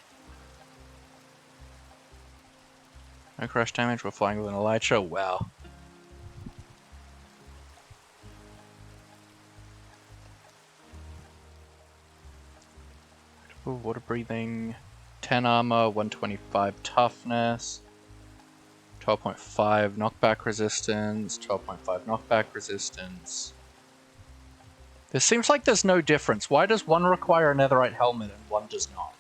No crush damage while flying within a light show. Wow. Water breathing. 10 armor, 125 toughness, 12.5 knockback resistance, 12.5 knockback resistance. This seems like there's no difference. Why does one require a netherite helmet and one does not?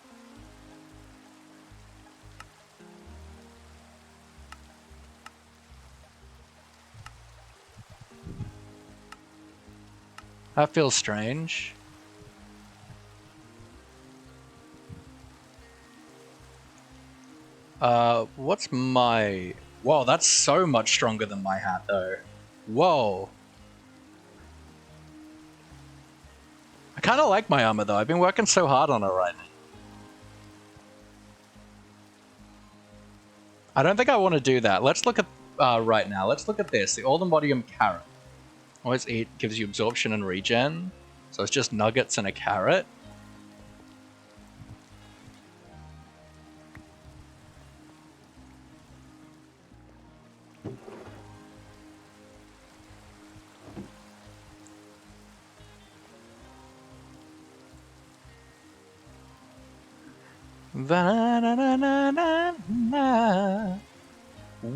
That feels strange. What's my... Whoa, that's so much stronger than my hat, though. Whoa. I kind of like my armor, though. I've been working so hard on it right now. I don't think I want to do that. Let's look at... right now, let's look at this. The Allthemodium carrot. Always eat, gives you absorption and regen. So it's just nuggets and a carrot.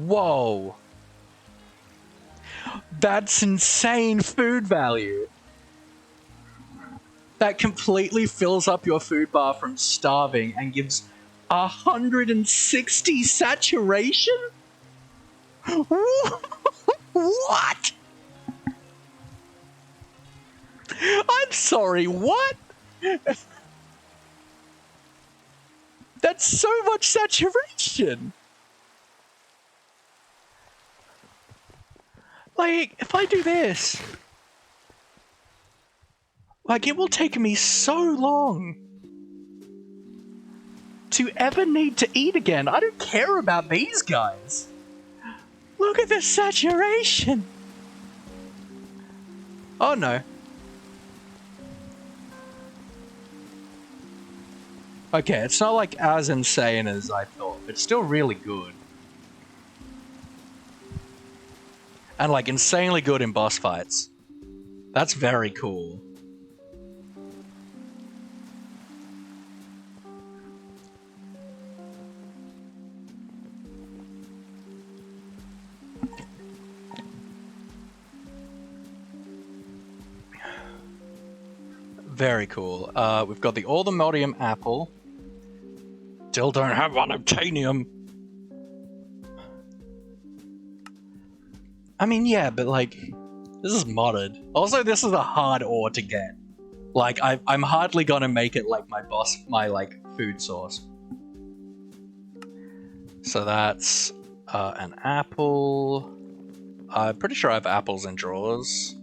Whoa. That's insane food value. That completely fills up your food bar from starving and gives 160 saturation? What? I'm sorry, what? That's so much saturation! Like, if I do this... Like, it will take me so long to ever need to eat again. I don't care about these guys. Look at the saturation! Oh no. Okay, it's not like as insane as I thought, but it's still really good. And like insanely good in boss fights. That's very cool. Very cool. We've got the Allthemodium apple. Still don't have unobtainium. I mean, yeah, but like, this is modded. Also, this is a hard ore to get. Like, I'm hardly gonna make it like my like food source. So that's an apple. I'm pretty sure I have apples in drawers.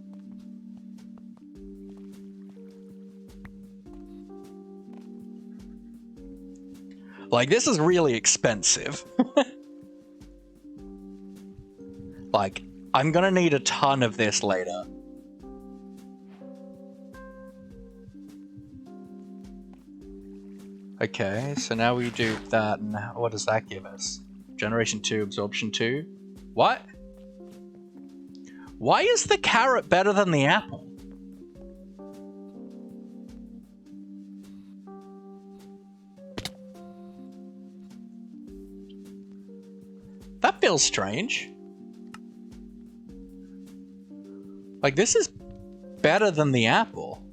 Like, this is really expensive. Like, I'm gonna need a ton of this later. Okay, so now we do that, and what does that give us? Generation 2, absorption 2? What? Why is the carrot better than the apple? That feels strange. Like, this is better than the apple.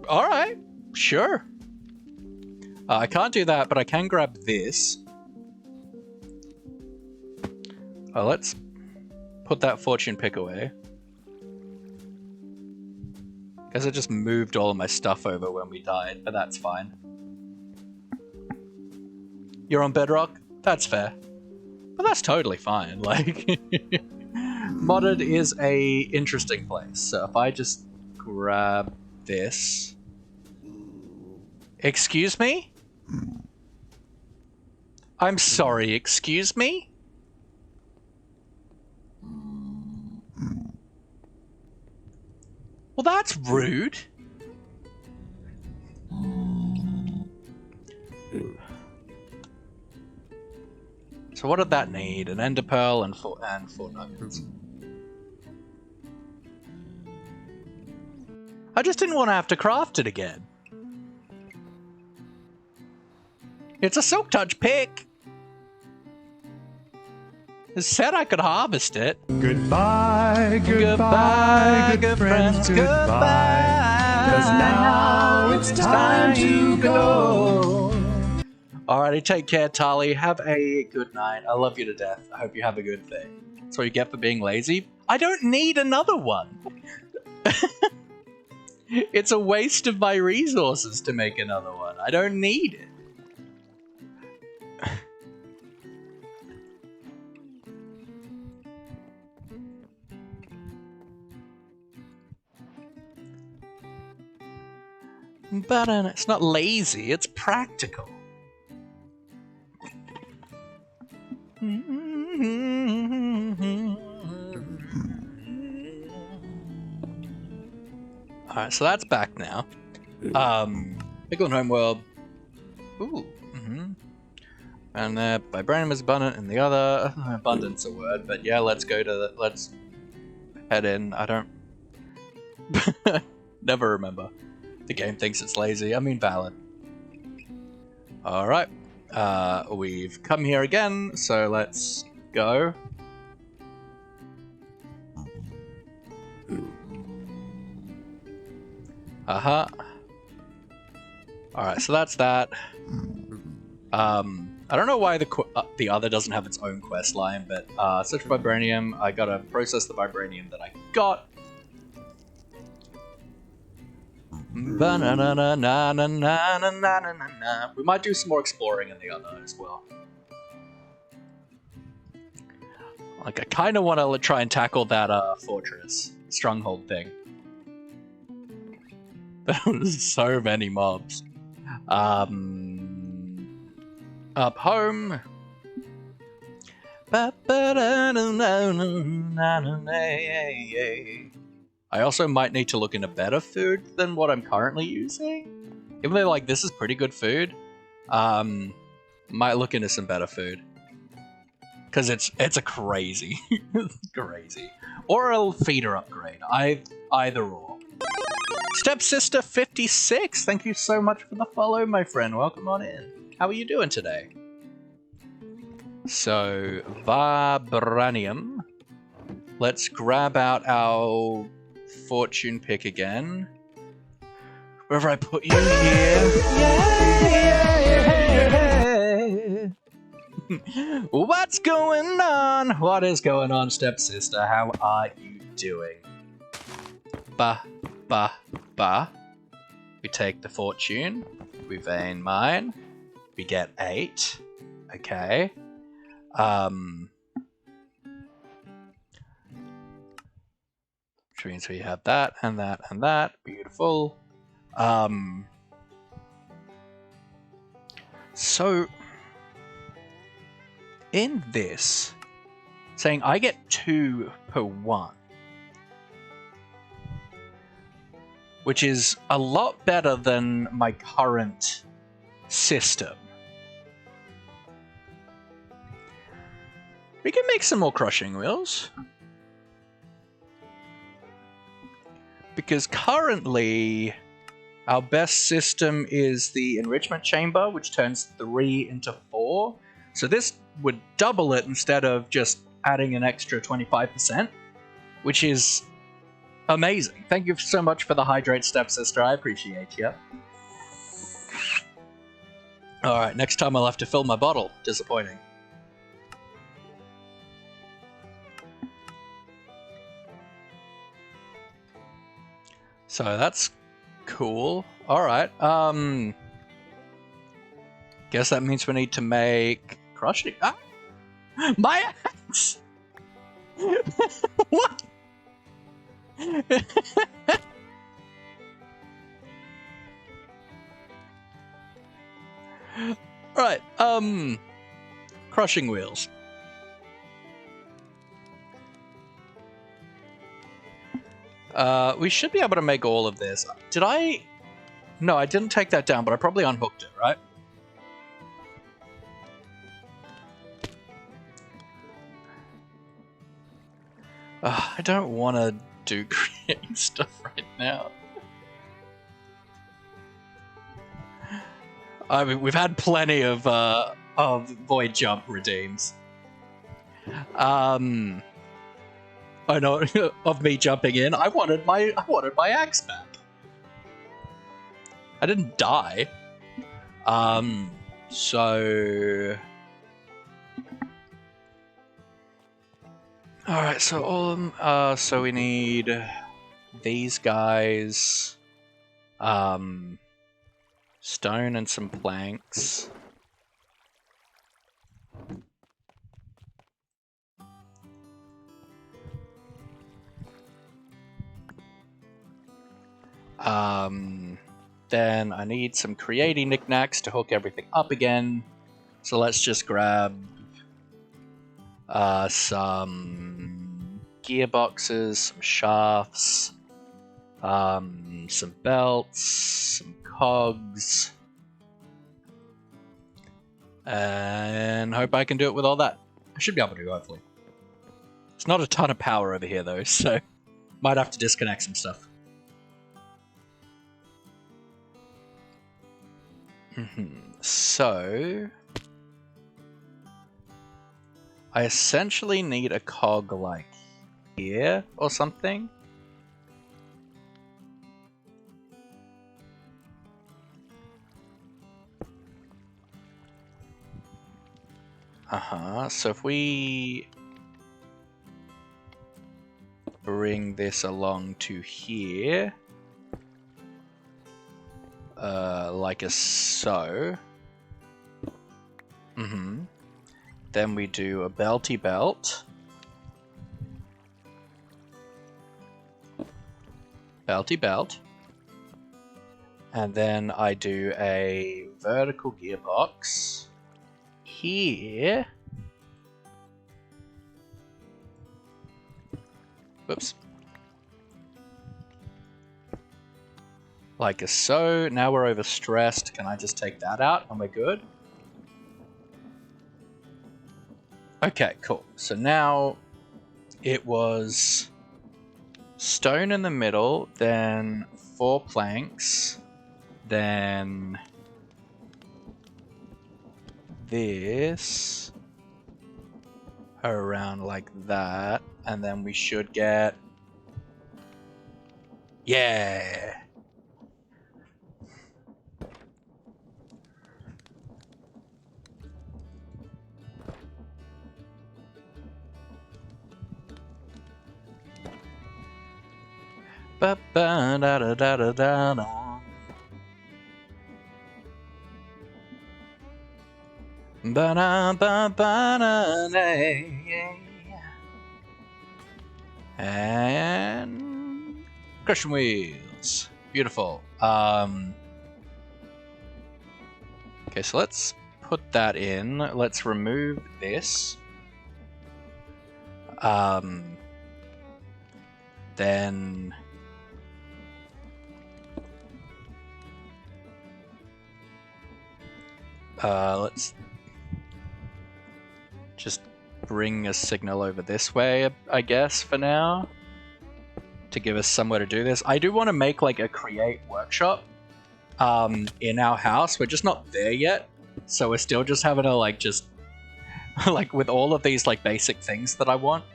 Alright, sure. I can't do that, but I can grab this. Let's put that fortune pick away. Guess I just moved all of my stuff over when we died, but that's fine. You're on Bedrock? That's fair. But that's totally fine, like... Modded is a interesting place, so if I just grab this... Excuse me? I'm sorry, excuse me? Well, that's rude. So what did that need? An ender pearl and four nuggets. I just didn't want to have to craft it again. It's a silk touch pick. It said I could harvest it. Goodbye, goodbye, good friends, goodbye. 'Cause now it's time to go. Alrighty, take care, Tali. Have a good night. I love you to death. I hope you have a good thing. That's what you get for being lazy. I don't need another one. It's a waste of my resources to make another one. I don't need it. But it's not lazy, it's practical. Alright, so that's back now. Pickle and Homeworld. Ooh. And Vibranium is abundant in the other. Abundance a word, but yeah, let's go to the. Let's head in. I don't. Never remember. The game thinks it's lazy. I mean, valid. Alright. We've come here again, so let's go. Alright, so that's that. I don't know why the other doesn't have its own quest line, but search for Vibranium. I gotta process the Vibranium that I got. We might do some more exploring in the other as well. Like, I kind of want to try and tackle that fortress stronghold thing. There's so many mobs. Up home. I also might need to look into better food than what I'm currently using. Even though, like, this is pretty good food, might look into some better food. Because it's a crazy, crazy. Or a feeder upgrade. Either or. Stepsister 56, thank you so much for the follow, my friend. Welcome on in. How are you doing today? So, Vibranium. Let's grab out our fortune pick again. Wherever I put you here. Yeah. What's going on? What is going on, stepsister? How are you doing? Ba. We take the fortune. We vein mine. We get 8. Okay. Which means we have that and that and that. Beautiful. So in this, saying I get 2 per 1, which is a lot better than my current system. We can make some more crushing wheels. Because currently, our best system is the enrichment chamber, which turns 3 into 4. So this would double it instead of just adding an extra 25%, which is amazing. Thank you so much for the hydrate, stepsister. I appreciate you. Alright, next time I'll have to fill my bottle. Disappointing. So that's cool. Alright, guess that means we need to make crushing. Ah! My axe! What? Right, crushing wheels. We should be able to make all of this. Did I? No, I didn't take that down, but I probably unhooked it, right? I don't want to do creating stuff right now. I mean, we've had plenty of void jump redeems. I know of me jumping in. I wanted my axe back. I didn't die. So Alright, so so we need these guys, stone and some planks. Then I need some creating knickknacks to hook everything up again. So let's just grab some gearboxes, some shafts, some belts, some cogs, and hope I can do it with all that. I should be able to, hopefully. It's not a ton of power over here though, so might have to disconnect some stuff. So I essentially need a cog like here or something. So if we bring this along to here, like so. Then we do a belty belt. Belty belt. And then I do a vertical gearbox here. Whoops. Like so. Now we're overstressed. Can I just take that out and we're good? Okay, cool. So now it was stone in the middle, then 4 planks, then this around like that, and then we should get... Yeah! Ba ba da da da da da da. Ba da ba ba da da. And crushing wheels. Beautiful. Okay, so let's put that in. Let's remove this. Then let's just bring a signal over this way, I guess, for now, to give us somewhere to do this. I do want to make like a create workshop in our house. We're just not there yet, so we're still just having to like just like with all of these like basic things that I want.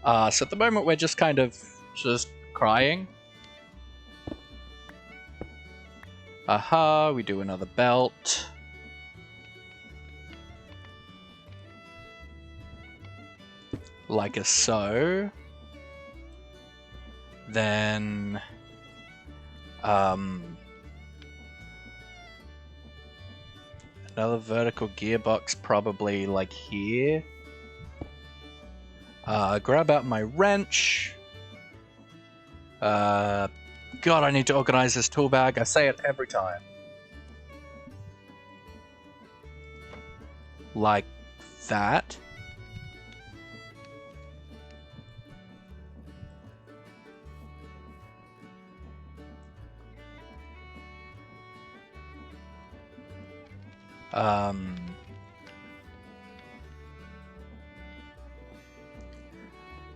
So at the moment we're just kind of just crying. We do another belt. Like a so. Then another vertical gearbox probably like here. Grab out my wrench. God, I need to organize this tool bag. I say it every time. Like that.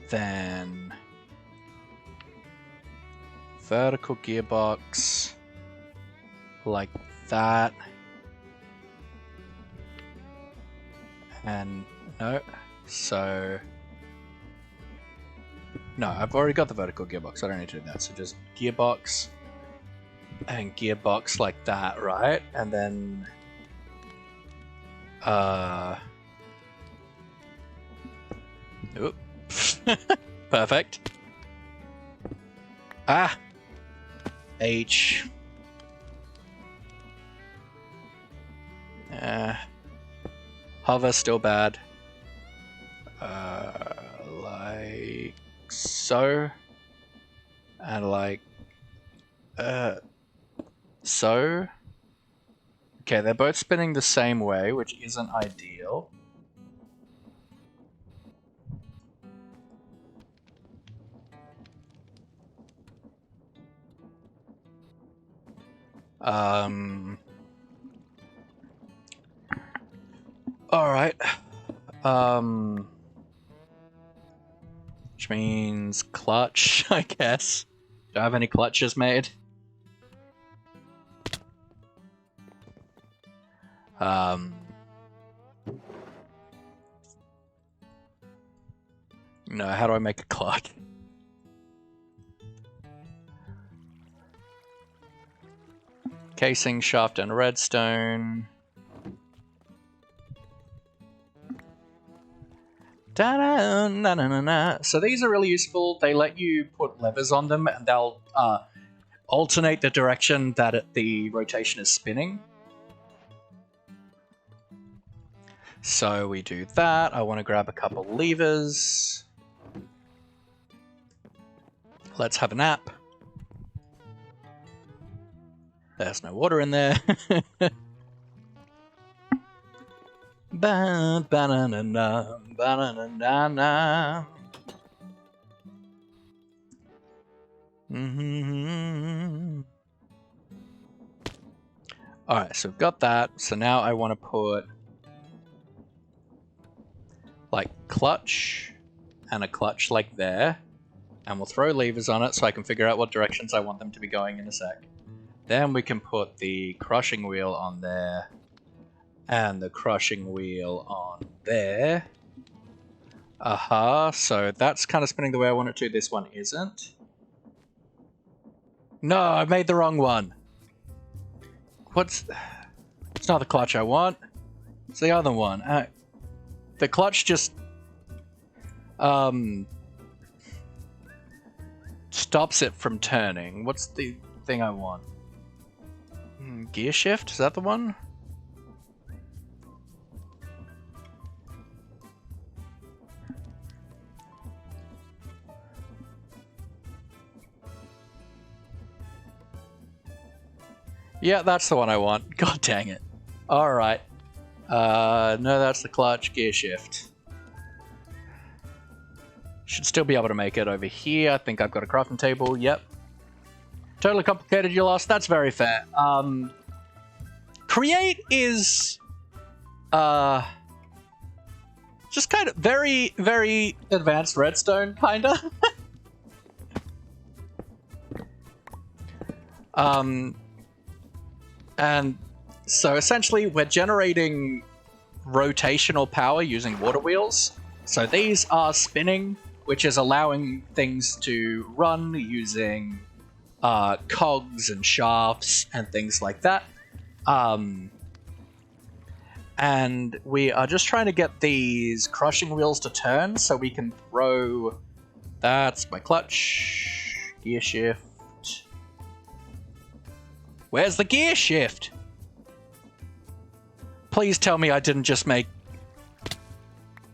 Then vertical gearbox like that. And no, so no, I've already got the vertical gearbox. I don't need to do that. So just gearbox and gearbox like that, right? And then oop. Perfect. Ah! H. Hover, still bad. Like so. And like... so. Okay, they're both spinning the same way, which isn't ideal. Alright. Which means clutch, I guess. Do I have any clutches made? No, how do I make a clock? Casing, shaft, and redstone. Da-da-na-na-na-na. So these are really useful. They let you put levers on them, and they'll alternate the direction that the rotation is spinning. So we do that. I want to grab a couple levers. Let's have a nap. There's no water in there. Ba-ba-na-na-na, ba-na-na-na-na. Alright, so we've got that. So now I want to put like clutch and a clutch like there. And we'll throw levers on it so I can figure out what directions I want them to be going in a sec. Then we can put the crushing wheel on there. And the crushing wheel on there. Aha, so that's kind of spinning the way I want it to. This one isn't. No, I made the wrong one. It's not the clutch I want. It's the other one. The clutch just... stops it from turning. What's the thing I want? Gear shift? Is that the one? Yeah, that's the one I want. God dang it. Alright. No, that's the clutch. Gear shift. Should still be able to make it over here. I think I've got a crafting table. Yep. Totally complicated, you lost. That's very fair. Create is... just kind of very, very advanced redstone, kinda. And so essentially we're generating rotational power using water wheels. So these are spinning, which is allowing things to run using cogs and shafts and things like that. And we are just trying to get these crushing wheels to turn so we can throw... That's my clutch. Gear shift. Where's the gear shift? Please tell me I didn't just make...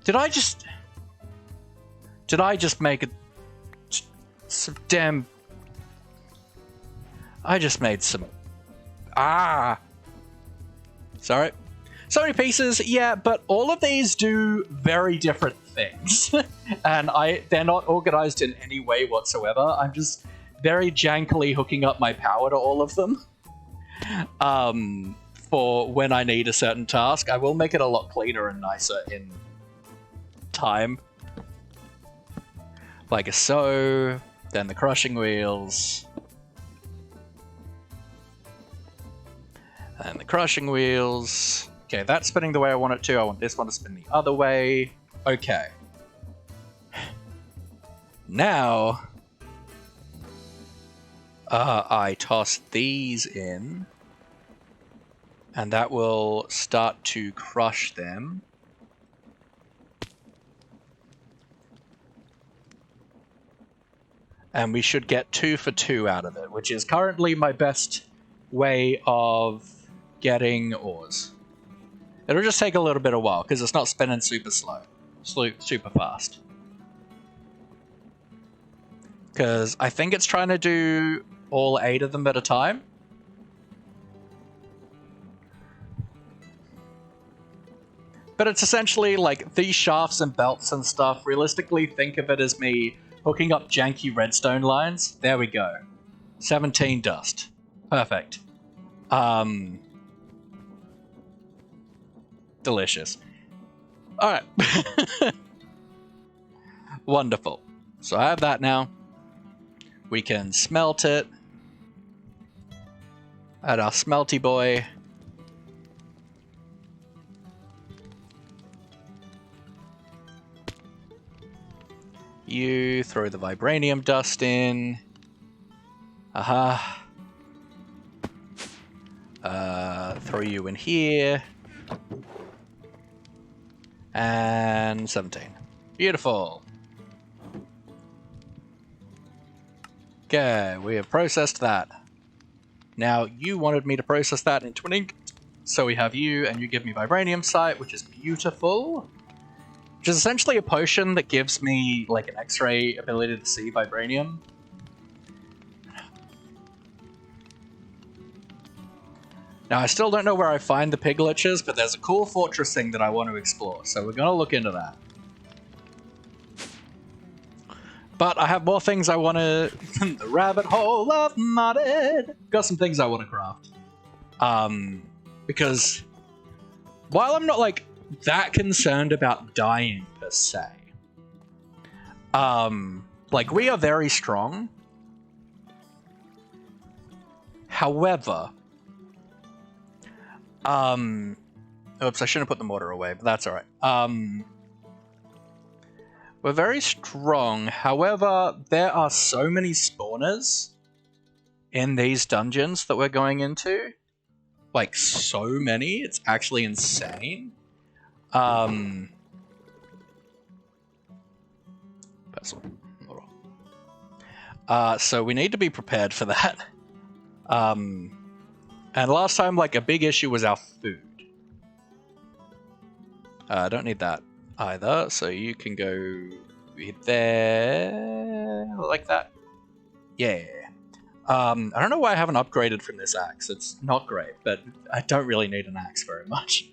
Did I just make some damn... I just made some... Sorry. So many pieces, yeah, but all of these do very different things. And they're not organized in any way whatsoever. I'm just very jankily hooking up my power to all of them. For when I need a certain task. I will make it a lot cleaner and nicer in time. Like so, then the crushing wheels. And the crushing wheels. Okay, that's spinning the way I want it to. I want this one to spin the other way. Okay. Now, I toss these in. And that will start to crush them. And we should get 2 for 2 out of it, which is currently my best way of getting ores. It'll just take a little bit of while, because it's not spinning super slow. Super fast. Because I think it's trying to do all 8 of them at a time. But it's essentially like these shafts and belts and stuff. Realistically, think of it as me hooking up janky redstone lines. There we go. 17 dust. Perfect. Delicious. Alright. Wonderful. So I have that now. We can smelt it. Add our smelty boy. You throw the vibranium dust in. Aha. Throw you in here. And 17. Beautiful. Okay, we have processed that. Now, you wanted me to process that into an ink, so we have you, and you give me vibranium sight, which is beautiful. Which is essentially a potion that gives me, like, an X-ray ability to see vibranium. Now, I still don't know where I find the piglitches, but there's a cool fortress thing that I want to explore, so we're gonna look into that. But I have more things I want to... the rabbit hole of modded! Got some things I want to craft. Because while I'm not, like, that concerned about dying, per se, like, we are very strong. However... oops, I shouldn't have put the mortar away, but that's alright. We're very strong, however, there are so many spawners in these dungeons that we're going into. Like, so many, it's actually insane. So we need to be prepared for that. And last time, like, a big issue was our food. I don't need that either, so you can go there, like that. Yeah. I don't know why I haven't upgraded from this axe. It's not great, but I don't really need an axe very much.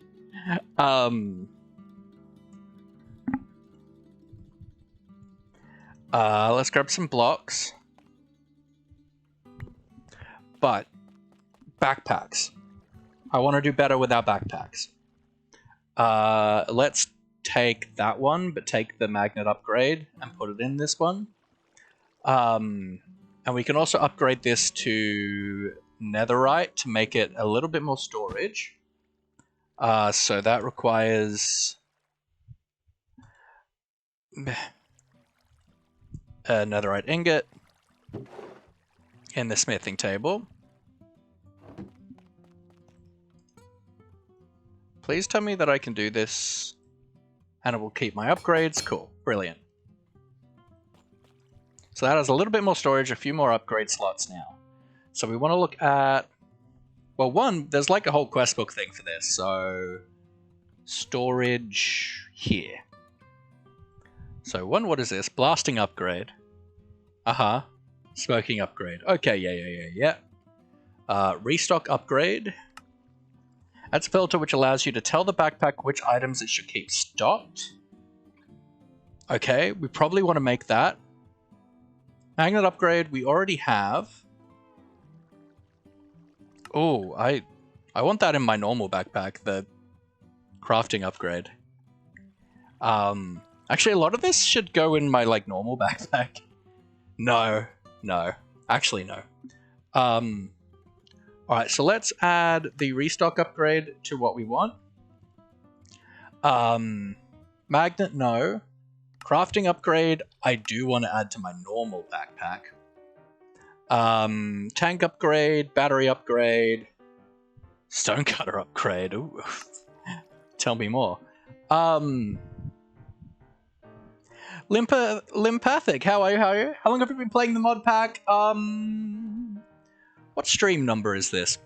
Let's grab some blocks. But backpacks. I want to do better with our backpacks. Let's take that one, but take the magnet upgrade and put it in this one. And we can also upgrade this to netherite to make it a little bit more storage. So that requires a netherite ingot in the smithing table. Please tell me that I can do this and it will keep my upgrades. Cool. Brilliant. So that has a little bit more storage, a few more upgrade slots now. So we want to look at... well, one, there's like a whole quest book thing for this. So storage here. So one, what is this? Blasting upgrade. Uh-huh. Smoking upgrade. Okay, yeah. Restock upgrade. That's a filter which allows you to tell the backpack which items it should keep stocked. Okay, we probably want to make that. Magnet upgrade, we already have. Oh, I want that in my normal backpack, the crafting upgrade. Actually, a lot of this should go in my, like, normal backpack. No. Actually, no. Alright, so let's add the restock upgrade to what we want. Magnet, no. Crafting upgrade, I do want to add to my normal backpack. Tank upgrade, battery upgrade, stonecutter upgrade. Ooh. Tell me more. Lympathic, how are you? How long have you been playing the mod pack? What stream number is this?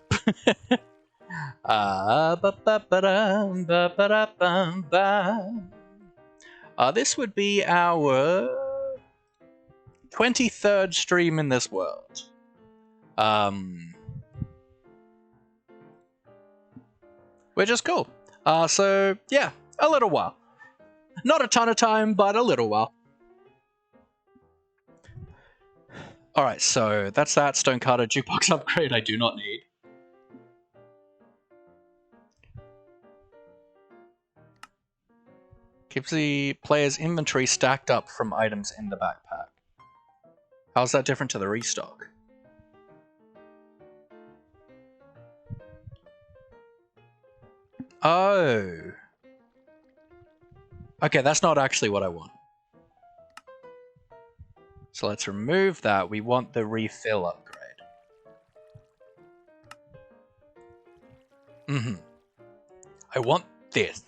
This would be our 23rd stream in this world. Which is cool. So yeah, a little while. Not a ton of time, but a little while. Alright, so that's that. Stonecutter jukebox upgrade I do not need. Keeps the player's inventory stacked up from items in the backpack. How's that different to the restock? Oh. Okay, that's not actually what I want. So let's remove that. We want the refill upgrade. I want this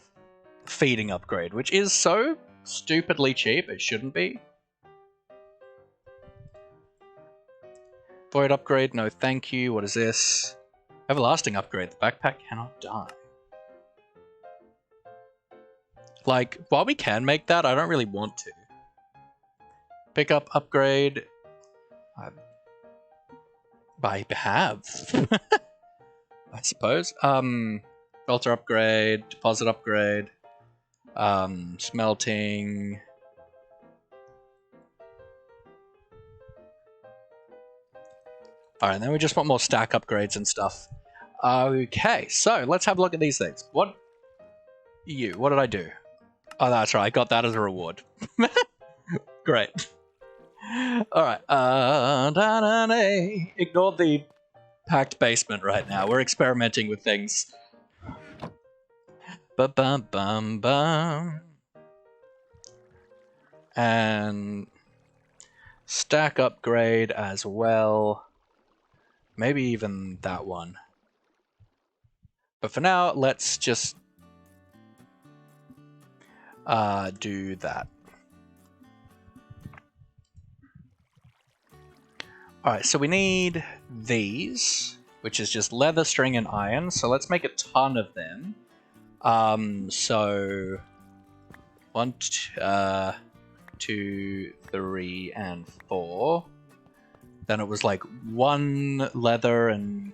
feeding upgrade, which is so stupidly cheap, it shouldn't be. Void upgrade, no thank you. What is this? Everlasting upgrade, the backpack cannot die. Like, while we can make that, I don't really want to. Pick up upgrade. I have. I suppose. Filter upgrade, deposit upgrade, smelting. Alright, then we just want more stack upgrades and stuff. Okay, so let's have a look at these things. What did I do? Oh, that's right, I got that as a reward. Great. Alright, ignore the packed basement right now. We're experimenting with things. Ba-bum-bum-bum. And stack upgrade as well. Maybe even that one. But for now, let's just do that. Alright, so we need these, which is just leather, string, and iron. So let's make a ton of them. So 1, 2, 3, and 4. Then it was like 1 leather and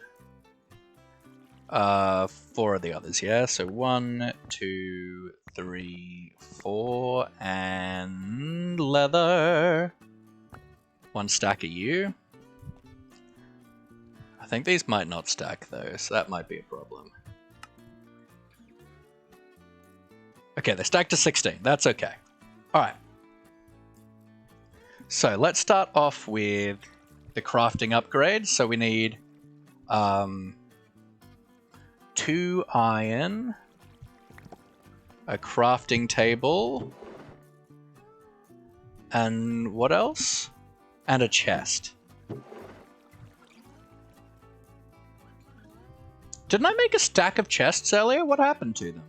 4 of the others, yeah? So 1, 2, 3, 4, and leather. 1 stack of you. I think these might not stack though, so that might be a problem. Okay, they're stacked to 16. That's okay. Alright. So let's start off with the crafting upgrade. So we need 2 iron, a crafting table, and what else? And a chest. Didn't I make a stack of chests earlier? What happened to them?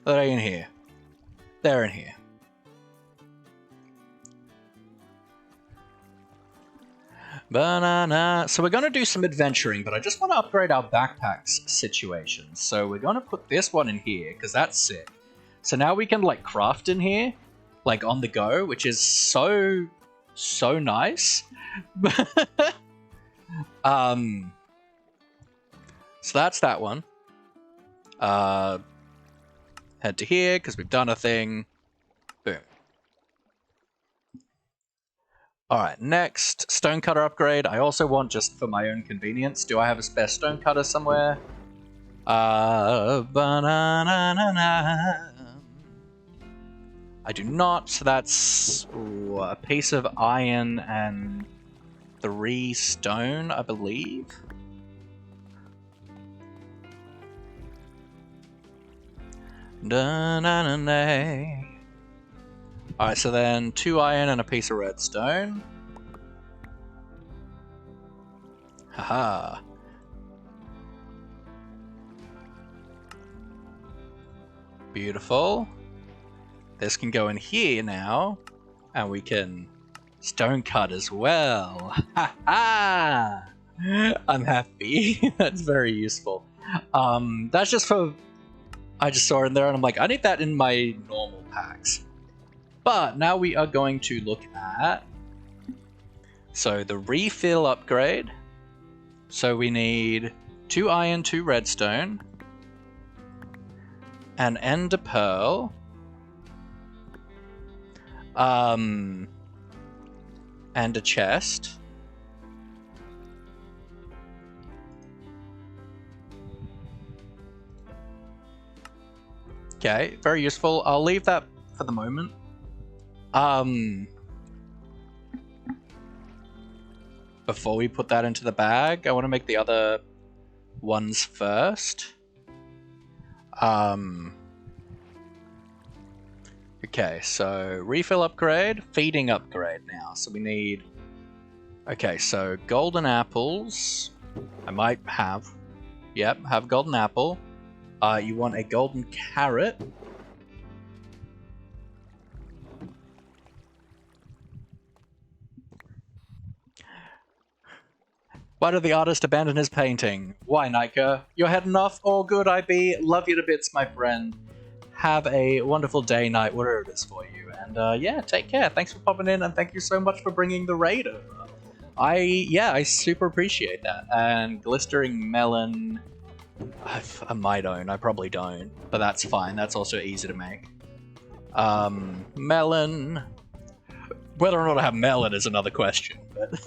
Are they in here? They're in here. Banana. So we're going to do some adventuring, but I just want to upgrade our backpacks situation. So we're going to put this one in here, because that's sick. So now we can, like, craft in here, like, on the go, which is so nice. So that's that one. Head to here, because we've done a thing. Boom. Alright, next, stonecutter upgrade. I also want, just for my own convenience, do I have a spare stonecutter somewhere? I do not, so that's a piece of iron and 3 stone, I believe. Alright, so then 2 iron and a piece of redstone. Haha. Beautiful. this can go in here now, and we can stone cut as well. Ha ha! I'm happy. That's very useful. That's just for... I just saw it in there and I'm like, I need that in my normal packs. But now we are going to look at... So the refill upgrade. So we need 2 iron, 2 redstone. An ender pearl. And a chest. Okay, very useful. I'll leave that for the moment. Before we put that into the bag, I want to make the other ones first. Okay, so refill upgrade, feeding upgrade now. So we need... Okay, so golden apples. I might have. Yep, have golden apple. You want a golden carrot. Why did the artist abandon his painting? Why, Nika? You're heading off? All good, IB. Love you to bits, my friend. Have a wonderful day, night, whatever it is for you. And yeah, take care. Thanks for popping in, and thank you so much for bringing the raid over. I super appreciate that. And glistering melon... I might own, I probably don't, but that's fine, that's also easy to make. Melon... Whether or not I have melon is another question, but...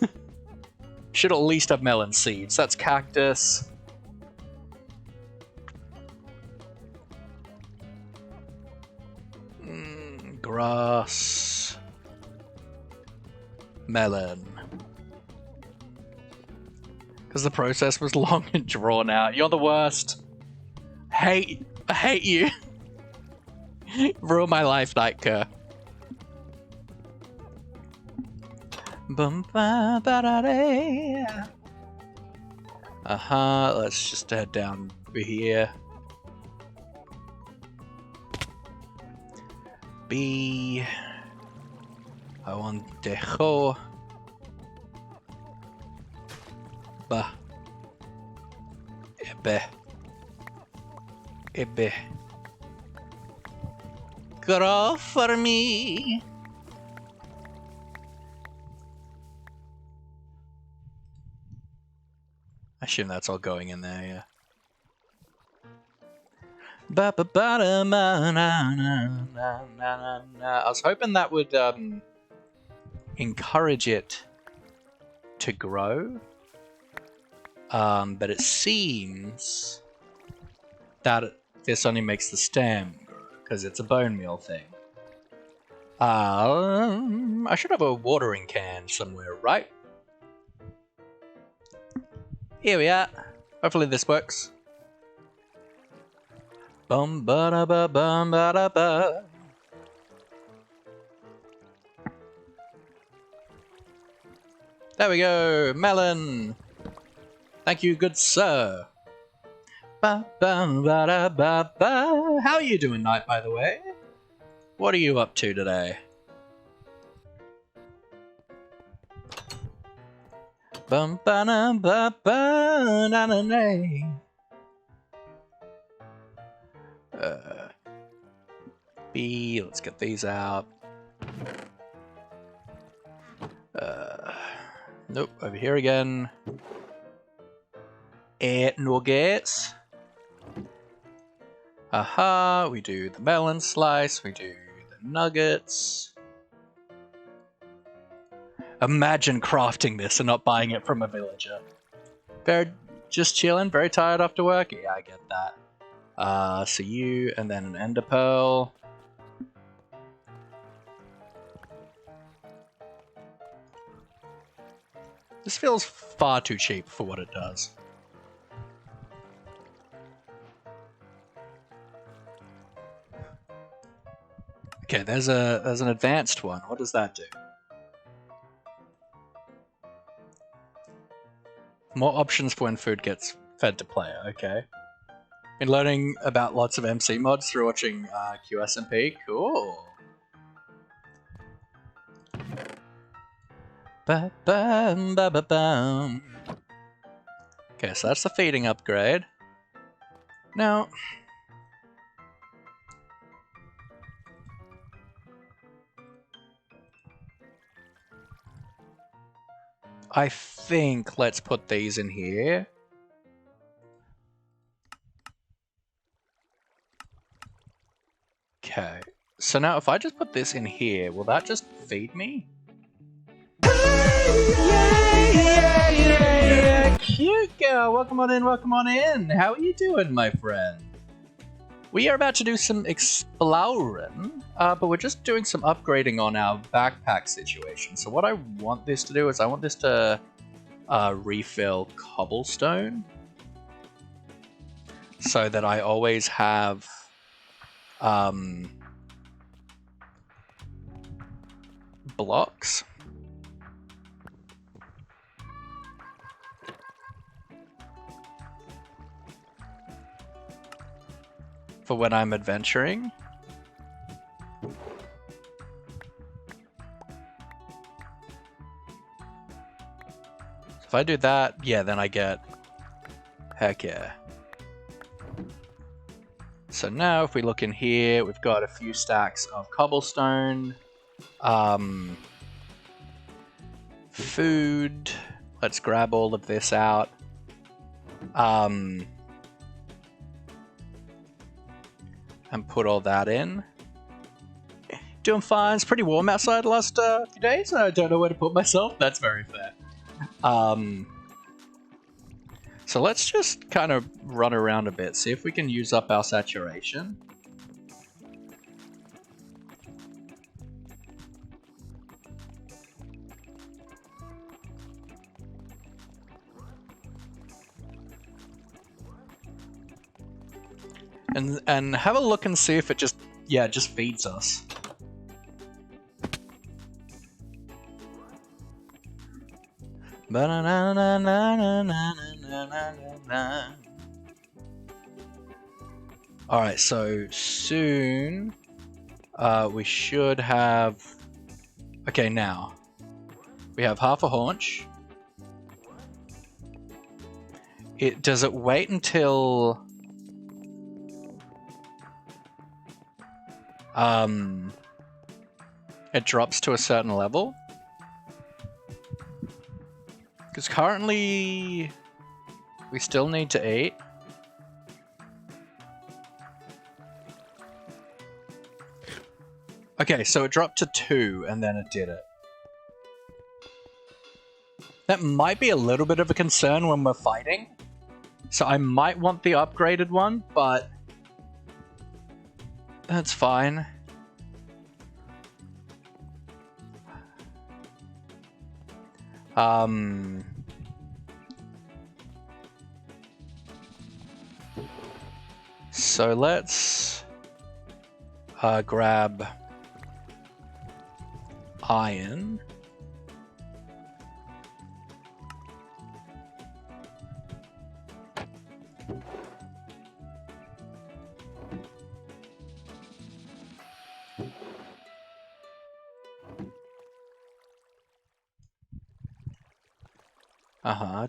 Should at least have melon seeds. That's cactus. Grass. Melon. Because the process was long and drawn out. You're the worst. I hate you. Ruin my life, Nightcur. Let's just head down over here. B. I want dejo. Ba. Ebe. Ebe. Grow for me. I assume that's all going in there, yeah. I was hoping that would encourage it to grow, but it seems that this only makes the stem grow because it's a bone meal thing. I should have a watering can somewhere, right? Here we are. Hopefully this works. Bum ba da ba bum ba da ba. There we go, melon. Thank you, good sir. Ba ba ba da ba ba. How are you doing, Knight? By the way, what are you up to today? Bum ba na ba ba na na na. B, let's get these out. Nope, over here again. Nuggets. Aha, we do the melon slice, we do the nuggets. Imagine crafting this and not buying it from a villager. Very, just chilling, very tired after work? Yeah, I get that. So you, and then an ender pearl. This feels far too cheap for what it does. Okay, there's an advanced one. What does that do? More options for when food gets fed to player. Okay. Been learning about lots of MC mods through watching QSMP. Cool. Ba-bum, ba-ba-bum. Okay, so that's the feeding upgrade. Now, I think let's put these in here. Okay, so now if I just put this in here, will that just feed me? Yeah, cute girl, welcome on in, welcome on in. How are you doing, my friend? We are about to do some exploring, but we're just doing some upgrading on our backpack situation. So what I want this to do is I want this to refill cobblestone so that I always have blocks. For when I'm adventuring. So if I do that, yeah, then I get... Heck yeah. So now if we look in here, we've got a few stacks of cobblestone. Food. Let's grab all of this out. And put all that in. Doing fine. It's pretty warm outside the last few days. I don't know where to put myself. That's very fair. So let's just kind of run around a bit, see if we can use up our saturation. And have a look and see if it just, yeah, it just feeds us. Alright, so soon we should have... Okay, now. We have half a haunch. Does it wait until... it drops to a certain level? Because currently we still need to eat. Okay, so it dropped to 2 and then it did it. That might be a little bit of a concern when we're fighting. So I might want the upgraded one, but that's fine. So let's grab iron.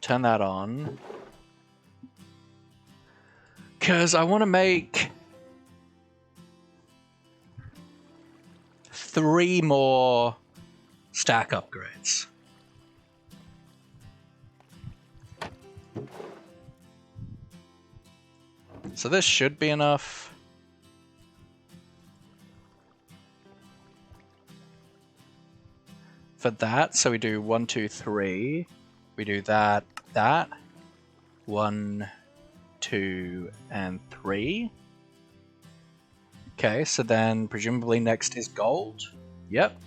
Turn that on. Because I want to make 3 more stack upgrades. So this should be enough. For that, so we do 1, 2, 3. We do that, 1, 2, and 3. Okay, so then presumably next is gold. Yep.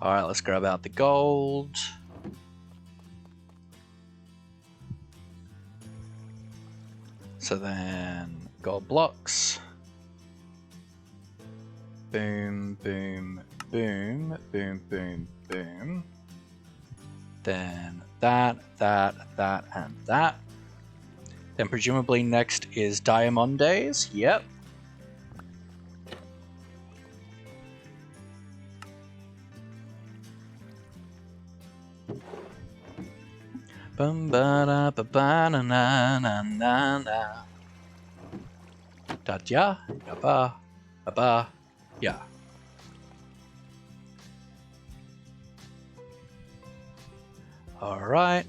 Alright, let's grab out the gold. So then, gold blocks. Boom, boom, boom, boom, boom, boom. Then that, and that. Then presumably next is Diamondes. Yep. Bum ba da ba ba na na na na na. Da ya ba ba ya. All right.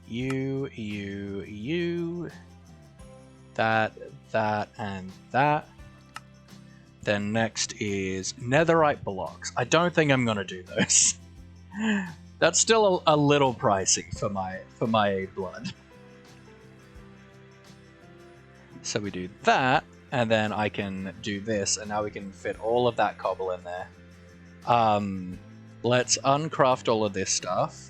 You. That, and that. Then next is netherite blocks. I don't think I'm gonna do those. That's still a little pricey for my blood. So we do that, and then I can do this, and now we can fit all of that cobble in there. Let's uncraft all of this stuff.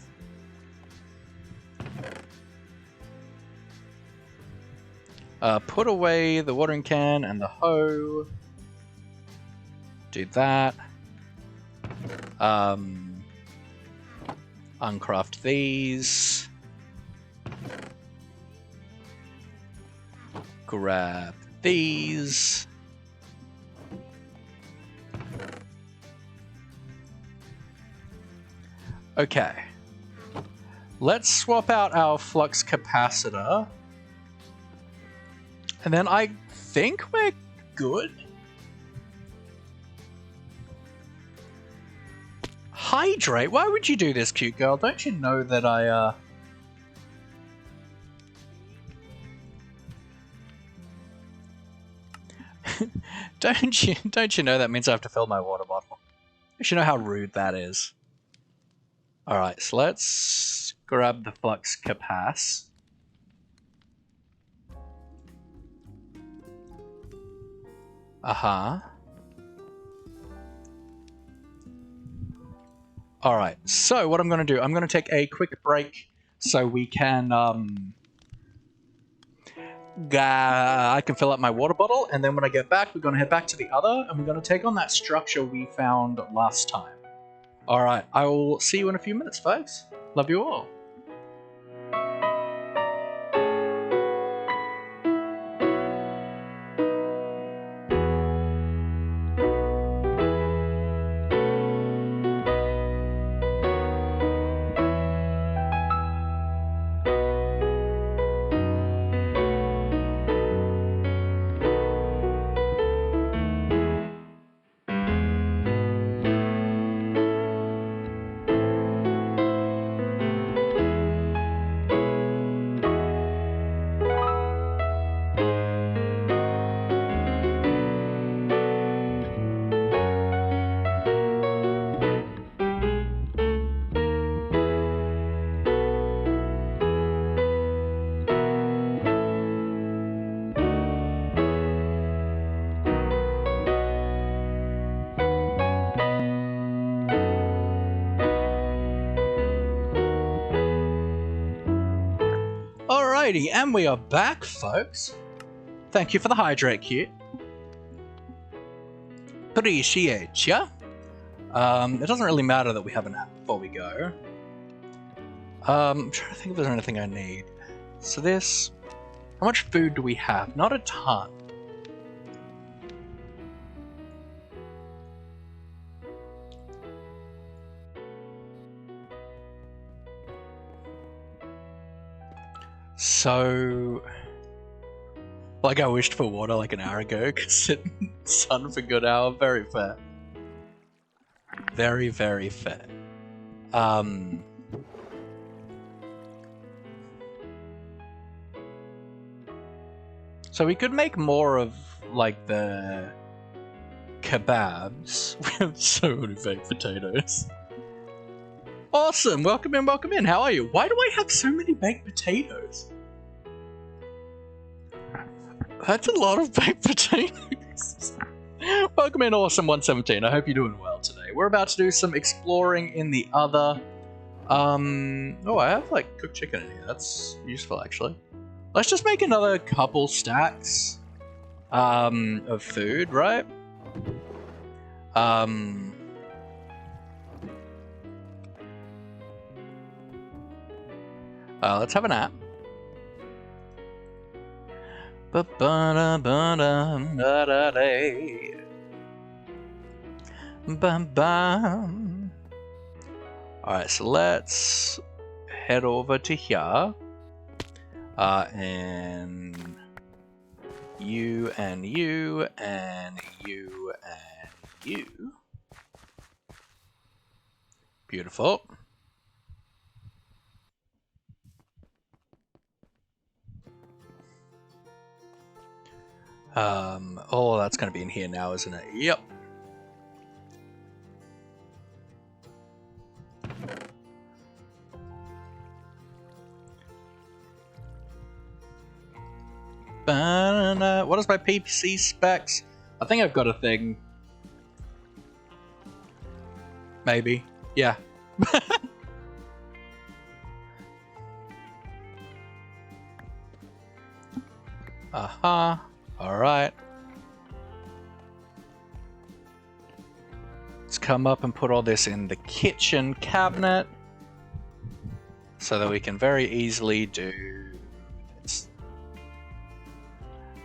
Put away the watering can and the hoe. Do that. Uncraft these. Grab these. Okay. Let's swap out our flux capacitor. And then I think we're good. Hydrate? Why would you do this, cute girl? Don't you know that I, Don't you know that means I have to fill my water bottle? Don't you know how rude that is? Alright, so let's grab the flux capac. Alright, so what I'm going to do, I'm going to take a quick break so we can, I can fill up my water bottle, and then when I get back, we're going to head back to the other, and we're going to take on that structure we found last time. Alright, I will see you in a few minutes, folks. Love you all. Alrighty, and we are back, folks. Thank you for the hydrate, cute. Appreciate ya. It doesn't really matter that we have an app before we go. I'm trying to think if there's anything I need. So this... How much food do we have? Not a ton. So... Like I wished for water like an hour ago, because it sun for good hour. Very fair. Very, very fair. So we could make more of, like, the kebabs. We have so many baked potatoes. Awesome! Welcome in, welcome in. How are you? Why do I have so many baked potatoes? That's a lot of baked potatoes. Welcome in, Awesome117. I hope you're doing well today. We're about to do some exploring in the other... Oh, I have, like, cooked chicken in here. That's useful, actually. Let's just make another couple stacks of food, right? Let's have a nap. Alright, so let's head over to here. And you and you and you and you. Beautiful. Oh, that's going to be in here now, isn't it? Yep. What is my PC specs? I think I've got a thing. Maybe. Yeah. Aha. Alright. Let's come up and put all this in the kitchen cabinet so that we can very easily do this.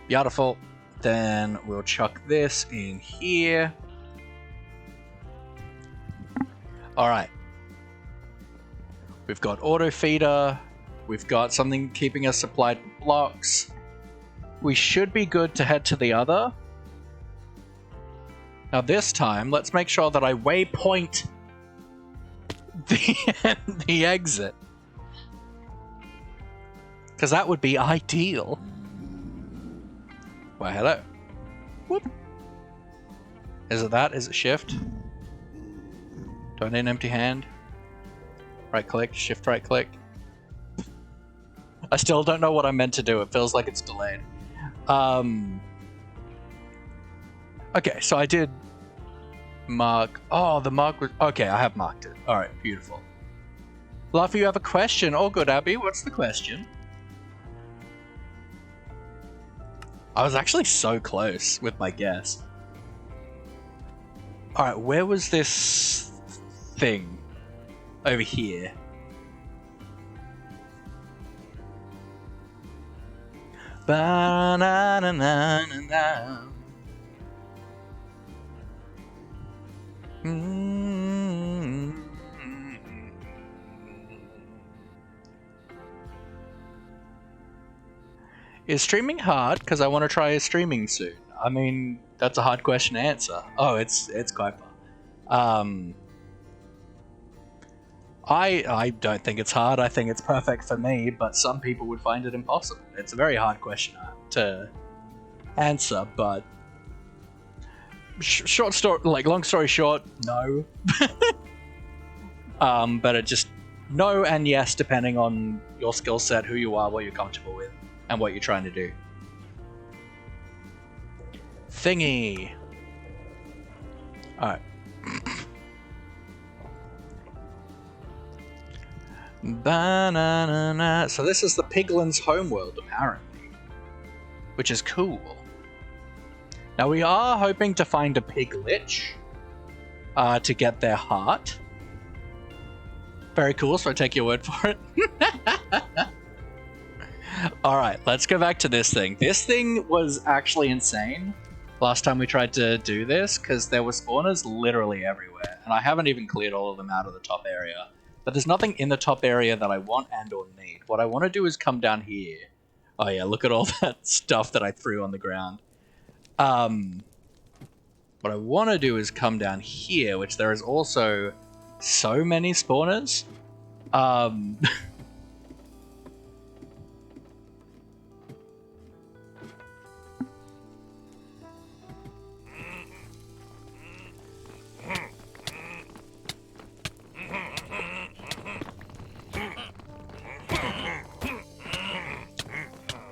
Beautiful. Then we'll chuck this in here. Alright. We've got auto feeder. We've got something keeping us supplied with blocks. We should be good to head to the other. Now this time, let's make sure that I waypoint the exit. Because that would be ideal. Well, hello. Whoop. Is it that? Is it shift? Do I need an empty hand? Right click, shift right click. I still don't know what I'm meant to do. It feels like it's delayed. Okay, so I did mark. Oh, the mark was. Okay, I have marked it. Alright, beautiful. Luffy, you have a question. Oh, good, Abby. What's the question? I was actually so close with my guess. Alright, where was this thing? Over here. Ba-na-na-na-na-na. Is streaming hard? Because I want to try streaming soon. I mean, that's a hard question to answer. Oh, it's quite fun. I don't think it's hard. I think it's perfect for me, but some people would find it impossible. It's a very hard question to answer, but long story short, no. But it just no and yes, depending on your skill set, who you are, what you're comfortable with, and what you're trying to do. Thingy. Alright. Banana. So this is the Piglin's homeworld, apparently, which is cool. Now we are hoping to find a Piglich to get their heart. Very cool, so I take your word for it. Alright, let's go back to this thing. This thing was actually insane last time we tried to do this, because there were spawners literally everywhere, and I haven't even cleared all of them out of the top area. But there's nothing in the top area that I want and or need. What I want to do is come down here. Oh yeah, look at all that stuff that I threw on the ground. What I want to do is come down here, which there is also so many spawners.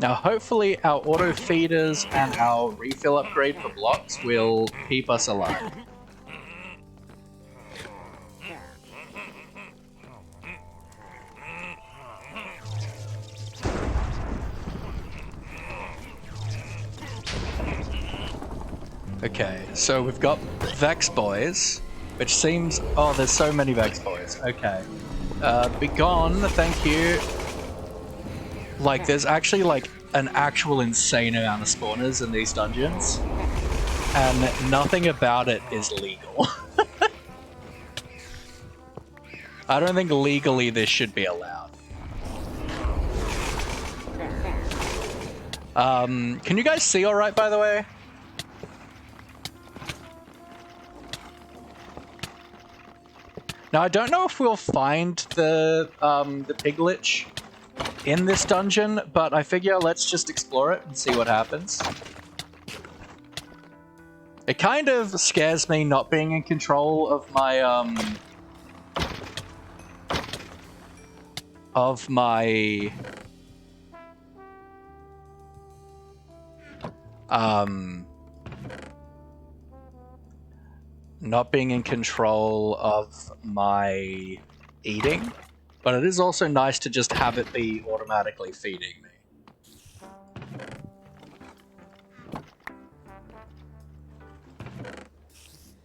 Now hopefully our auto feeders and our refill upgrade for blocks will keep us alive. Okay, so we've got Vex Boys, which seems... Oh, there's so many Vex Boys. Okay. Be gone, thank you. Like, there's actually, like, an actual insane amount of spawners in these dungeons. And nothing about it is legal. I don't think legally this should be allowed. Can you guys see alright, by the way? Now, I don't know if we'll find the piglich in this dungeon, but I figure let's just explore it and see what happens. It kind of scares me not being in control of my, not being in control of my eating, but it is also nice to just have it be automatically feeding me.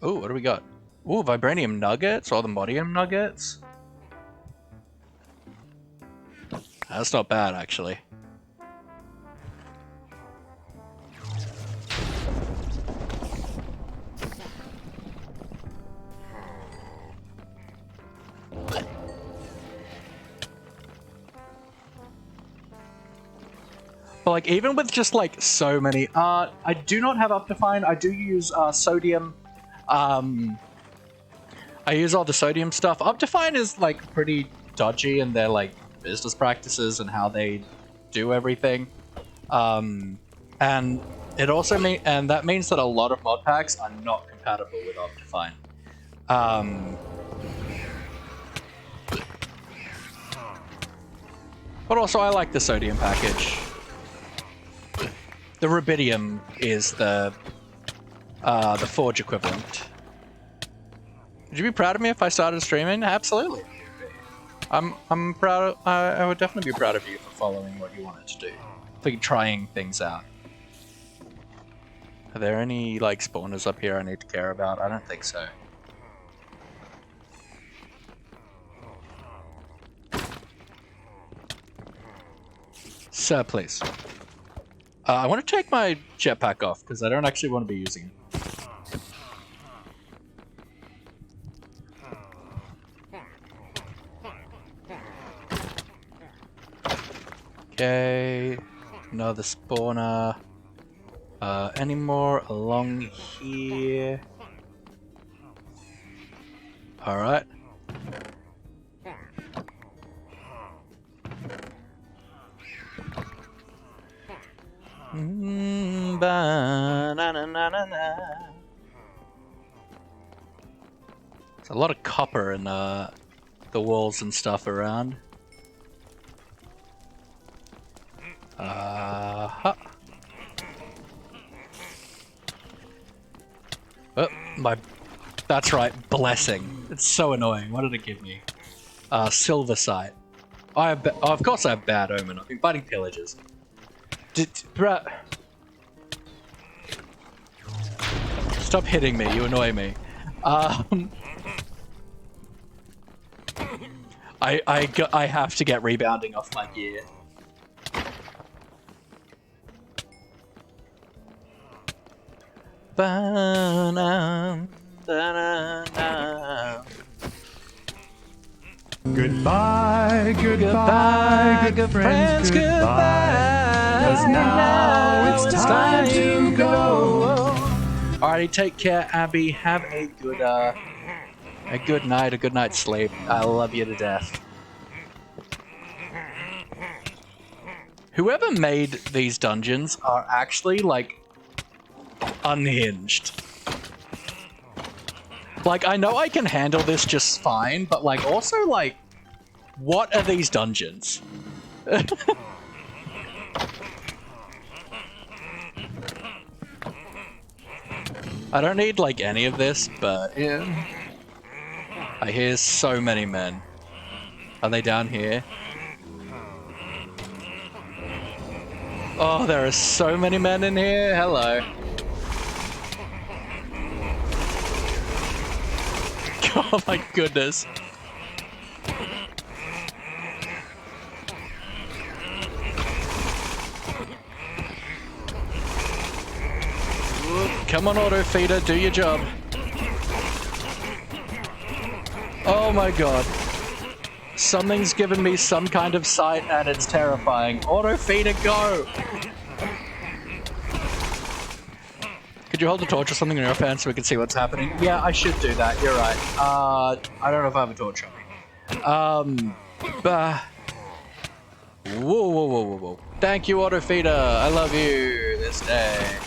Ooh, what do we got? Ooh, vibranium nuggets or the modium nuggets? That's not bad, actually. But like, even with just like so many, I do not have Optifine. I do use sodium. I use all the sodium stuff. Optifine is like pretty dodgy in their like business practices and how they do everything. And it also that means that a lot of mod packs are not compatible with Optifine. But also I like the sodium package. The rubidium is the forge equivalent. Would you be proud of me if I started streaming? Absolutely. I'm proud. I would definitely be proud of you for following what you wanted to do, for trying things out. Are there any like spawners up here I need to care about? I don't think so. Sir, please. I want to take my jetpack off because I don't actually want to be using it. Okay, another spawner. Any more along here? Alright. There's a lot of copper in the walls and stuff around. Oh, that's right, blessing. It's so annoying. What did it give me? Silver sight. Of course I have bad omen. I've been fighting pillagers. Bruh. Stop hitting me, you annoy me. I have to get rebounding off my gear. Goodbye, goodbye, good friends, goodbye. 'Cause now it's time to go. Alrighty, take care, Abby. Have a good night, a good night's sleep. I love you to death. Whoever made these dungeons are actually like unhinged. Like, I know I can handle this just fine, but like also like, what are these dungeons? I don't need like any of this, but yeah. I hear so many men. Are they down here? Oh, there are so many men in here. Hello. Oh my goodness. Come on, auto feeder, do your job. Oh my god. Something's given me some kind of sight and it's terrifying. Auto feeder, go! Could you hold the torch or something in your hand so we can see what's happening? Yeah, I should do that, you're right. I don't know if I have a torch on me. Whoa, whoa, whoa, whoa, whoa. Thank you, auto feeder. I love you this day.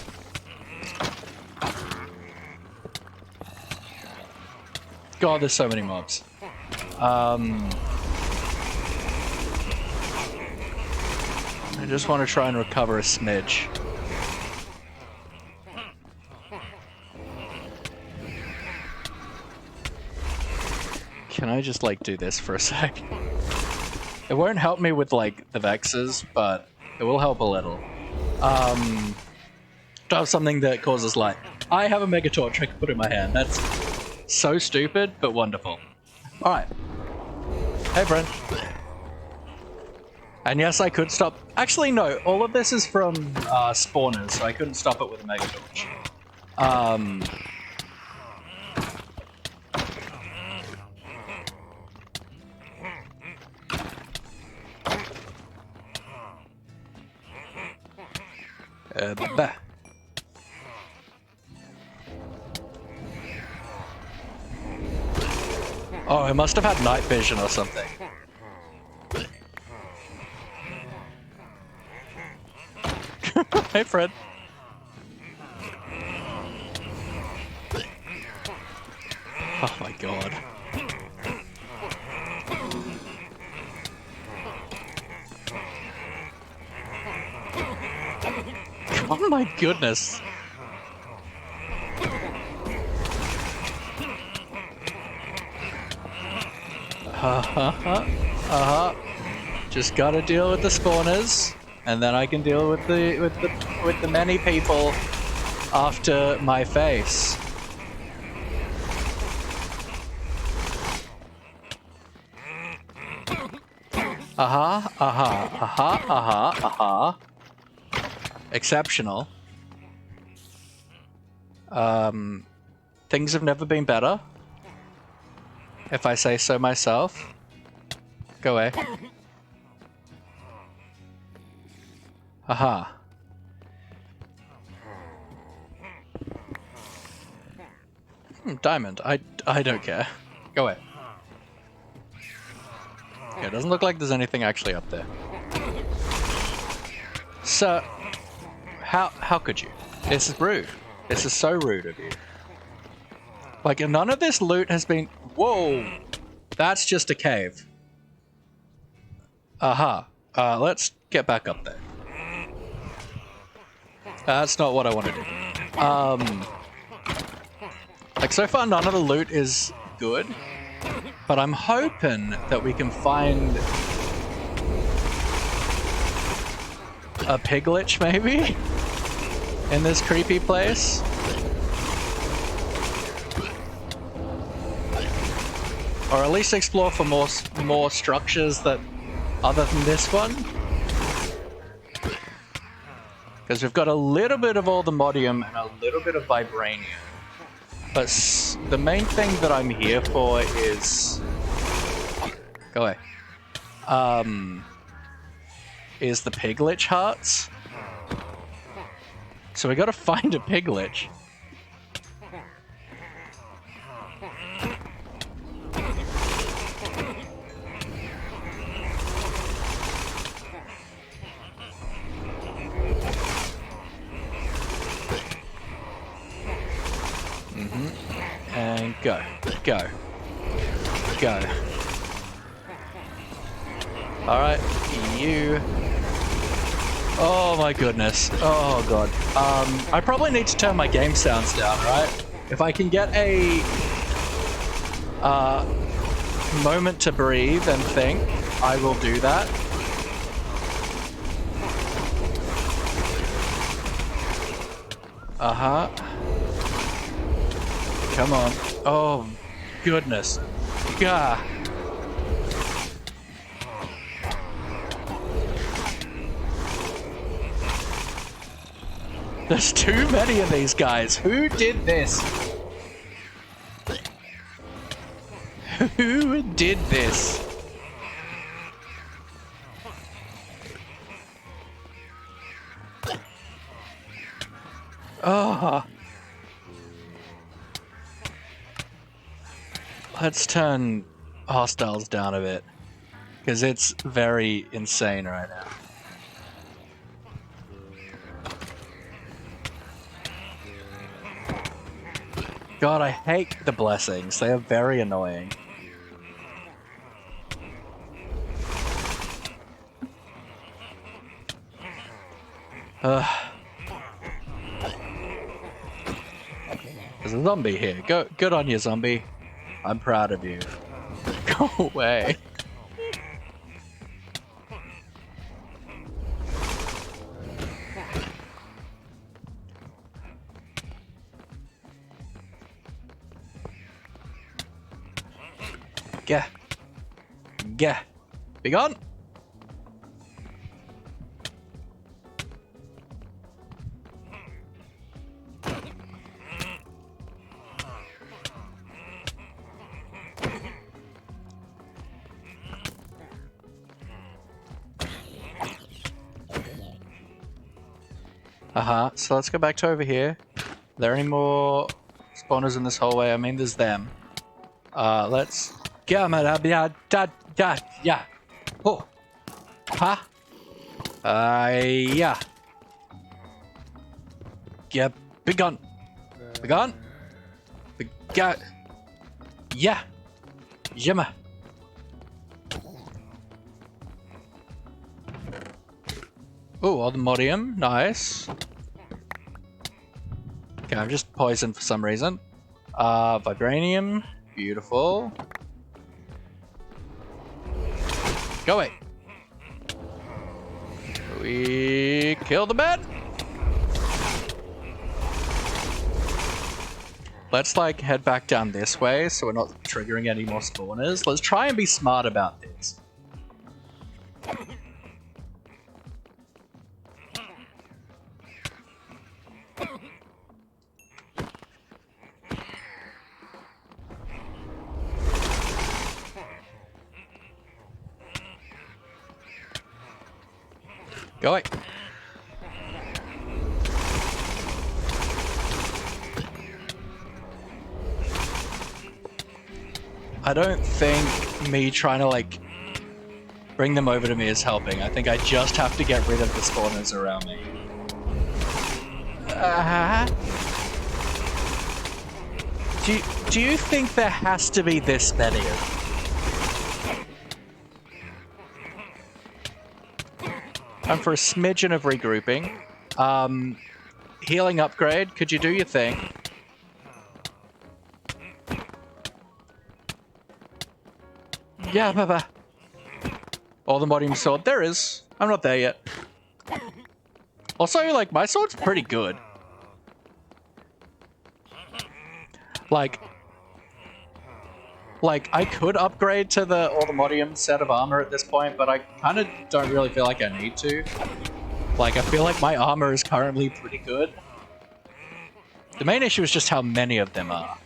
God, there's so many mobs. I just want to try and recover a smidge. Can I just, like, do this for a sec? It won't help me with, like, the Vexes, but it will help a little. To have something that causes light. I have a Mega Torch I can put in my hand. That's so stupid, but wonderful. Alright. Hey, friend. And yes, I could stop. Actually, no. All of this is from spawners, so I couldn't stop it with a Mega Torch. Bah. Oh, I must have had night vision or something. Hey, Fred. Oh my god. Oh my goodness. Just gotta deal with the spawners, and then I can deal with the many people after my face. Exceptional. Things have never been better, if I say so myself. Go away. Aha. Diamond. I don't care. Go away. Okay, it doesn't look like there's anything actually up there. So, how could you? This is rude. This is so rude of you. Like, none of this loot has been... Whoa! That's just a cave. Aha. Let's get back up there. That's not what I want to do. Like, so far none of the loot is good, but I'm hoping that we can find a piglich, maybe? In this creepy place? Or at least explore for more structures that other than this one. Because we've got a little bit of all the modium and a little bit of vibranium. But the main thing that I'm here for is... Go away. Is the piglich hearts. So we gotta find a piglich. And go. Alright, you... Oh my goodness. Oh god. I probably need to turn my game sounds down, right? If I can get a... moment to breathe and think, I will do that. Come on. Oh, goodness. Gah. There's too many of these guys. Who did this? Who did this? Oh. Let's turn hostiles down a bit, because it's very insane right now. God, I hate the blessings. They are very annoying. There's a zombie here. Good on you, zombie. I'm proud of you. Go away. Gah. Gah. Be gone. So let's go back to over here. Are there any more spawners in this hallway? I mean, there's them. Let's get yeah. Oh. Ha. Yeah. Yeah. Be gone. Be gone. Be gone. Yeah. Yammer. Oh, Odmodium. Nice. Okay, I'm just poisoned for some reason. Vibranium. Beautiful. Go away. We kill the bed. Let's like head back down this way so we're not triggering any more spawners. Let's try and be smart about this. Go away. I don't think me trying to like bring them over to me is helping. I think I just have to get rid of the spawners around me. Do you think there has to be this many of them? And for a smidgen of regrouping, healing upgrade, could you do your thing? Yeah, baba. Or the Modium sword, there is. I'm not there yet. Also, like, my sword's pretty good. Like, I could upgrade to the Modium set of armor at this point, but I kind of don't really feel like I need to. Like, I feel like my armor is currently pretty good. The main issue is just how many of them are.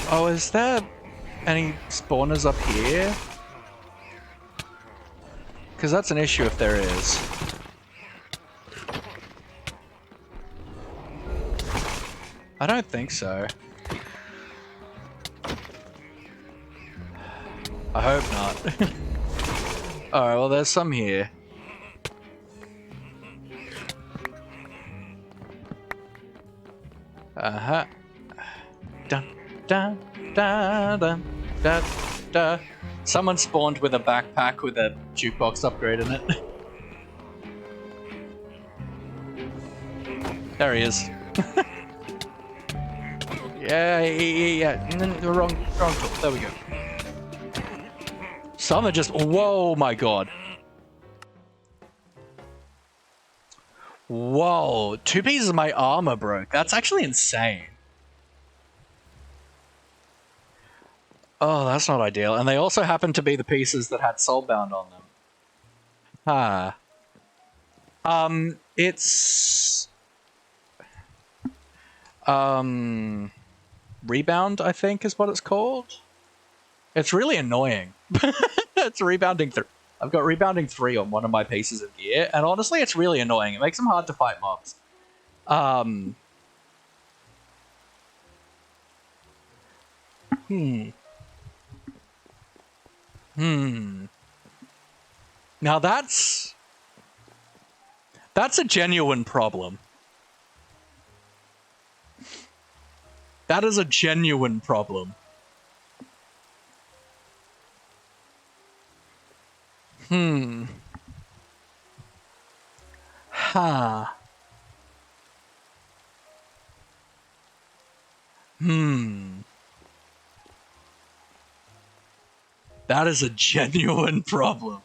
Oh, is there any spawners up here? Because that's an issue if there is. I don't think so. I hope not. Alright, well there's some here. Dun, dun, dun, dun, dun, dun. Someone spawned with a backpack with a jukebox upgrade in it. There he is. Yeah. The wrong tool. There we go. Some are just... Whoa, my god. Whoa. 2 pieces of my armor broke. That's actually insane. Oh, that's not ideal. And they also happen to be the pieces that had soulbound on them. It's... Rebound, I think, is what it's called. It's really annoying. It's rebounding 3. I've got rebounding 3 on one of my pieces of gear, and honestly, it's really annoying. It makes them hard to fight mobs. Now that's a genuine problem. That is a genuine problem. That is a genuine problem.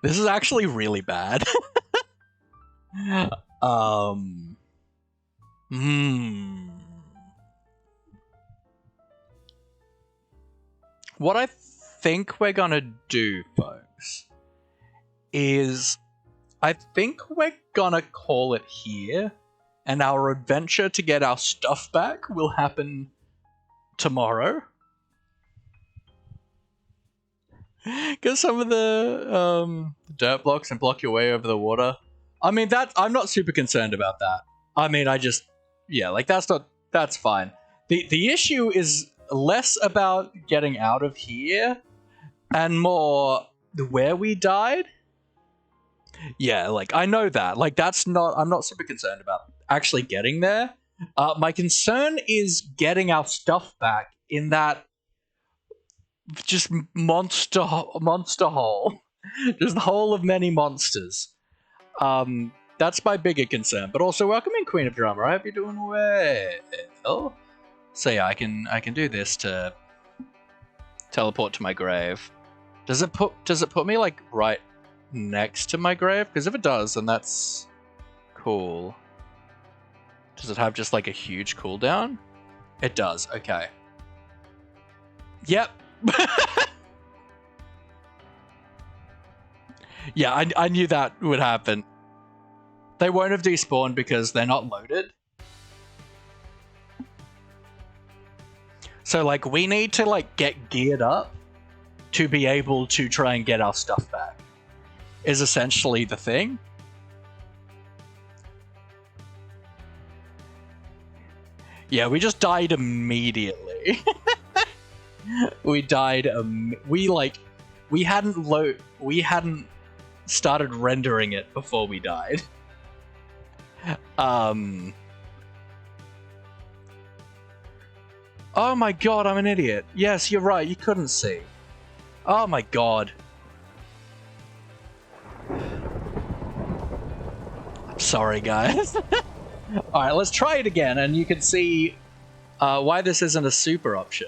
This is actually really bad. What I think we're gonna do, folks, is I think we're gonna call it here, and our adventure to get our stuff back will happen tomorrow. Get some of the dirt blocks and block your way over the water. I mean, I'm not super concerned about that. I mean, that's fine. The issue is less about getting out of here and more where we died. Yeah, like, I know that. Like, I'm not super concerned about actually getting there. My concern is getting our stuff back in that just monster hole. Just the hole of many monsters. That's my bigger concern. But also, welcome in, Queen of Drama. I hope you're doing well. So yeah, I can do this to teleport to my grave. Does it put me like right next to my grave? Because if it does, then that's cool. Does it have just like a huge cooldown? It does. Okay. Yep. Yeah, I knew that would happen. They won't have despawned because they're not loaded. So, like, we need to, like, get geared up to be able to try and get our stuff back, is essentially the thing. Yeah, we just died immediately. We died, we hadn't started rendering it before we died. Oh my god, I'm an idiot. Yes, you're right, you couldn't see. Oh my god. I'm sorry, guys. Alright, let's try it again, and you can see why this isn't a super option.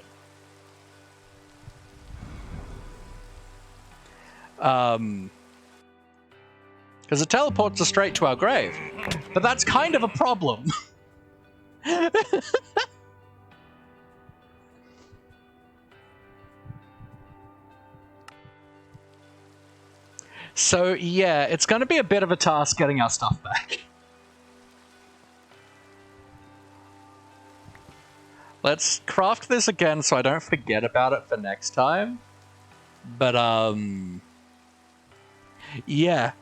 Because it teleports us straight to our grave. But that's kind of a problem. So, yeah, it's going to be a bit of a task getting our stuff back. Let's craft this again so I don't forget about it for next time. But, yeah.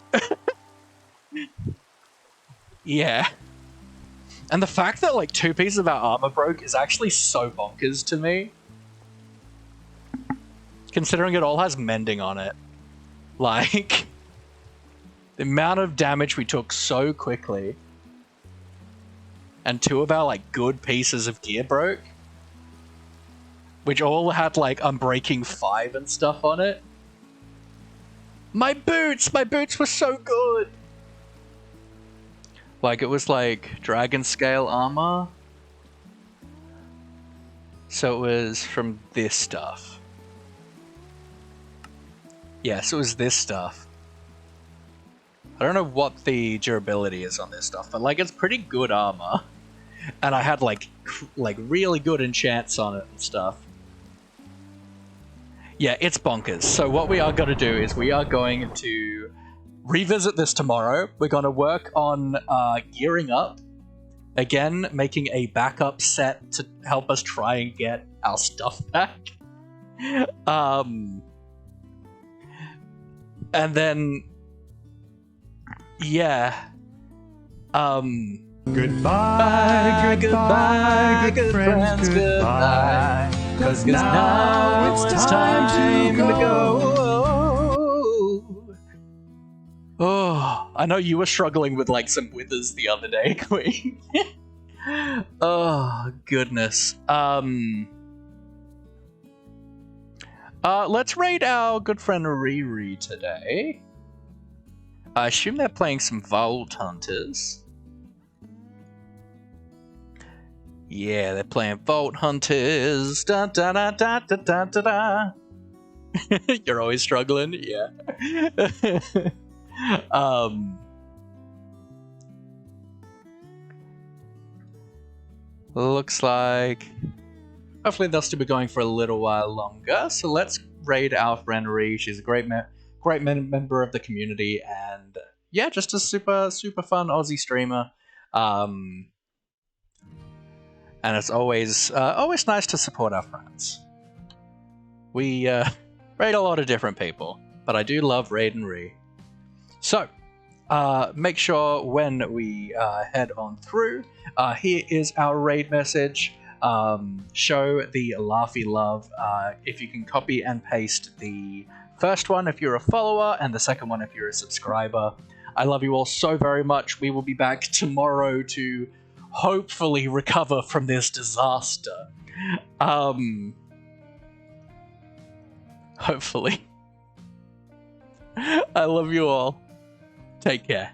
Yeah. And the fact that, like, 2 pieces of our armor broke is actually so bonkers to me. Considering it all has mending on it. Like... The amount of damage we took so quickly. And 2 of our, like, good pieces of gear broke. Which all had, like, Unbreaking 5 and stuff on it. My boots! My boots were so good! Like, it was, like, dragon scale armor. So it was from this stuff. Yes, it was this stuff. I don't know what the durability is on this stuff, but, like, it's pretty good armor. And I had, like really good enchants on it and stuff. Yeah, it's bonkers. So what we are going to do is we are going to revisit this tomorrow. We're going to work on gearing up. Again, making a backup set to help us try and get our stuff back. And then... yeah. Goodbye, goodbye, good friends, goodbye. 'Cause now it's time to go. Oh, I know you were struggling with like some withers the other day, Queen. Oh, goodness. Let's raid our good friend Riri today. I assume they're playing some Vault Hunters. Yeah, they're playing Vault Hunters. Da da da da da da da da. You're always struggling, yeah. Looks like hopefully they'll still be going for a little while longer. So let's raid our friend Ree. She's a great member of the community, and yeah, just a super fun Aussie streamer. And it's always nice to support our friends. We raid a lot of different people, but I do love Raid and Ree. So, make sure when we head on through, here is our raid message. Show the Laughy Love. If you can copy and paste the first one if you're a follower, and the second one if you're a subscriber. I love you all so very much. We will be back tomorrow to hopefully recover from this disaster. Hopefully. I love you all. Take care.